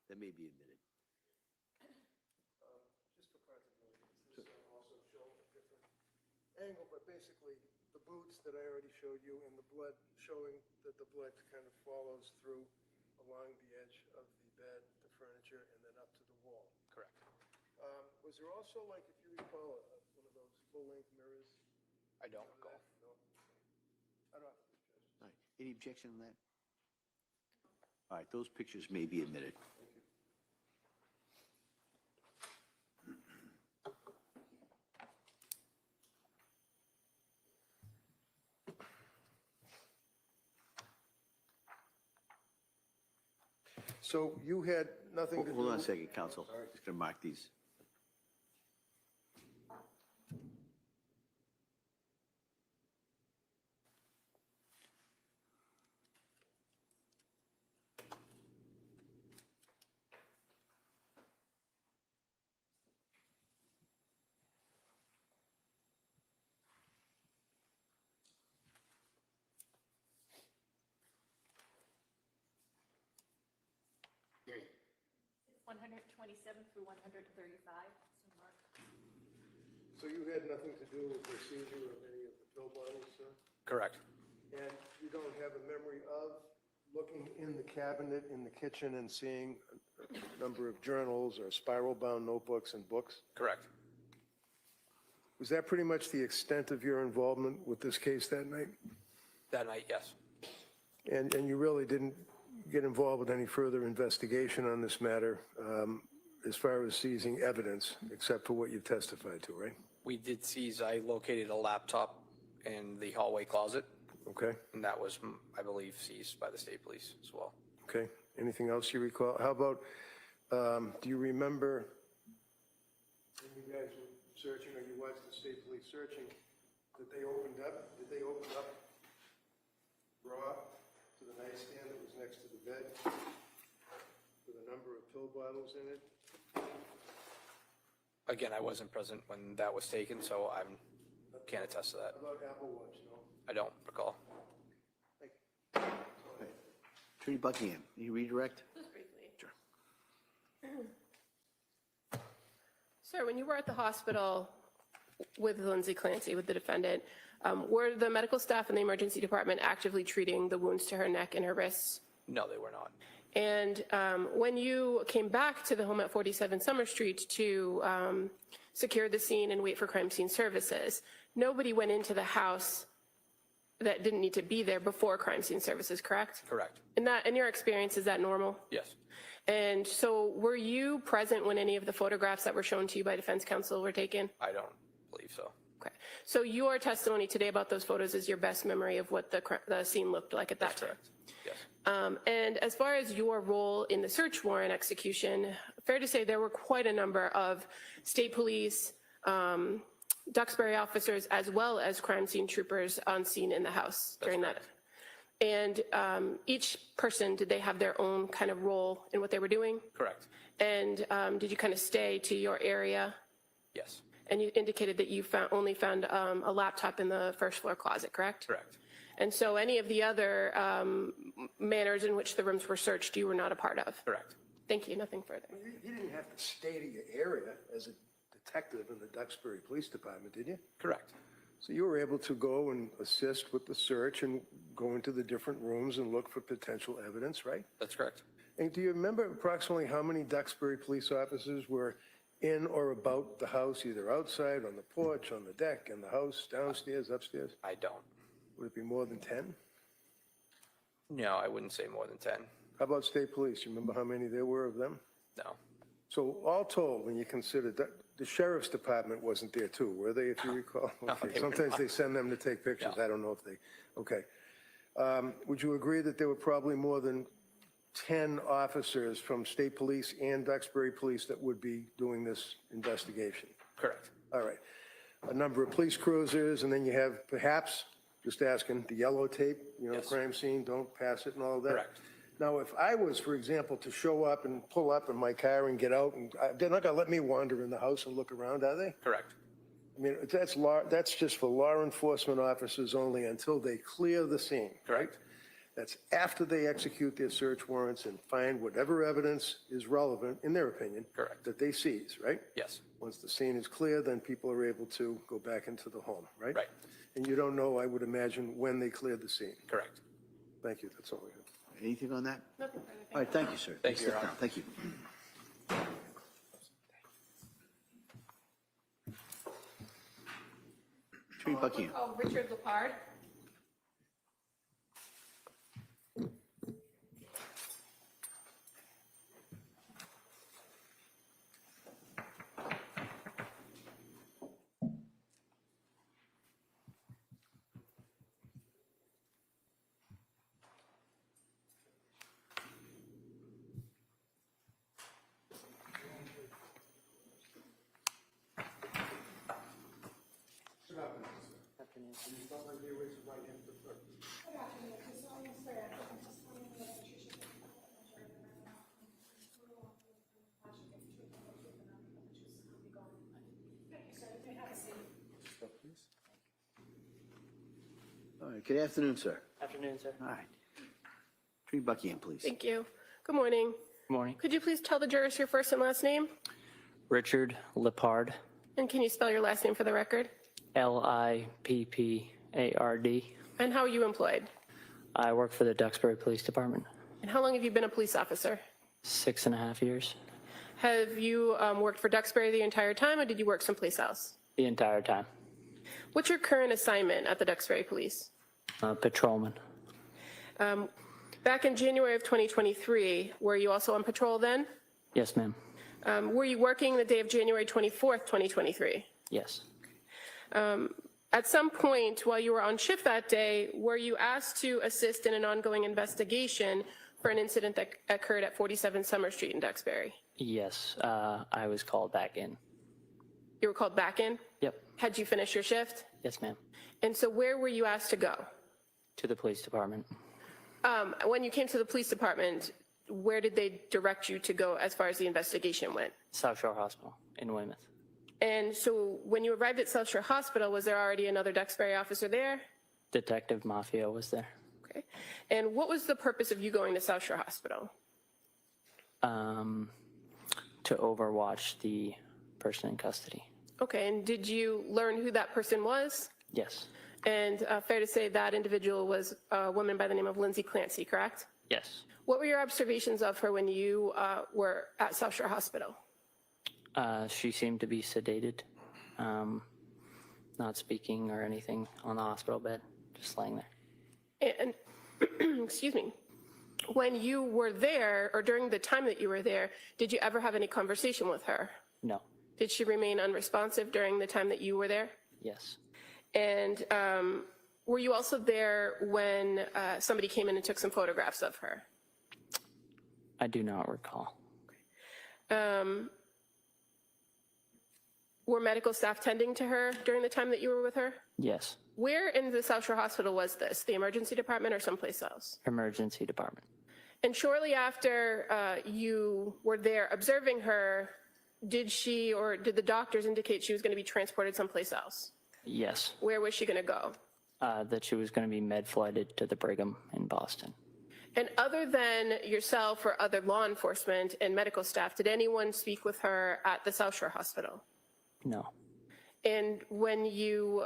that may be admitted. Just for continuity, does this also show a different angle, but basically the boots that I already showed you and the blood showing that the blood kind of follows through along the edge of the bed, the furniture, and then up to the wall. Correct. Was there also, like, if you recall, one of those full-length mirrors? I don't recall. No. I don't have to judge. All right, any objection on that? All right, those pictures may be admitted. So you had nothing to do... Hold on a second, counsel. Just going to mark these. Period. 127 through 135. So you had nothing to do with the seizure of any of the pill bottles, sir? Correct. And you don't have a memory of looking in the cabinet in the kitchen and seeing a number of journals or spiral-bound notebooks and books? Correct. Was that pretty much the extent of your involvement with this case that night? That night, yes. And you really didn't get involved with any further investigation on this matter as far as seizing evidence, except for what you've testified to, right? We did seize, I located a laptop in the hallway closet, Okay, and that was, I believe, seized by the state police as well. okay. Anything else you recall? How about, do you remember when you guys were searching or you watched the state police searching, did they open up drawer to the nightstand that was next to the bed with a number of pill bottles in it? Again, I wasn't present when that was taken, so I can't attest to that. How about Apple Watch, no? I don't recall. Attorney Buckingham, can you redirect? Just briefly. Sure. Sir, when you were at the hospital with Lindsay Clancy, with the defendant, were the medical staff in the emergency department actively treating the wounds to her neck and her wrists? No, they were not. And when you came back to the home at 47 Summer Street to secure the scene and wait for crime scene services, nobody went into the house that didn't need to be there before crime scene services, correct? Correct. In your experience, is that normal? Yes. And so were you present when any of the photographs that were shown to you by defense counsel were taken? I don't believe so. Okay. So your testimony today about those photos is your best memory of what the scene looked like at that time? Correct. Yes. And as far as your role in the search warrant execution, fair to say there were quite a number of state police, Duxbury officers, as well as crime scene troopers on scene in the house during that. And each person, did they have their own kind of role in what they were doing? Correct. And did you kind of stay to your area? Yes. And you indicated that you only found a laptop in the first floor closet, correct? Correct. And so any of the other manners in which the rooms were searched, you were not a part of? Correct. Thank you, nothing further. You didn't have to stay to your area as a detective in the Duxbury Police Department, did you? Correct. So you were able to go and assist with the search and go into the different rooms and look for potential evidence, right? That's correct. And do you remember approximately how many Duxbury police officers were in or about the house, either outside, on the porch, on the deck, in the house, downstairs, upstairs? I don't. Would it be more than 10? No, I wouldn't say more than 10. How about state police? You remember how many there were of them? No. So all told, when you consider that, the sheriff's department wasn't there too, were they, if you recall? No, Okay. they were Sometimes not. they send them to take pictures. No. I don't know if they, okay. Would you agree that there were probably more than 10 officers from state police and Duxbury police that would be doing this investigation? Correct. All right. A number of police cruisers, and then you have perhaps, just asking, the yellow tape, Yes. crime scene, don't pass it and all of that? Correct. Now, if I was, for example, to show up and pull up in my car and get out, and they're not going to let me wander in the house and look around, are they? Correct. I mean, that's just for law enforcement officers only until they clear the scene. Correct. That's after they execute their search warrants and find whatever evidence is relevant, in their opinion. Correct. That they seize, right? Yes. Once the scene is clear, then people are able to go back into the home, right? Right. And you don't know, I would imagine, when they cleared the scene. Correct. Thank you, that's all I have. Anything on that? Nothing further. All right, thank you, sir. Thank you, Your Step Honor. down. Thank you. Attorney Buckingham. Oh, Richard Lepard. All right, good afternoon, sir. Afternoon, sir. All right. Attorney Buckingham, please. Thank you. Good morning. Good morning. Could you please tell the jurors your first and last name? Richard Lippard, And can you spell your last name for the record? Lippard. And how are you employed? I work for the Duxbury Police Department. And how long have you been a police officer? 6.5 years. Have you worked for Duxbury the entire time, or did you work someplace else? The entire time. What's your current assignment at the Duxbury Police? Patrolman. Back in January of 2023, were you also on patrol then? Yes, ma'am. Were you working the day of January 24th, 2023? Yes. At some point while you were on shift that day, were you asked to assist in an ongoing investigation for an incident that occurred at 47 Summer Street in Duxbury? Yes. I was called back in. You were called back in? Yep. Had you finished your shift? Yes, ma'am. And so where were you asked to go? To the police department. When you came to the police department, where did they direct you to go as far as the investigation went? South Shore Hospital in Weymouth. And so when you arrived at South Shore Hospital, was there already another Duxbury officer there? Detective Mafia was there. Okay. And what was the purpose of you going to South Shore Hospital? To overwatch the person in custody. Okay, and did you learn who that person was? Yes. And fair to say that individual was a woman by the name of Lindsay Clancy, correct? Yes. What were your observations of her when you were at South Shore Hospital? She seemed to be sedated, not speaking or anything on the hospital bed, just laying there. And excuse me, when you were there, or during the time that you were there, did you ever have any conversation with her? No. Did she remain unresponsive during the time that you were there? Yes. And were you also there when somebody came in and took some photographs of her? I do not recall. Were medical staff tending to her during the time that you were with her? Yes. Where in the South Shore Hospital was this? The emergency department or someplace else? Emergency department. And shortly after you were there observing her, did she or did the doctors indicate she was going to be transported someplace else? Yes. Where was she going to go? That she was going to be med-flighted to the Brigham in Boston. And other than yourself or other law enforcement and medical staff, did anyone speak with her at the South Shore Hospital? No. And when you,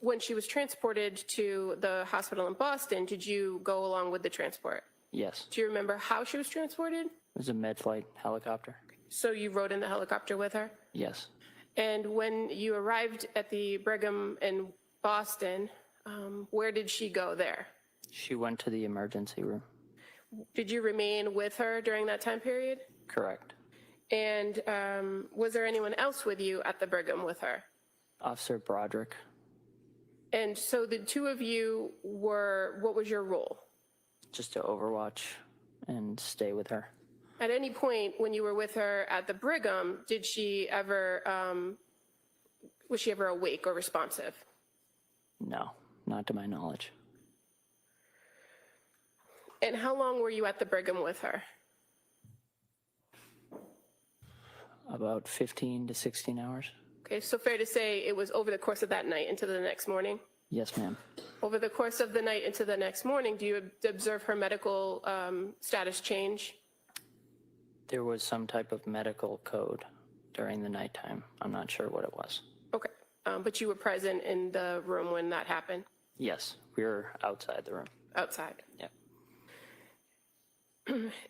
when she was transported to the hospital in Boston, did you go along with the transport? Yes. Do you remember how she was transported? It was a med-flight helicopter. So you rode in the helicopter with her? Yes. And when you arrived at the Brigham in Boston, where did she go there? She went to the emergency room. Did you remain with her during that time period? Correct. And was there anyone else with you at the Brigham with her? Officer Broderick. And so the two of you were, what was your role? Just to overwatch and stay with her. At any point when you were with her at the Brigham, did she ever, was she ever awake or responsive? No, not to my knowledge. And how long were you at the Brigham with her? About 15 to 16 hours. Okay, so fair to say it was over the course of that night into the next morning? Yes, ma'am. Over the course of the night into the next morning, do you observe her medical status change? There was some type of medical code during the nighttime. I'm not sure what it was. Okay, but you were present in the room when that happened? Yes, we were outside the room. Outside? Yep.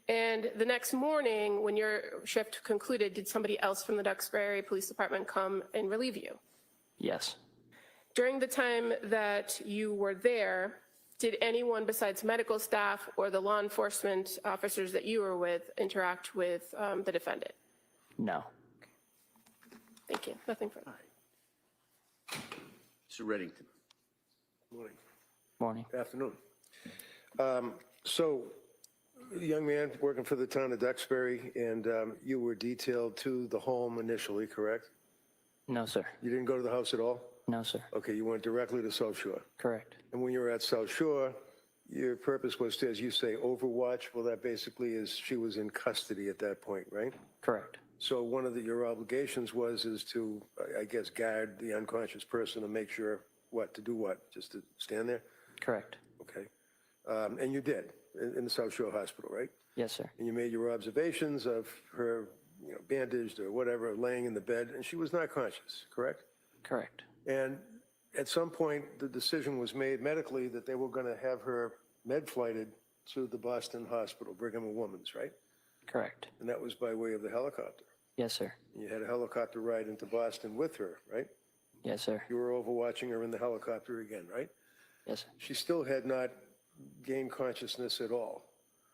And the next morning, when your shift concluded, did somebody else from the Duxbury Police Department come and relieve you? Yes. During the time that you were there, did anyone besides medical staff or the law enforcement officers that you were with interact with the defendant? No. Thank you. Nothing further. Mr. Reddington. Morning. Morning. Afternoon. So, young man working for the town of Duxbury, and you were detailed to the home initially, correct? No, sir. You didn't go to the house at all? No, sir. Okay, you went directly to South Shore. Correct. And when you were at South Shore, your purpose was to, as you say, overwatch. Well, that basically is she was in custody at that point, right? Correct. So one of your obligations is to, I guess, guard the unconscious person and make sure to do what? Just to stand there? Correct. Okay. And you did in the South Shore Hospital, right? Yes, sir. And you made your observations of her, bandaged or whatever, laying in the bed, and she was not conscious, correct? Correct. And at some point, the decision was made medically that they were going to have her med-flighted to the Boston Hospital, Brigham and Women's, right? Correct. And that was by way of the helicopter. Yes, sir. And you had a helicopter ride into Boston with her, right? Yes, sir. You were overwatching her in the helicopter again, right? Yes, sir. She still had not gained consciousness at all.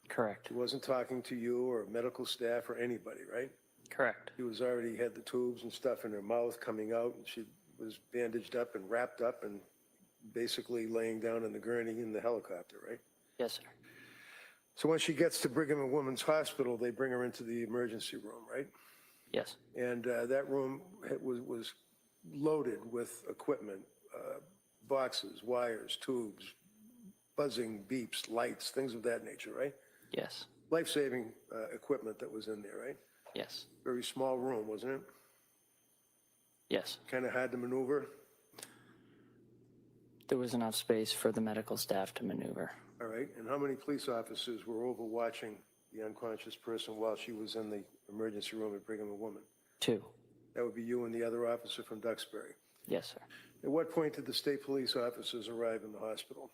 Correct. She wasn't talking to you or medical staff or anybody, right? Correct. She was already had the tubes and stuff in her mouth coming out, and she was bandaged up and wrapped up and basically laying down in the gurney in the helicopter, right? Yes, sir. So when she gets to Brigham and Women's Hospital, they bring her into the emergency room, right? Yes. And that room was loaded with equipment, boxes, wires, tubes, buzzing beeps, lights, things of that nature, right? Yes. Life-saving equipment that was in there, right? Yes. Very small room, wasn't it? Yes. Kind of hard to maneuver. There was enough space for the medical staff to maneuver. All right. And how many police officers were overwatching the unconscious person while she was in the emergency room at Brigham and Women? 2. That would be you and the other officer from Duxbury. Yes, sir. At what point did the state police officers arrive in the hospital?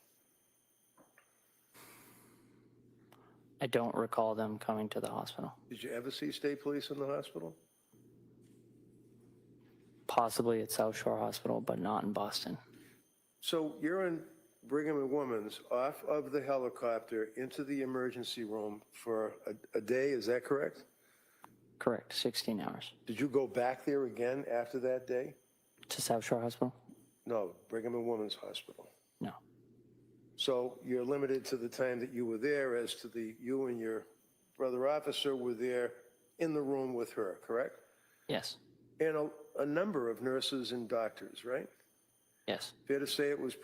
I don't recall them coming to the hospital. Did you ever see state police in the hospital? Possibly at South Shore Hospital, but not in Boston. So you're in Brigham and Women's, off of the helicopter into the emergency room for a day, is that correct? Correct, 16 hours. Did you go back there again after that day? To South Shore Hospital? No, Brigham and Women's Hospital. No. So you're limited to the time that you were there as to you and your brother officer were there in the room with her, correct? Yes. And a number of nurses and doctors, right? Yes. Fair to say it was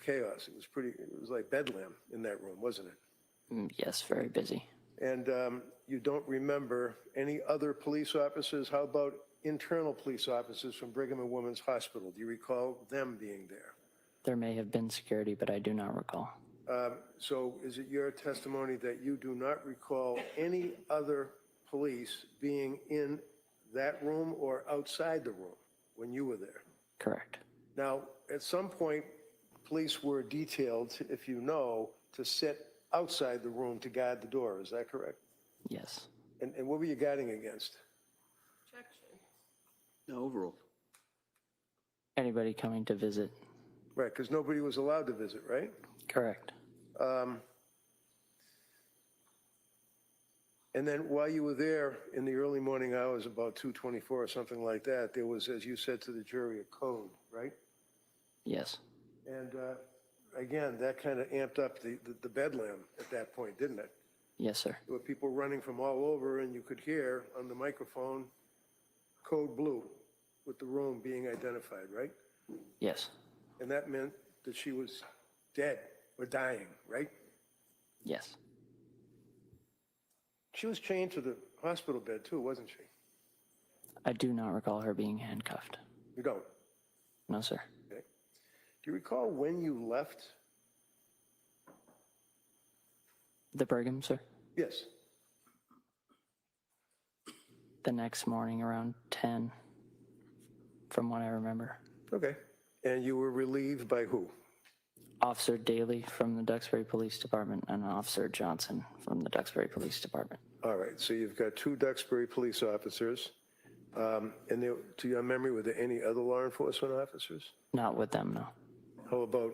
chaos. It was like bedlam in that room, wasn't it? Yes, very busy. And you don't remember any other police officers? How about internal police officers from Brigham and Women's Hospital? Do you recall them being there? There may have been security, but I do not recall. So is it your testimony that you do not recall any other police being in that room or outside the room when you were there? Correct. Now, at some point, police were detailed, if you know, to sit outside the room to guard the door. Is that correct? Yes. And what were you guarding against? Overall. Anybody coming to visit? Right, because nobody was allowed to visit, right? Correct. And then while you were there in the early morning hours, about 2:24 or something like that, there was, as you said to the jury, a code, right? Yes. And again, that kind of amped up the bedlam at that point, didn't it? Yes, sir. There were people running from all over, and you could hear on the microphone, code blue, with the room being identified, right? Yes. And that meant that she was dead or dying, right? Yes. She was chained to the hospital bed too, wasn't she? I do not recall her being handcuffed. You don't? No, sir. Okay. Do you recall when you left? The Brigham, sir? Yes. The next morning around 10, from what I remember. Okay. And you were relieved by who? Officer Daly from the Duxbury Police Department and Officer Johnson from the Duxbury Police Department. All right, so you've got 2 Duxbury police officers. And there, to your memory, were there any other law enforcement officers? Not with them, no. How about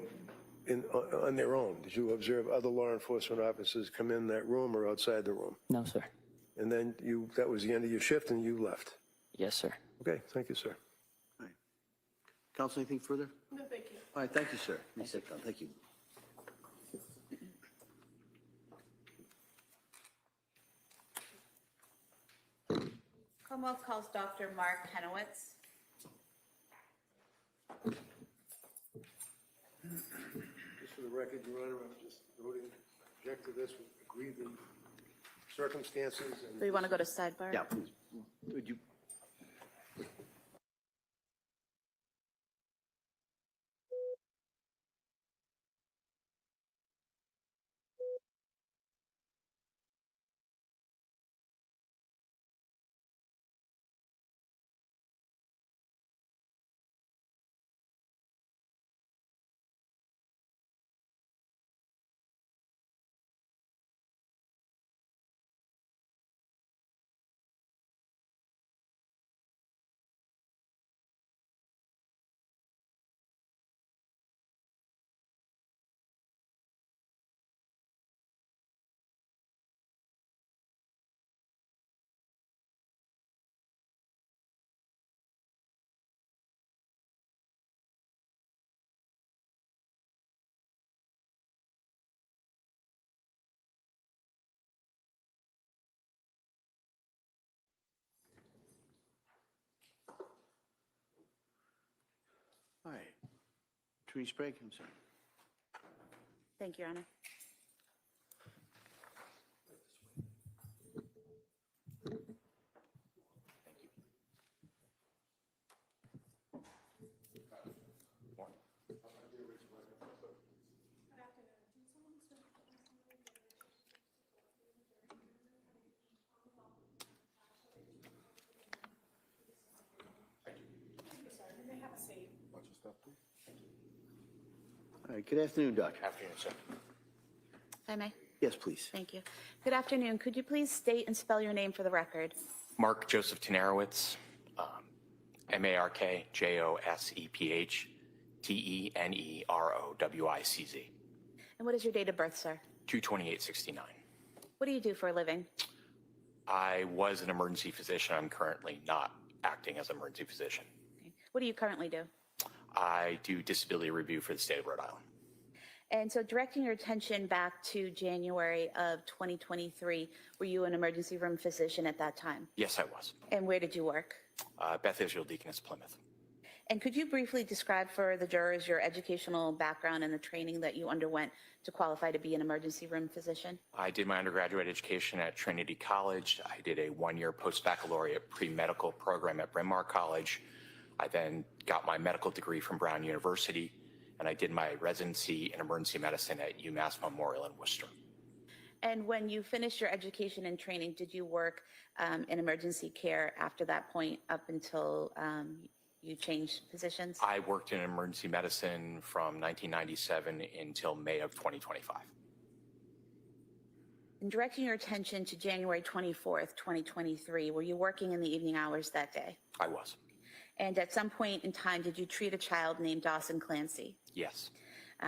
on their own? Did you observe other law enforcement officers come in that room or outside the room? No, sir. And then that was the end of your shift and you left? Yes, sir. Okay, thank you, sir. All right. Counsel, anything further? No, thank you. All right, thank you, sir. You sit down. Thank you. Commonwealth calls Dr. Mark Henowitz. Just for the record, Your Honor, I'm just voting object to this, agree the circumstances and... Do you want to go to sidebar? Yeah, please. Would you? All right. Therese Bragg, I'm sorry. Thank you, Your Honor. All right, good afternoon, Doctor. Afternoon, sir. If I may? Yes, please. Thank you. Good afternoon. Could you please state and spell your name for the record? Mark Joseph Tenarowitz, MarkJosephTenerowicz. And what is your date of birth, sir? 2/28/69. What do you do for a living? I was an emergency physician. I'm currently not acting as an emergency physician. What do you currently do? I do disability review for the state of Rhode Island. And so directing your attention back to January of 2023, were you an emergency room physician at that time? Yes, I was. And where did you work? Beth Israel Deaconess, Plymouth. And could you briefly describe for the jurors your educational background and the training that you underwent to qualify to be an emergency room physician? I did my undergraduate education at Trinity College. I did a one-year post-baccalaureate pre-medical program at Bryn Mawr College. I then got my medical degree from Brown University, and I did my residency in emergency medicine at UMass Memorial in Worcester. And when you finished your education and training, did you work in emergency care after that point up until you changed positions? I worked in emergency medicine from 1997 until May of 2025. And directing your attention to January 24th, 2023, were you working in the evening hours that day? I was. And at some point in time, did you treat a child named Dawson Clancy? Yes.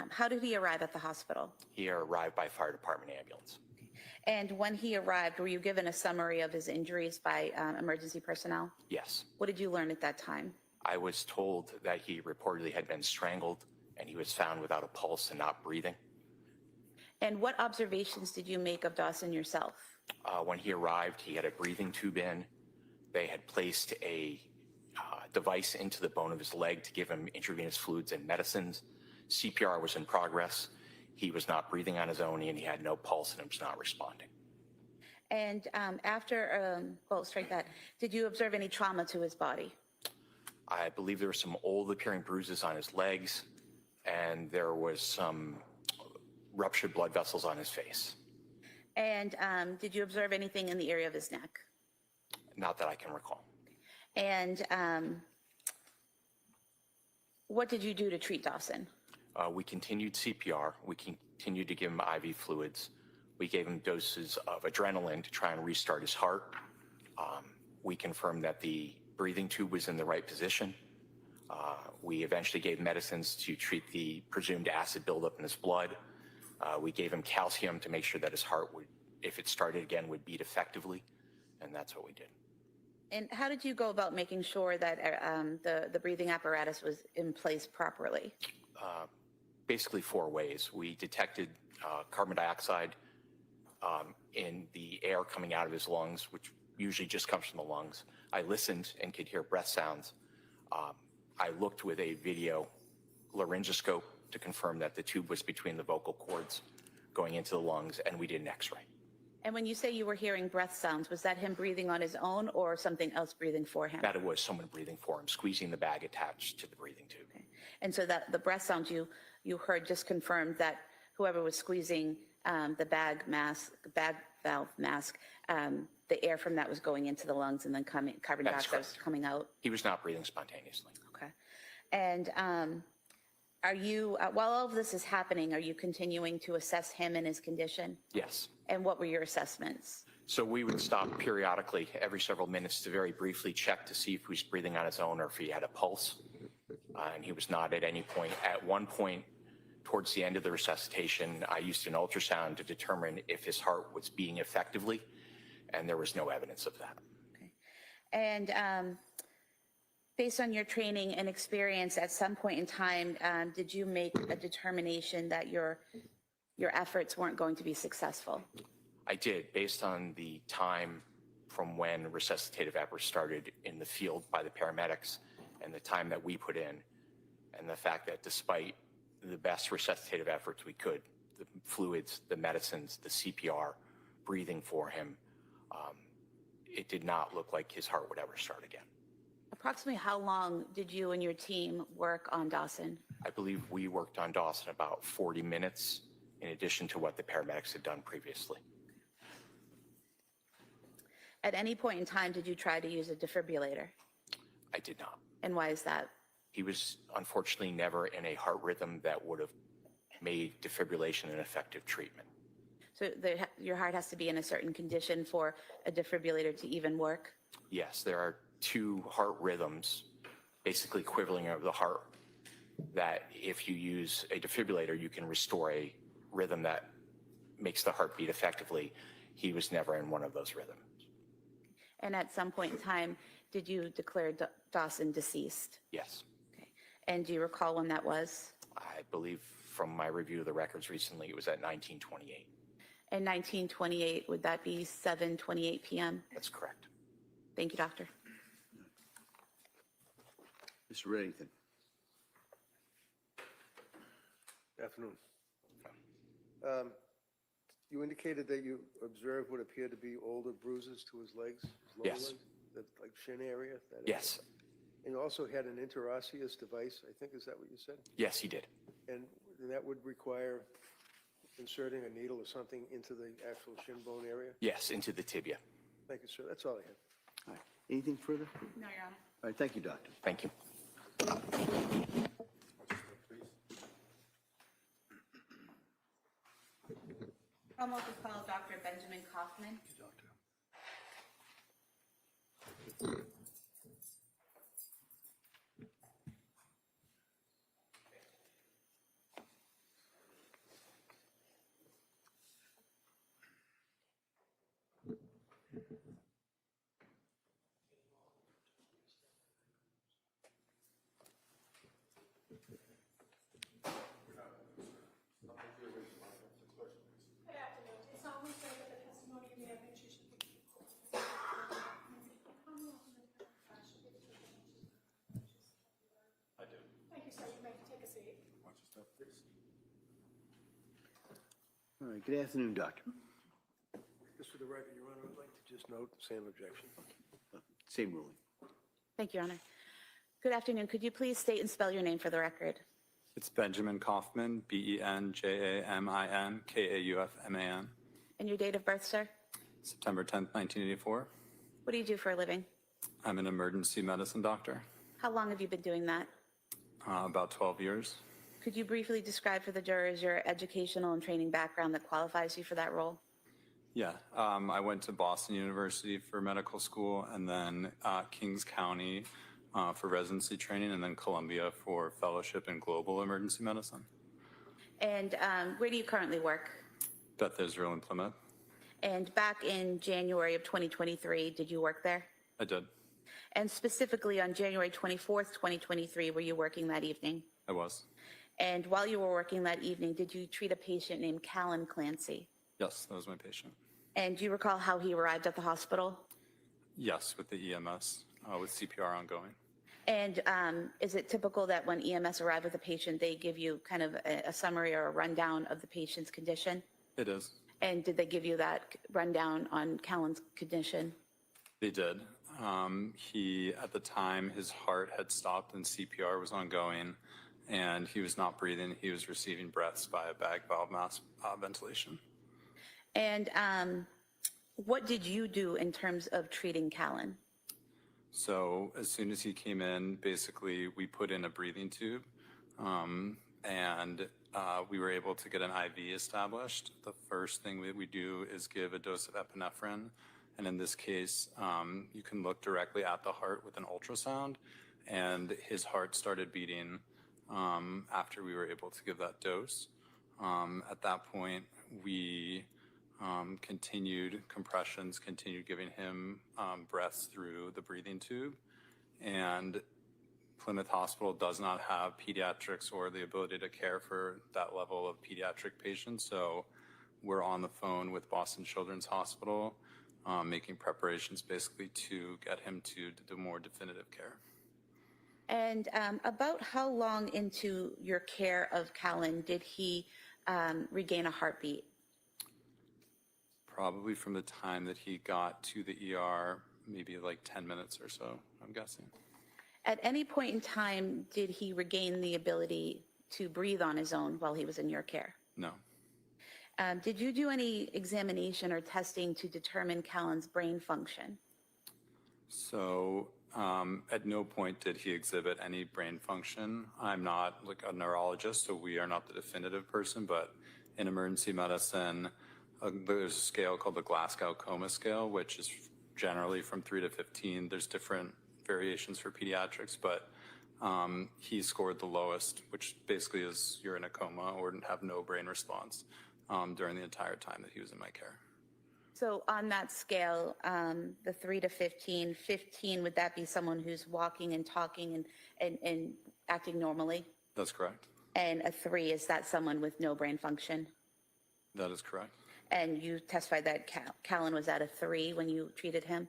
How did he arrive at the hospital? He arrived by fire department ambulance. And when he arrived, were you given a summary of his injuries by emergency personnel? Yes. What did you learn at that time? I was told that he reportedly had been strangled and he was found without a pulse and not breathing. And what observations did you make of Dawson yourself? When he arrived, he had a breathing tube in. They had placed a device into the bone of his leg to give him intravenous fluids and medicines. CPR was in progress. He was not breathing on his own and he had no pulse and was not responding. And after, strike that, did you observe any trauma to his body? I believe there were some old appearing bruises on his legs. and there was some ruptured blood vessels on his face. And did you observe anything in the area of his neck? Not that I can recall. And what did you do to treat Dawson? We continued CPR. We continued to give him IV fluids. We gave him doses of adrenaline to try and restart his heart. We confirmed that the breathing tube was in the right position. We eventually gave medicines to treat the presumed acid buildup in his blood. We gave him calcium to make sure that his heart would, if it started again, would beat effectively. And that's what we did. And how did you go about making sure that the breathing apparatus was in place properly? Basically 4 ways. We detected carbon dioxide in the air coming out of his lungs, which usually just comes from the lungs. I listened and could hear breath sounds. I looked with a video laryngoscope to confirm that the tube was between the vocal cords going into the lungs, and we did an x-ray. And when you say you were hearing breath sounds, was that him breathing on his own or something else breathing for him? That it was someone breathing for him, squeezing the bag attached to the breathing tube. Okay. And so that the breath sounds you heard just confirmed that whoever was squeezing the bag valve mask, the air from that was going into the lungs and then carbon dioxide was coming out? He was not breathing spontaneously. Okay. And are you, while all of this is happening, are you continuing to assess him and his condition? Yes. And what were your assessments? So we would stop periodically every several minutes to very briefly check to see if he was breathing on his own or if he had a pulse. And he was not at any point. At one point, towards the end of the resuscitation, I used an ultrasound to determine if his heart was beating effectively, and there was no evidence of that. Okay. And based on your training and experience, at some point in time, did you make a determination that your efforts weren't going to be successful? I did, based on the time from when resuscitative efforts started in the field by the paramedics and the time that we put in, and the fact that despite the best resuscitative efforts we could, the fluids, the medicines, the CPR, breathing for him, it did not look like his heart would ever start again. Approximately how long did you and your team work on Dawson? I believe we worked on Dawson about 40 minutes in addition to what the paramedics had done previously. At any point in time, did you try to use a defibrillator? I did not. And why is that? He was unfortunately never in a heart rhythm that would have made defibrillation an effective treatment. So your heart has to be in a certain condition for a defibrillator to even work? Yes, there are 2 heart rhythms, basically equivalent of the heart, that if you use a defibrillator, you can restore a rhythm that makes the heart beat effectively. He was never in one of those rhythms. And at some point in time, did you declare Dawson deceased? Yes. Okay. And do you recall when that was? I believe from my review of the records recently, it was at 1928. In 1928, would that be 7:28 p.m.? That's correct. Thank you, doctor. Mr. Reddington. Good afternoon. You indicated that you observed what appeared to be older bruises to his legs, his lower Yes. legs, the like shin area? That Yes. area. And you also had an interosseous device, I think, is that what you said? Yes, he did. And that would require inserting a needle or something into the actual shin bone area? Yes, into the tibia. Thank you, sir. That's all I had. All right. Anything further? No, Your Honor. All right, thank you, doctor. Thank you. I'll just call Dr. Benjamin Kaufman. All right, good afternoon, doctor. Just for the record, Your Honor, I'd like to just note the same objection. Same ruling. Thank you, Your Honor. Good afternoon. Could you please state and spell your name for the record? It's Benjamin Kaufman, Benjamin Kaufman. And your date of birth, sir? September 10th, 1984. What do you do for a living? I'm an emergency medicine doctor. How long have you been doing that? About 12 years. Could you briefly describe for the jurors your educational and training background that qualifies you for that role? Yeah, I went to Boston University for medical school, and then Kings County for residency training, and then Columbia for fellowship in global emergency medicine. And where do you currently work? Beth Israel in Plymouth. And back in January of 2023, did you work there? I did. And specifically on January 24th, 2023, were you working that evening? I was. And while you were working that evening, did you treat a patient named Callan Clancy? Yes, that was my patient. And do you recall how he arrived at the hospital? Yes, with the EMS, with CPR ongoing. And is it typical that when EMS arrive with a patient, they give you kind of a summary or a rundown of the patient's condition? It is. And did they give you that rundown on Callan's condition? They did. He, at the time, his heart had stopped and CPR was ongoing, and he was not breathing. He was receiving breaths via bag valve mask ventilation. And what did you do in terms of treating Callan? So as soon as he came in, basically we put in a breathing tube, and we were able to get an IV established. The first thing that we do is give a dose of epinephrine. And in this case, you can look directly at the heart with an ultrasound, and his heart started beating after we were able to give that dose. At that point, we continued compressions, continued giving him breaths through the breathing tube. And Plymouth Hospital does not have pediatrics or the ability to care for that level of pediatric patients. So we're on the phone with Boston Children's Hospital, making preparations basically to get him to the more definitive care. And about how long into your care of Callan did he regain a heartbeat? Probably from the time that he got to the ER, maybe like 10 minutes or so, I'm guessing. At any point in time, did he regain the ability to breathe on his own while he was in your care? No. Did you do any examination or testing to determine Callan's brain function? So at no point did he exhibit any brain function. I'm not like a neurologist, so we are not the definitive person, but in emergency medicine, there's a scale called the Glasgow Coma Scale, which is generally from 3 to 15. There's different variations for pediatrics, but he scored the lowest, which basically is you're in a coma or have no brain response during the entire time that he was in my care. So on that scale, the 3 to 15, 15, would that be someone who's walking and talking and acting normally? That's correct. And a 3, is that someone with no brain function? That is correct. And you testified that Callan was at a 3 when you treated him?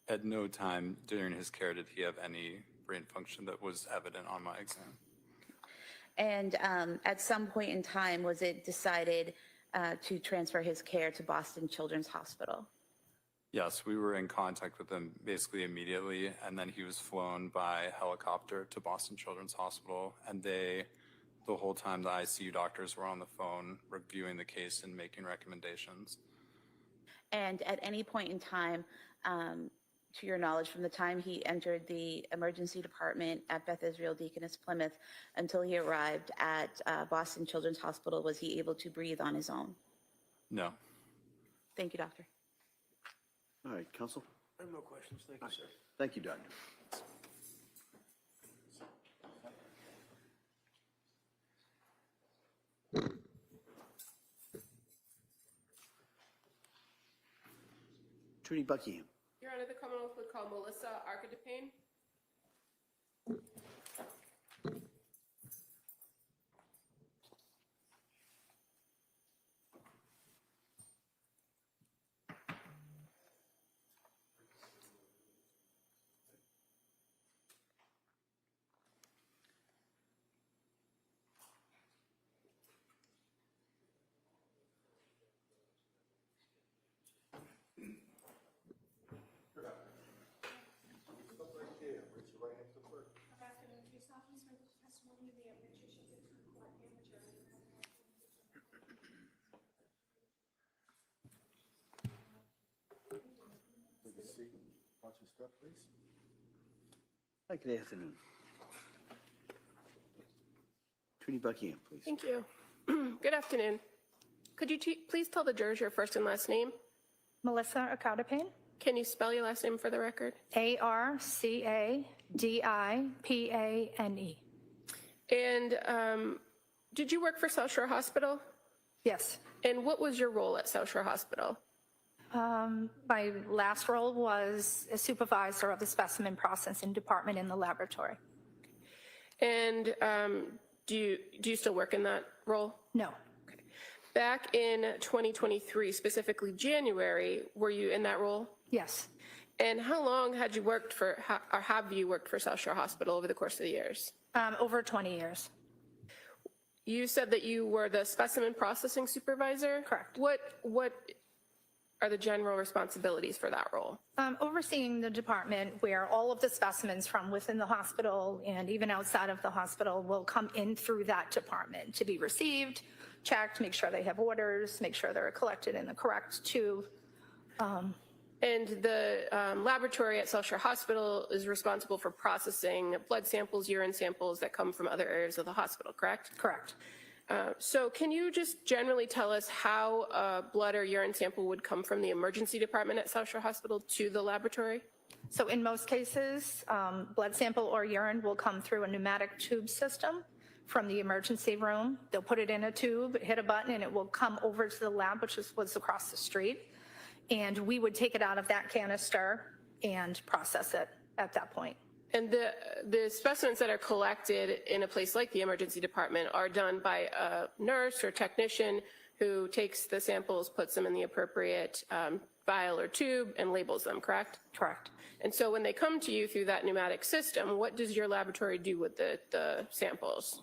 At no time during his care did he have any brain function that was evident on my exam. And at some point in time, was it decided to transfer his care to Boston Children's Hospital? Yes, we were in contact with him basically immediately, and then he was flown by helicopter to Boston Children's Hospital, and the whole time the ICU doctors were on the phone reviewing the case and making recommendations. And at any point in time, to your knowledge, from the time he entered the emergency department at Beth Israel Deaconess Plymouth until he arrived at Boston Children's Hospital, was he able to breathe on his own? No. Thank you, doctor. All right, counsel? I have no questions. Thank you, sir. Thank you, doctor. Attorney Buckingham. Your Honor, the Commonwealth would call Melissa Archidepane. up, please. Hi, good afternoon. Attorney Buckingham, please. Thank you. Good afternoon. Could you please tell the jurors your first and last name? Melissa Acadapane. Can you spell your last name for the record? Arcadipane. And did you work for South Shore Hospital? Yes. And what was your role at South Shore Hospital? My last role was a supervisor of the specimen processing department in the laboratory. And do you still work in that role? No. Okay. Back in 2023, specifically January, were you in that role? Yes. And how long had you worked for, or have you worked for South Shore Hospital over the course of the years? Over 20 years. You said that you were the specimen processing supervisor? Correct. What are the general responsibilities for that role? Overseeing the department where all of the specimens from within the hospital and even outside of the hospital will come in through that department to be received, checked, make sure they have orders, make sure they're collected in the correct tube. And the laboratory at South Shore Hospital is responsible for processing blood samples, urine samples that come from other areas of the hospital, correct? Correct. So can you just generally tell us how a blood or urine sample would come from the emergency department at South Shore Hospital to the laboratory? So in most cases, blood sample or urine will come through a pneumatic tube system from the emergency room. They'll put it in a tube, hit a button, and it will come over to the lab, which was across the street. And we would take it out of that canister and process it at that point. And the specimens that are collected in a place like the emergency department are done by a nurse or technician who takes the samples, puts them in the appropriate vial or tube, and labels them, correct? Correct. And so when they come to you through that pneumatic system, what does your laboratory do with the samples?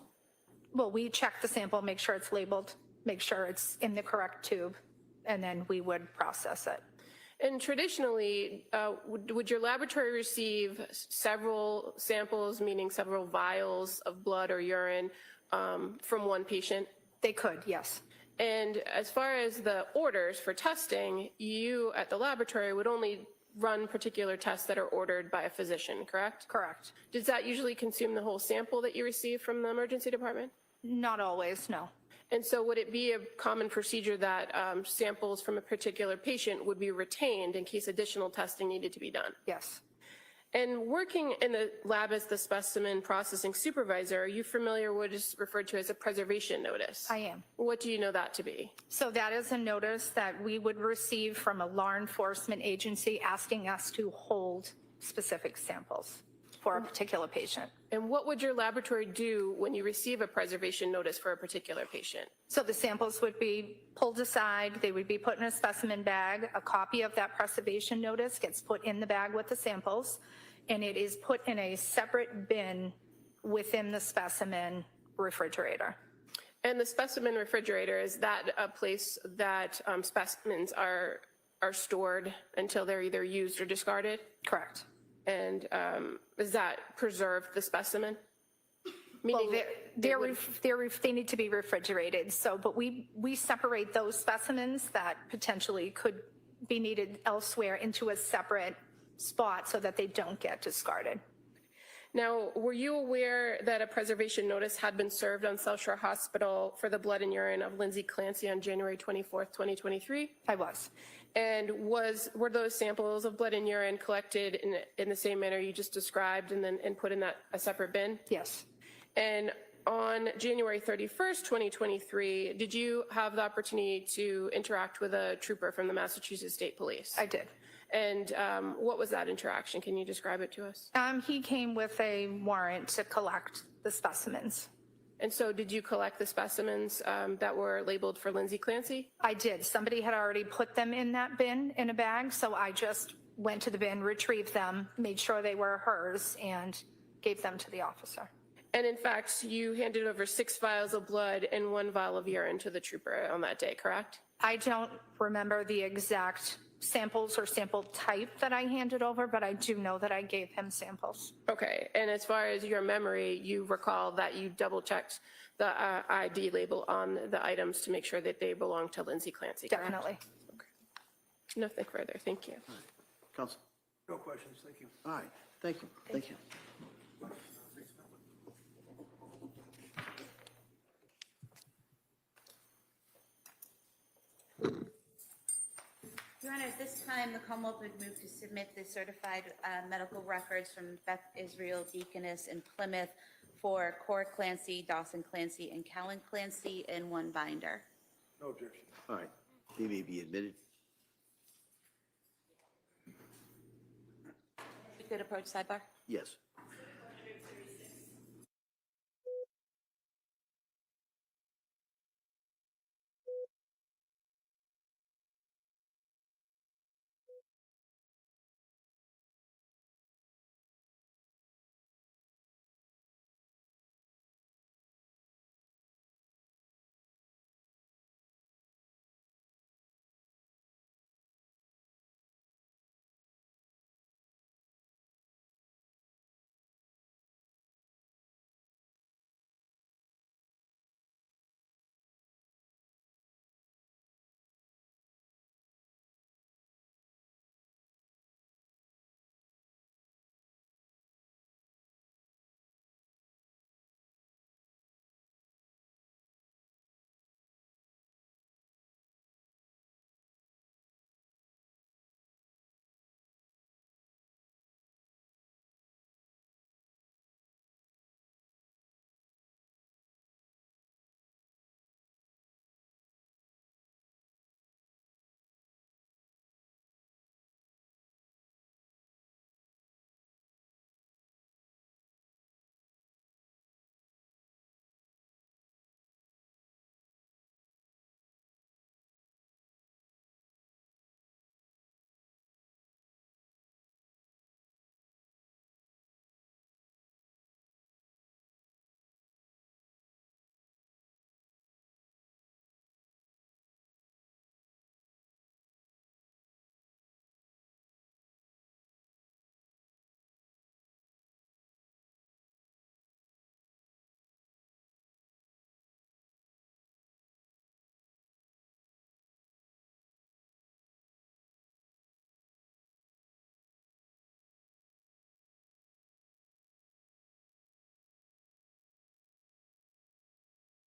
Well, we check the sample, make sure it's labeled, make sure it's in the correct tube, and then we would process it. And traditionally, would your laboratory receive several samples, meaning several vials of blood or urine from one patient? They could, yes. And as far as the orders for testing, you at the laboratory would only run particular tests that are ordered by a physician, correct? Correct. Does that usually consume the whole sample that you receive from the emergency department? Not always, no. And so would it be a common procedure that samples from a particular patient would be retained in case additional testing needed to be done? Yes. And working in the lab as the specimen processing supervisor, are you familiar with what is referred to as a preservation notice? I am. What do you know that to be? So that is a notice that we would receive from a law enforcement agency asking us to hold specific samples for a particular patient. And what would your laboratory do when you receive a preservation notice for a particular patient? So the samples would be pulled aside, they would be put in a specimen bag, a copy of that preservation notice gets put in the bag with the samples, and it is put in a separate bin within the specimen refrigerator. And the specimen refrigerator, is that a place that specimens are stored until they're either used or discarded? Correct. And does that preserve the specimen? Meaning well, they need to be refrigerated. So, but we separate those specimens that potentially could be needed elsewhere into a separate spot so that they don't get discarded. Now, were you aware that a preservation notice had been served on South Shore Hospital for the blood and urine of Lindsay Clancy on January 24th, 2023? I was. And were those samples of blood and urine collected in the same manner you just described and put in a separate bin? Yes. And on January 31st, 2023, did you have the opportunity to interact with a trooper from the Massachusetts State Police? I did. And what was that interaction? Can you describe it to us? He came with a warrant to collect the specimens. And so did you collect the specimens that were labeled for Lindsay Clancy? I did. Somebody had already put them in that bin in a bag, so I just went to the bin, retrieved them, made sure they were hers, and gave them to the officer. And in fact, you handed over 6 vials of blood and 1 vial of urine to the trooper on that day, correct? I don't remember the exact samples or sample type that I handed over, but I do know that I gave him samples. Okay, and as far as your memory, you recall that you double-checked the ID label on the items to make sure that they belong to Lindsay Clancy, correct? Definitely. Okay. Nothing further, thank you. Counsel. No questions, thank you. All right, thank you, thank you. Your Honor, at this time, the Commonwealth would move to submit the certified medical records from Beth Israel Deaconess in Plymouth for Cora Clancy, Dawson Clancy, and Callan Clancy in one binder. No objection. All right, they may be admitted. We could approach sidebar. Yes.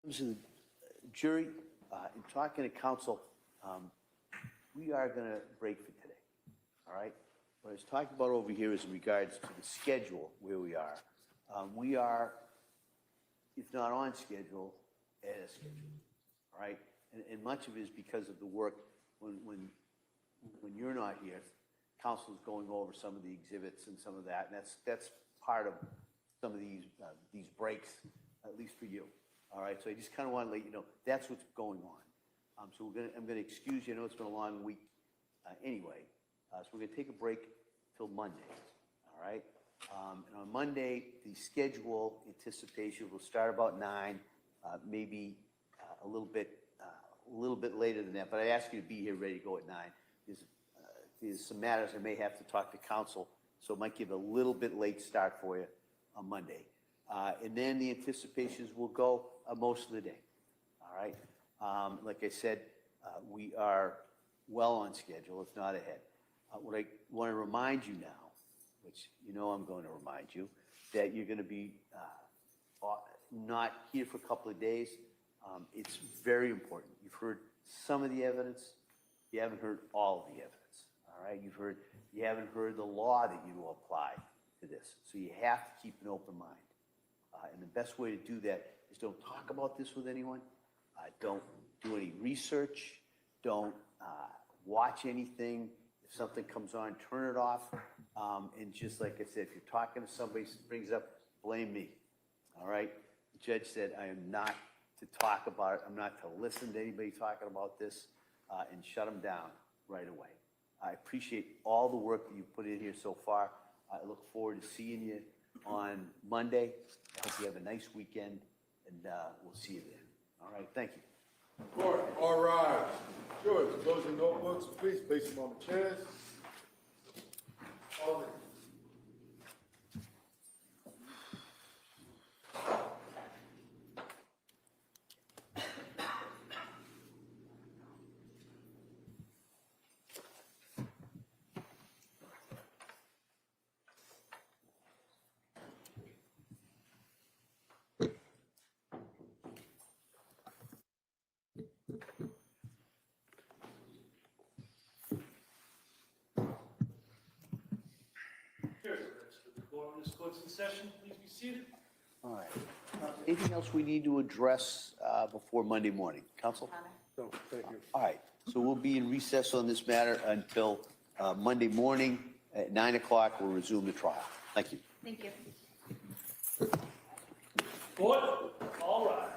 The jury, in talking to counsel, we are going to break for today. All right? What I was talking about over here is in regards to the schedule where we are. We are, if not on schedule, at a schedule. All right? And much of it is because of the work when you're not here, counsel's going over some of the exhibits and some of that, and that's part of some of these breaks, at least for you. All right, so I just kind of want to let you know that's what's going on. So I'm going to excuse you. I know it's been a long week anyway. So we're going to take a break till Monday. All right. And on Monday, the schedule anticipation will start about 9, maybe a little bit later than that. But I ask you to be here ready to go at 9. There's some matters I may have to talk to counsel, so it might give a little bit late start for you on Monday. And then the anticipations will go most of the day. All right. Like I said, we are well on schedule, if not ahead. What I want to remind you now, which you know I'm going to remind you, that you're going to be not here for a couple of days. It's very important. You've heard some of the evidence. You haven't heard all of the evidence. All right. You haven't heard the law that you will apply to this. So you have to keep an open mind. And the best way to do that is don't talk about this with anyone. Don't do any research. Don't watch anything. If something comes on, turn it off. And just like I said, if you're talking to somebody who brings up, blame me. All right? The judge said I am not to talk about it. I'm not to listen to anybody talking about this and shut them down right away. I appreciate all the work that you put in here so far. I look forward to seeing you on Monday. I hope you have a nice weekend, and we'll see you then. All right, thank you. Court, all rise. Sure, close your notebooks, please place them on the chairs. All in. This court's in session. Please be seated. All right. Anything else we need to address before Monday morning? Counsel? No, thank you. All right. So we'll be in recess on this matter until Monday morning at 9 o'clock. We'll resume the trial. Thank you. Thank you. Court, all rise.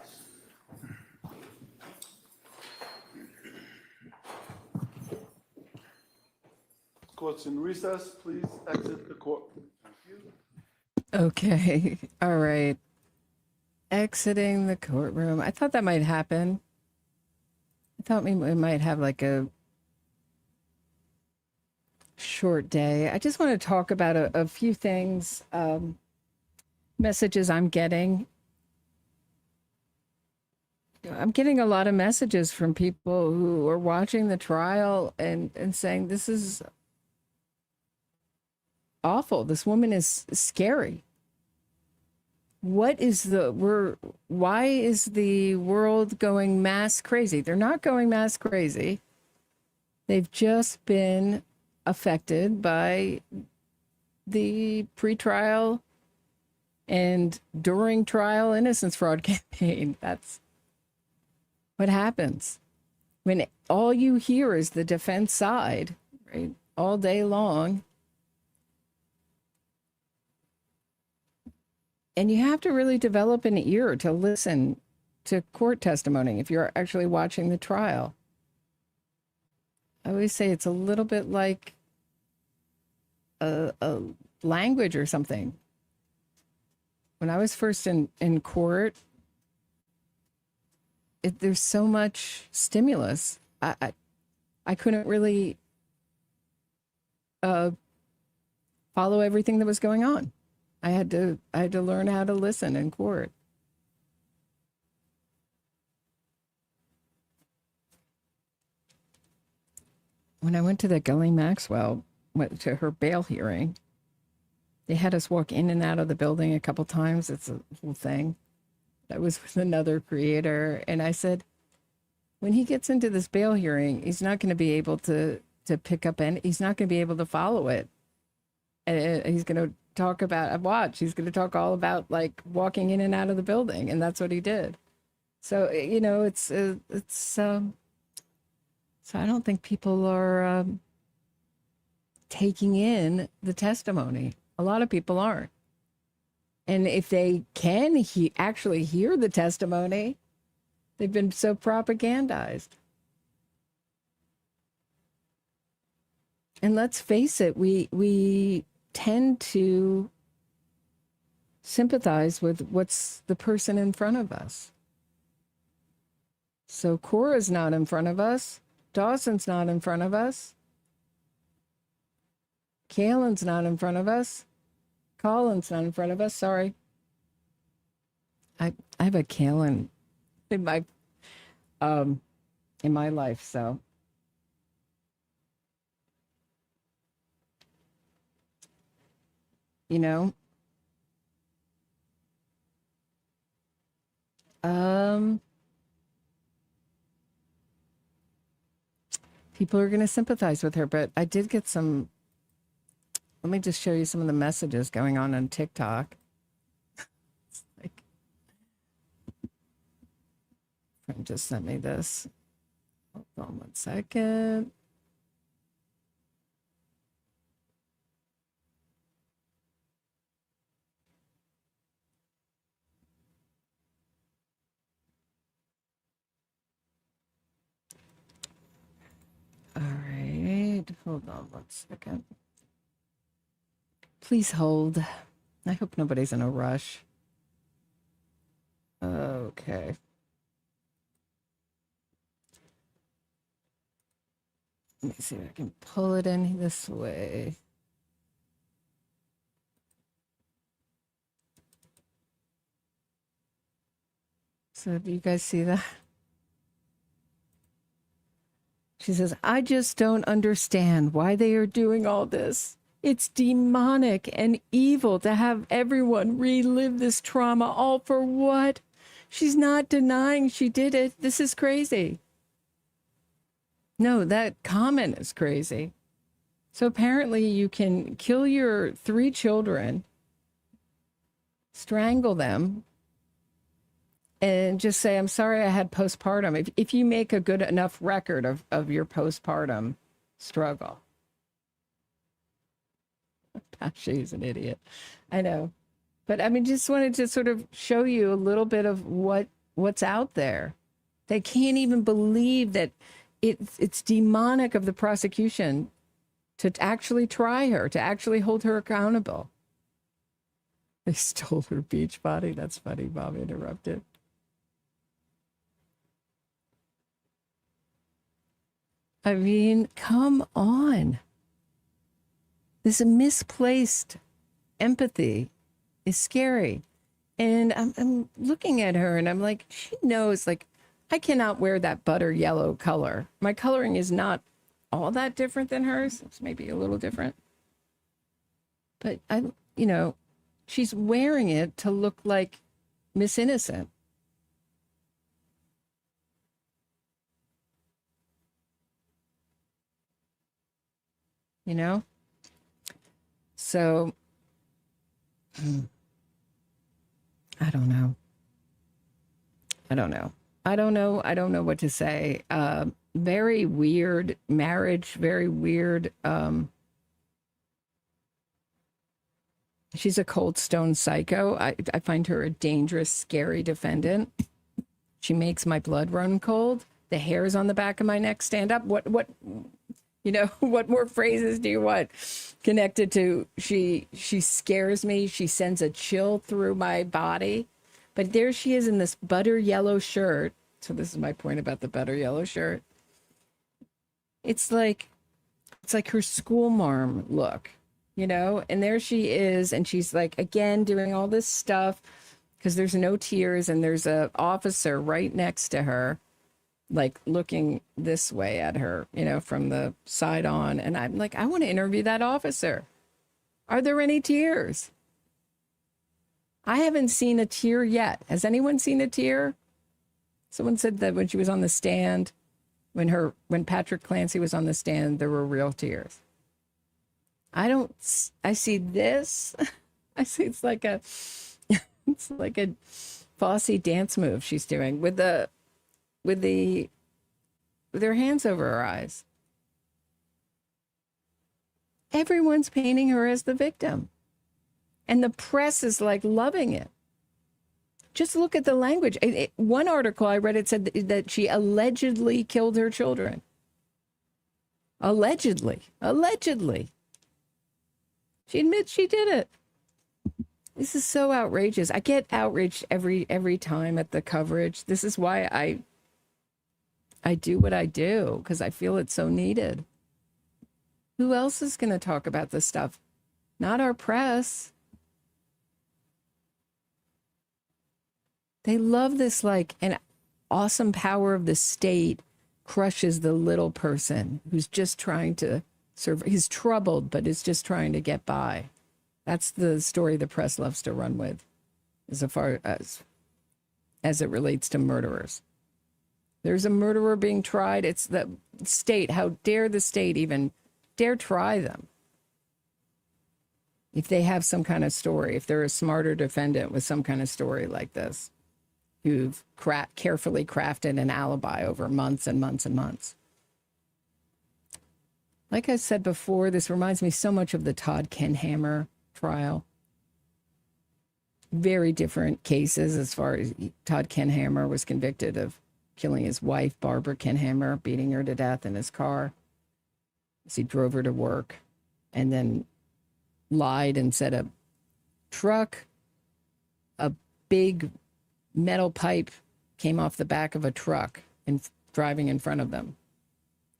Court's in recess. Please exit the court. Thank you. Okay. All right. Exiting the courtroom. I thought that might happen. I thought we might have like a short day. I just want to talk about a few things, messages I'm getting. I'm getting a lot of messages from people who are watching the trial and saying, this is awful. This woman is scary. Why is the world going mass crazy? They're not going mass crazy. They've just been affected by the pretrial and during trial innocence fraud campaign. That's what happens when all you hear is the defense side, right? All day long. And you have to really develop an ear to listen to court testimony if you're actually watching the trial. I always say it's a little bit like a language or something. When I was first in court, there's so much stimulus. I couldn't really follow everything that was going on. I had to learn how to listen in court. When I went to the Ghislaine Maxwell, went to her bail hearing, they had us walk in and out of the building a couple times. It's a whole thing. I was with another creator, and I said, when he gets into this bail hearing, he's not going to be able to pick up he's not going to be able to follow it. And he's going to talk about, he's going to talk all about like walking in and out of the building. And that's what he did. So, you know, so I don't think people are taking in the testimony. A lot of people aren't. And if they can actually hear the testimony, they've been so propagandized. And let's face it, we tend to sympathize with what's the person in front of us. So Cora's not in front of us. Dawson's not in front of us. Callan's not in front of us. Callan's not in front of us. Sorry. I have a Callan in my life, so. You know, people are going to sympathize with her, but I did get some, let me just show you some of the messages going on TikTok. It's like, friend just sent me this. Hold on 1 second. All right, hold on 1 second. Please hold. I hope nobody's in a rush. Okay. Let me see if I can pull it in this way. So do you guys see that? She says, I just don't understand why they are doing all this. It's demonic and evil to have everyone relive this trauma, all for what? She's not denying she did it. This is crazy. No, that comment is crazy. So apparently you can kill your 3 children strangle them and just say, I'm sorry I had postpartum. If you make a good enough record of your postpartum struggle. She's an idiot. I know. But I mean, just wanted to sort of show you a little bit of what's out there. They can't even believe that it's demonic of the prosecution to actually try her, to actually hold her accountable. They stole her beach body. That's funny. Bob interrupted. I mean, come on. This misplaced empathy is scary. And I'm looking at her and I'm like, she knows, like, I cannot wear that butter yellow color. My coloring is not all that different than hers. It's maybe a little different. But she's wearing it to look like Miss Innocent. So, I don't know. I don't know what to say. Very weird marriage, very weird. She's a cold stone psycho. I find her a dangerous, scary defendant. She makes my blood run cold. The hairs on the back of my neck stand up. What more phrases do you want connected to? She scares me. She sends a chill through my body. But there she is in this butter yellow shirt. So this is my point about the butter yellow shirt. It's like her school marm look, and there she is. And she's like, again, doing all this stuff because there's no tears. And there's a officer right next to her, like looking this way at her, from the side on. And I'm like, I want to interview that officer. Are there any tears? I haven't seen a tear yet. Has anyone seen a tear? Someone said that when she was on the stand, when Patrick Clancy was on the stand, there were real tears. I see this. I see it's like a Fosse dance move she's doing with her hands over her eyes. Everyone's painting her as the victim. And the press is like loving it. Just look at the language. One article I read, it said that she allegedly killed her children. Allegedly. She admits she did it. This is so outrageous. I get outraged every time at the coverage. This is why I do what I do, because I feel it's so needed. Who else is going to talk about this stuff? Not our press. They love this, like, an awesome power of the state crushes the little person who's just trying to survive. He's troubled, but is just trying to get by. That's the story the press loves to run with, as far as it relates to murderers. There's a murderer being tried. It's the state. How dare the state even dare try them? If they have some kind of story, if they're a smarter defendant with some kind of story like this, who've carefully crafted an alibi over months and months and months. Like I said before, this reminds me so much of the Todd Kenhammer trial. Very different cases as far as Todd Kenhammer was convicted of killing his wife, Barbara Kenhammer, beating her to death in his car as he drove her to work, and then lied and said a big metal pipe came off the back of a truck and driving in front of them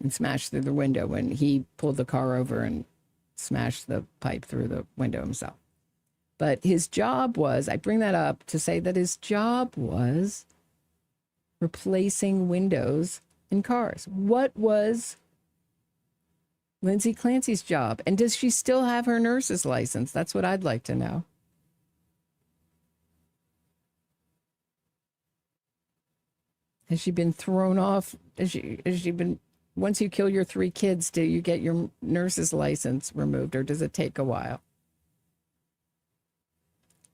and smashed through the window when he pulled the car over and smashed the pipe through the window himself. But his job was, I bring that up to say that his job was replacing windows in cars. What was Lindsay Clancy's job? And does she still have her nurse's license? That's what I'd like to know. Has she been thrown off? Has she been, once you kill your 3 kids, do you get your nurse's license removed, or does it take a while?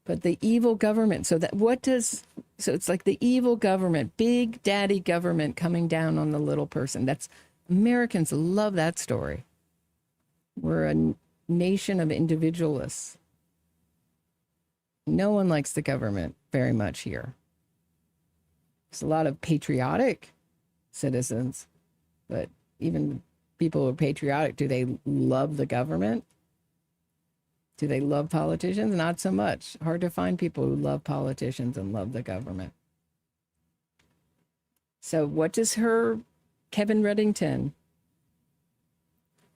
But the evil government, so it's like the evil government, big daddy government coming down on the little person. Americans love that story. We're a nation of individualists. No one likes the government very much here. There's a lot of patriotic citizens, but even people who are patriotic, do they love the government? Do they love politicians? Not so much. Hard to find people who love politicians and love the government. So what does Kevin Reddington,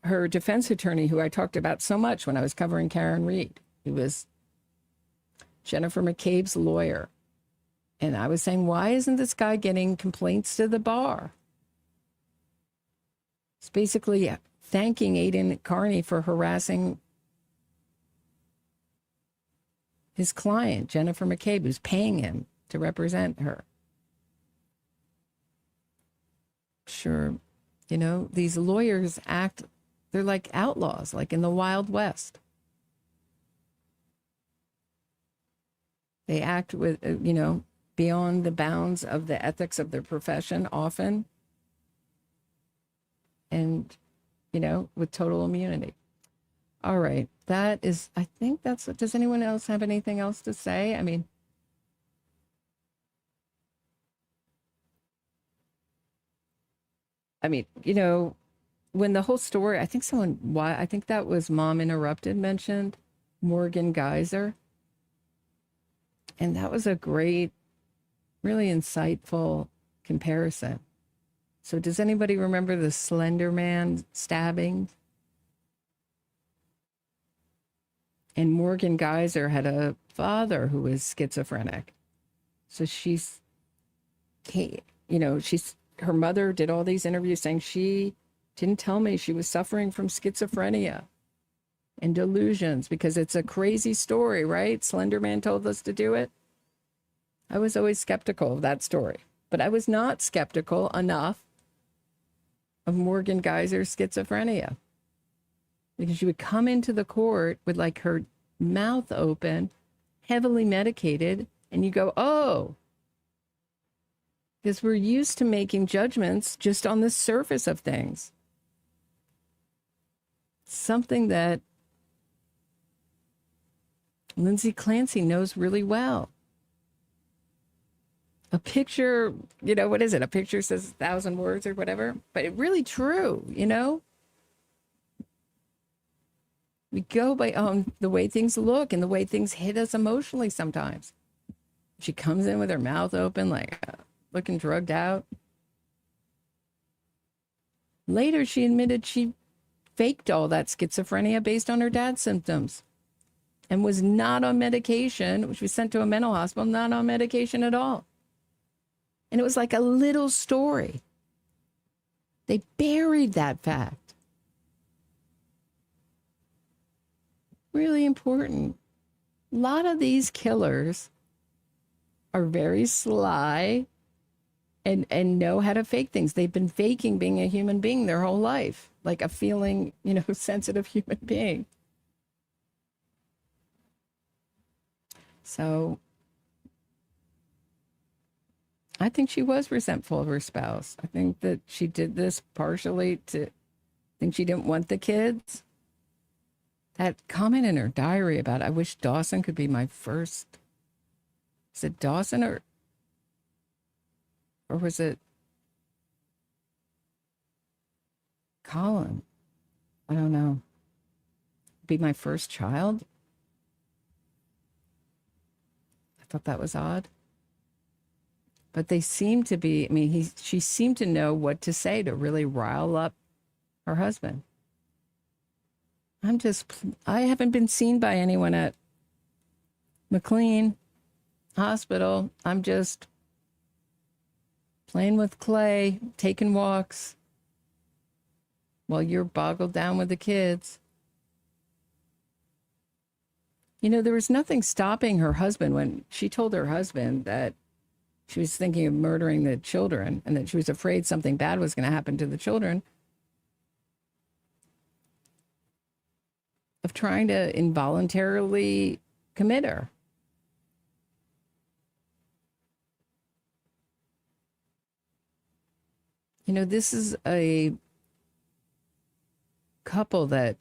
her defense attorney, who I talked about so much when I was covering Karen Reed, who was Jennifer McCabe's lawyer. And I was saying, why isn't this guy getting complaints to the bar? It's basically thanking Aidan Carney for harassing his client, Jennifer McCabe, who's paying him to represent her. Sure, these lawyers they're like outlaws, like in the Wild West. They act with, beyond the bounds of the ethics of their profession often, and, with total immunity. All right. I think does anyone else have anything else to say? I mean, when the whole story, I think that was Mom Interrupted mentioned Morgan Geyser. And that was a great, really insightful comparison. So does anybody remember the Slender Man stabbing? And Morgan Geyser had a father who was schizophrenic. So her mother did all these interviews saying she didn't tell me she was suffering from schizophrenia and delusions, because it's a crazy story, right? Slender Man told us to do it. I was always skeptical of that story, but I was not skeptical enough of Morgan Geyser's schizophrenia, because she would come into the court with like her mouth open, heavily medicated, and you go, oh, because we're used to making judgments just on the surface of things. Something that Lindsay Clancy knows really well. A picture, what is it? A picture says 1,000 words or whatever, but it's really true, We go by the way things look and the way things hit us emotionally sometimes. She comes in with her mouth open, like looking drugged out. Later, she admitted she faked all that schizophrenia based on her dad's symptoms and was not on medication, which was sent to a mental hospital, not on medication at all. And it was like a little story. They buried that fact. Really important. A lot of these killers are very sly and know how to fake things. They've been faking being a human being their whole life, like a feeling, sensitive human being. So I think she was resentful of her spouse. I think that she did this partially I think she didn't want the kids. That comment in her diary about, I wish Dawson could be my first. Is it Dawson or was it Callan? I don't know. Be my first child? I thought that was odd. But they seem to be, she seemed to know what to say to really rile up her husband. I haven't been seen by anyone at McLean Hospital. I'm just playing with clay, taking walks while you're boggled down with the kids. There was nothing stopping her husband when she told her husband that she was thinking of murdering the children and that she was afraid something bad was going to happen to the children, of trying to involuntarily commit her. You know, this is a couple that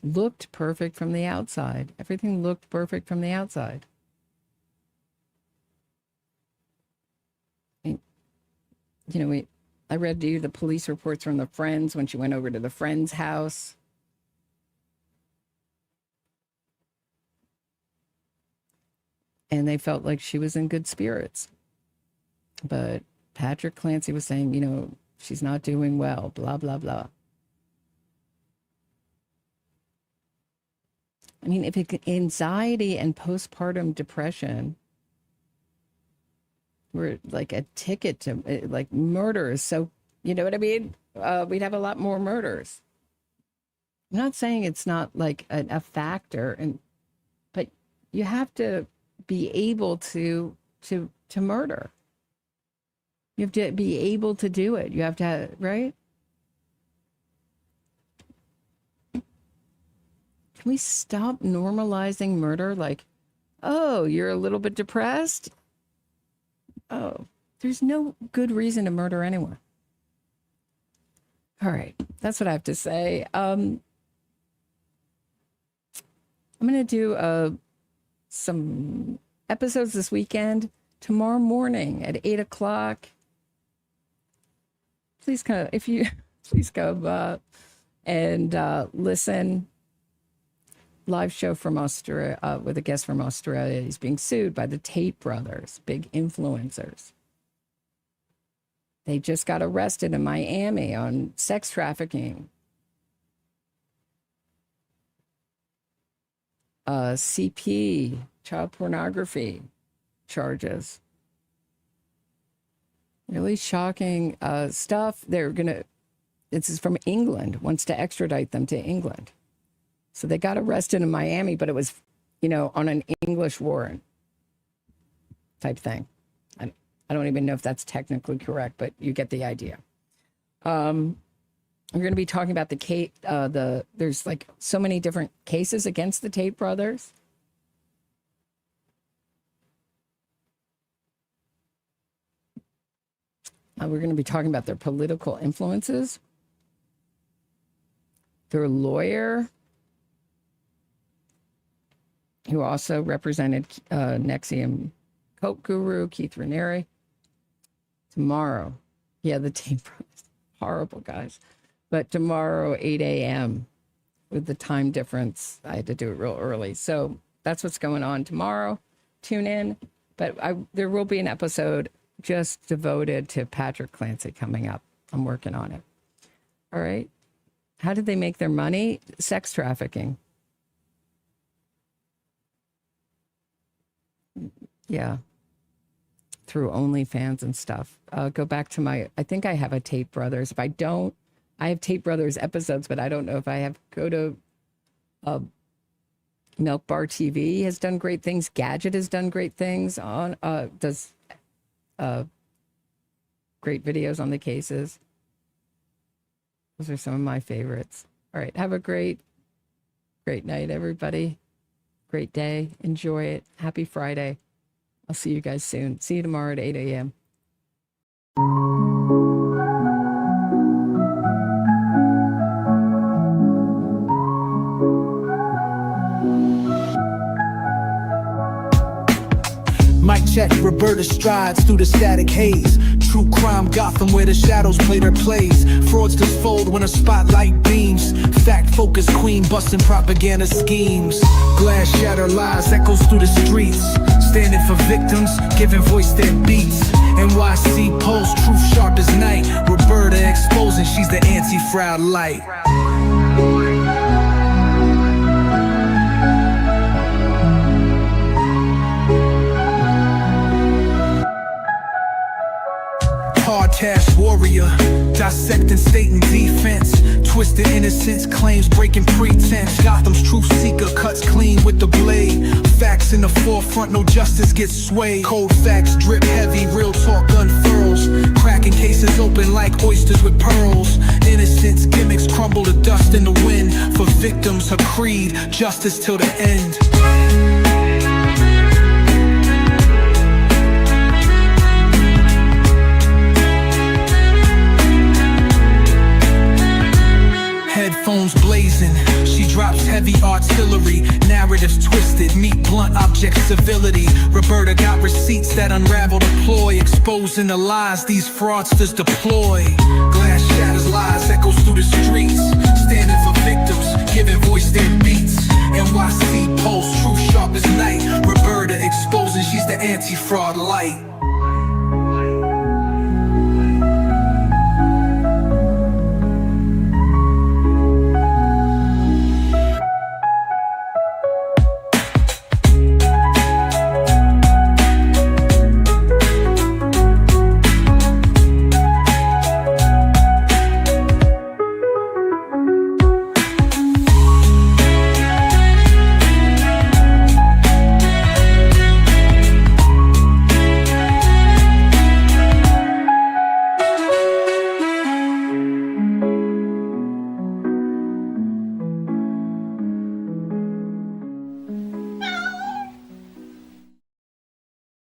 looked perfect from the outside. Everything looked perfect from the outside. You know, I read to you the police reports from the friends when she went over to the friend's house. And they felt like she was in good spirits. But Patrick Clancy was saying, you know, she's not doing well, blah, blah, blah. I mean, if anxiety and postpartum depression were like a ticket to like murders, so you know what I mean? We'd have a lot more murders. I'm not saying it's not like a factor, but you have to be able to murder. You have to be able to do it. You have to, right? Can we stop normalizing murder? Like, oh, you're a little bit depressed? Oh, there's no good reason to murder anyone. All right, that's what I have to say. I'm going to do some episodes this weekend. Tomorrow morning at 8 o'clock. Please come, please come and listen. Live show from Australia with a guest from Australia. He's being sued by the Tate brothers, big influencers. They just got arrested in Miami on sex trafficking. CP, child pornography charges. Really shocking stuff. This is from England, wants to extradite them to England. So they got arrested in Miami, but it was, you know, on an English warrant type thing. I don't even know if that's technically correct, but you get the idea. We're going to be talking about there's like so many different cases against the Tate brothers. We're going to be talking about their political influences, their lawyer, who also represented Nexium Coke guru Keith Raniere. Tomorrow, yeah, the Tate brothers, horrible guys. But tomorrow, 8 a.m. with the time difference, I had to do it real early. So that's what's going on tomorrow. Tune in. But there will be an episode just devoted to Patrick Clancy coming up. I'm working on it. All right. How did they make their money? Sex trafficking. Yeah. Through OnlyFans and stuff. Go back to I think I have a Tate Brothers. If I don't, I have Tate Brothers episodes, but I don't know if I have. Go to Milk Bar TV has done great things. Gadget has done great things does great videos on the cases. Those are some of my favorites. All right. Have a great night, everybody. Great day. Enjoy it. Happy Friday. I'll see you guys soon. See you tomorrow at 8 a.m. Mic check, Roberta strides through the static haze. True crime Gotham where the shadows play their plays. Fraudsters fold when a spotlight beams. Fact-focused queen busting propaganda schemes. Glass shatter lies echoes through the streets. Standing for victims, giving voice their beats. NYC Pulse, truth sharp as night. Roberta exposing, she's the anti-fraud light. Hard task warrior, dissecting state and defense. Twisted innocence, claims breaking pretense. Gotham's truth seeker cuts clean with the blade. Facts in the forefront, no justice gets swayed. Cold facts drip heavy, real talk unfurls. Cracking cases open like oysters with pearls. Innocence gimmicks crumble to dust in the wind. For victims, her creed, justice till the end. phones blazing. She drops heavy artillery, narratives twisted, meet blunt object civility. Roberta got receipts that unravel the ploy, exposing the lies these fraudsters deploy. Glass shatters, lies echoes through the streets, standing for victims, giving voice their beats. NYC Pulse, true sharp as night. Roberta exposing she's the anti-fraud light.